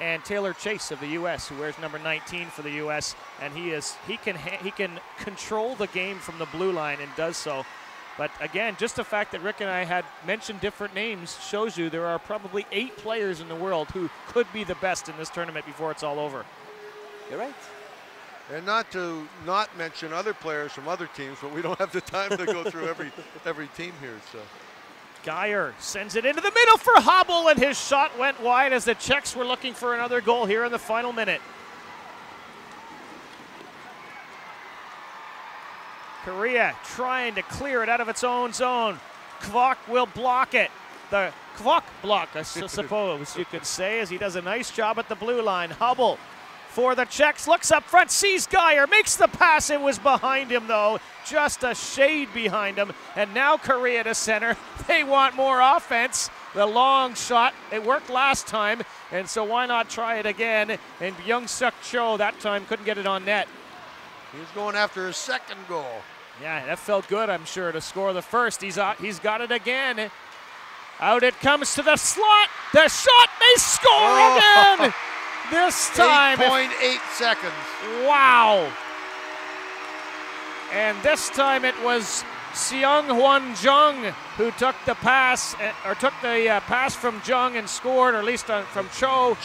and Taylor Chase of the U.S., who wears number 19 for the U.S. And he can control the game from the blue line and does so. But again, just the fact that Rick and I had mentioned different names shows you there are probably 8 players in the world who could be the best in this tournament before it's all over. You're right. And not to not mention other players from other teams, but we don't have the time to go through every team here. So Geyer sends it into the middle for Hubble, and his shot went wide as the Czechs were looking for another goal here in the final minute. Korea trying to clear it out of its own zone. Kvok will block it. The Kvok block, I suppose you could say, as he does a nice job at the blue line. Hubble for the Czechs, looks up front, sees Geyer, makes the pass. It was behind him, though, just a shade behind him. And now Korea to center. They want more offense. The long shot, it worked last time, and so why not try it again? And Byung-Suk Cho that time couldn't get it on net. he's going after his second goal. Yeah, that felt good, I'm sure, to score the first. He's got it again. Out it comes to the slot. The shot, they score again! This time. 8.8 seconds. Wow. And this time it was Seung Hwan Jung who took the pass, pass from Jung and scored, or at least from Cho.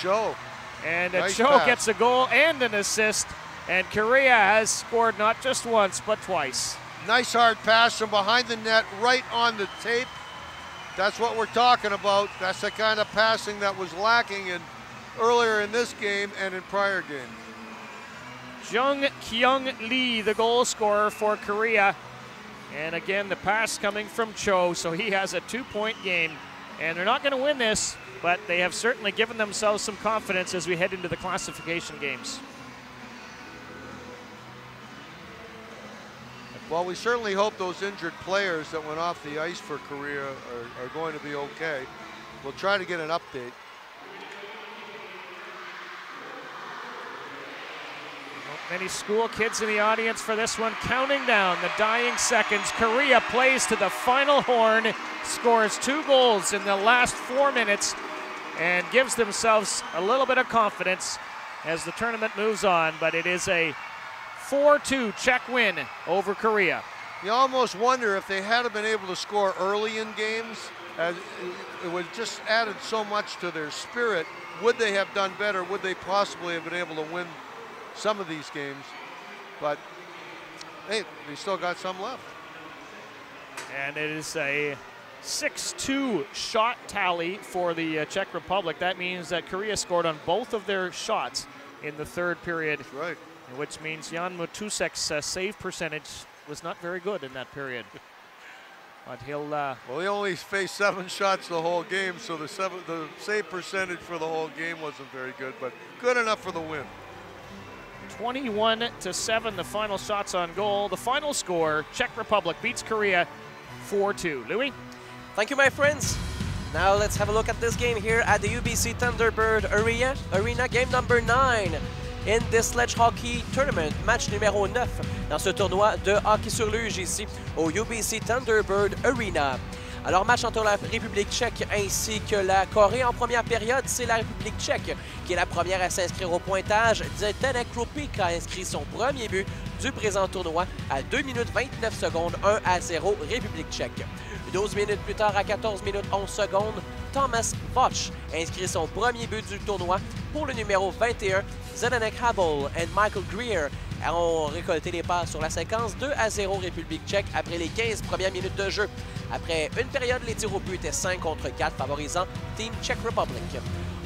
And nice Cho pass. Gets a goal and an assist. And Korea has scored not just once, but twice. Nice hard pass from behind the net, right on the tape. That's what we're talking about. That's the kind of passing that was lacking earlier in this game and in prior games. Jung Kyung Lee, the goal scorer for Korea. And again, the pass coming from Cho, so he has a 2-point game. And they're not going to win this, but they have certainly given themselves some confidence as we head into the classification games. Well, we certainly hope those injured players that went off the ice for Korea are going to be okay. We'll try to get an update. Many school kids in the audience for this one, counting down the dying seconds. Korea plays to the final horn, scores 2 goals in the last 4 minutes, and gives themselves a little bit of confidence as the tournament moves on. But it is a 4-2 Czech win over Korea. You almost wonder if they had been able to score early in games, as it would just added so much to their spirit. Would they have done better? Would they possibly have been able to win some of these games? But hey, they still got some left. And it is a 6-2 shot tally for the Czech Republic. That means that Korea scored on both of their shots in the third period. That's right. Which means Jan Matusek's save percentage was not very good in that period. But he'll... well, he only faced 7 shots the whole game, so the save percentage for the whole game wasn't very good, but good enough for the win. 21-7, the final shots on goal. The final score, Czech Republic beats Korea 4-2. Louis? Thank you, my friends. Now let's have a look at this game here at the UBC Thunderbird Arena, game number 9 in this sledge hockey tournament, match numéro 9 dans ce tournoi de hockey sur luge ici au UBC Thunderbird Arena. Alors, match entre la République tchèque ainsi que la Corée en première période. C'est la République tchèque qui est la première à s'inscrire au pointage. Zdeněk Krupík a inscrit son premier but du présent tournoi à 2 minutes 29 secondes, 1-0 République tchèque. 12 minutes plus tard, à 14 minutes 11 secondes, Thomas Voch inscrit son premier but du tournoi pour le numéro 21. Zdeněk Habel et Michael Greer ont récolté les passes sur la séquence 2-0 République tchèque après les 15 premières minutes de jeu. Après une période, les tirs au but étaient 5 contre 4, favorisant Team Czech Republic.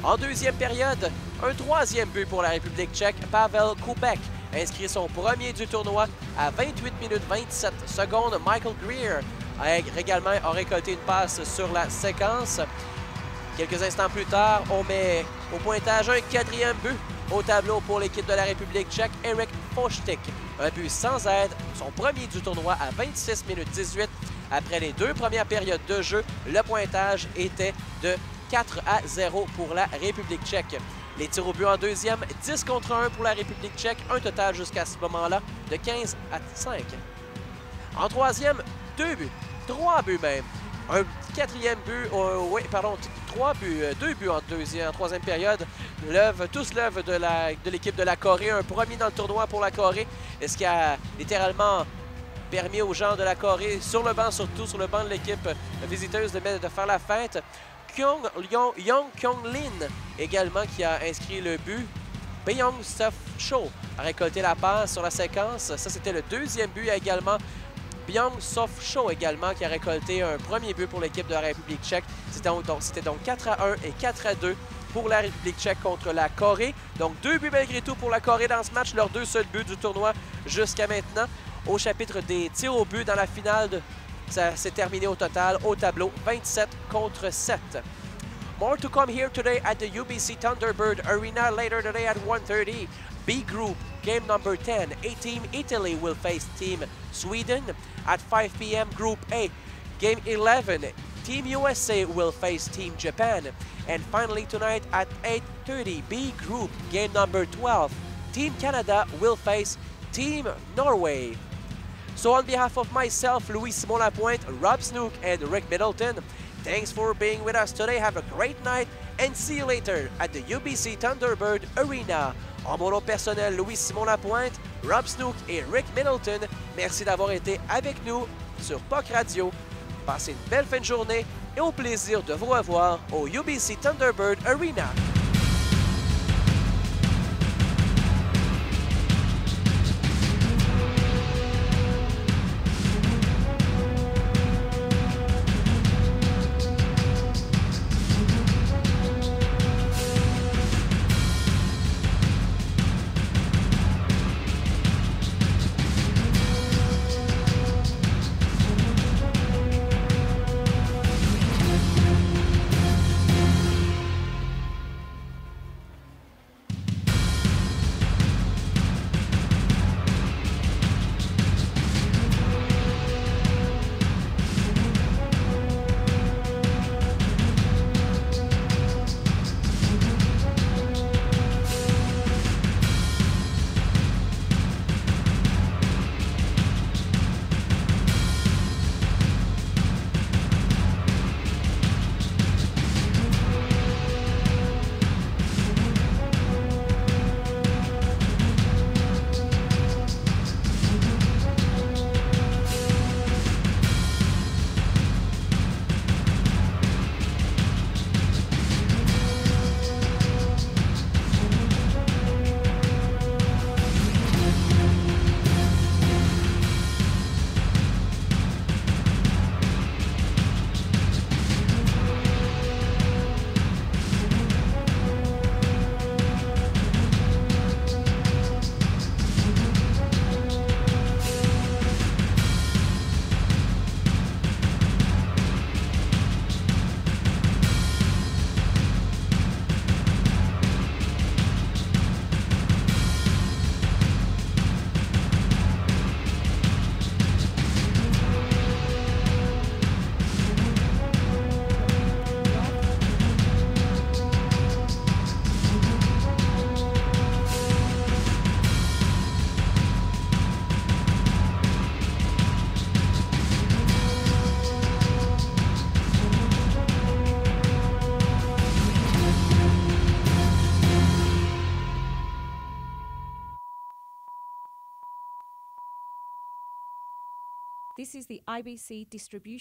En deuxième période, un troisième but pour la République tchèque. Pavel Kubek inscrit son premier du tournoi à 28 minutes 27 secondes. Michael Greer également a récolté une passe sur la séquence. Quelques instants plus tard, on met au pointage un quatrième but au tableau pour l'équipe de la République tchèque, Erik Foštík. Un but sans aide, son premier du tournoi à 26 minutes 18. Après les 2 premières périodes de jeu, le pointage était de 4-0 pour la République tchèque. Les tirs au but en deuxième, 10 contre 1 pour la République tchèque, un total jusqu'à ce moment-là de 15-5. En troisième, 2 buts, 3 buts même. Un quatrième but, oui, pardon, 3 buts, 2 buts en troisième période. Tous l'œuvre de l'équipe de la Corée, un premier dans le tournoi pour la Corée, et ce qui a littéralement permis aux gens de la Corée, sur le banc surtout, sur le banc de l'équipe visiteuse, de faire la fête. Young Kyung-lin également qui a inscrit le but. Byung Suf Cho a récolté la passe sur la séquence. Ça, c'était le deuxième but également. Byung Suf Cho également qui a récolté un premier but pour l'équipe de la République tchèque. C'était donc 4-1 et 4-2 pour la République tchèque contre la Corée. Donc 2 buts malgré tout pour la Corée dans ce match, leurs 2 seuls buts du tournoi jusqu'à maintenant. Au chapitre des tirs au but dans la finale, ça s'est terminé au total au tableau 27 contre 7. More to come here today at the UBC Thunderbird Arena later today at 1:30. B Group, game number 10. Team Italy will face Team Sweden. At 5 p.m. Group A, game 11. Team USA will face Team Japan. And finally tonight at 8:30, B Group, game number 12. Team Canada will face Team Norway. So on behalf of myself, Louis-Simon Lapointe, Rob Snook, and Rick Middleton, thanks for being with us today. Have a great night and see you later at the UBC Thunderbird Arena. En mon nom personnel, Louis-Simon Lapointe, Rob Snook et Rick Middleton, merci d'avoir été avec nous sur POC Radio. Passez une belle fin de journée et au plaisir de vous revoir au UBC Thunderbird Arena. This is the IBC distribution.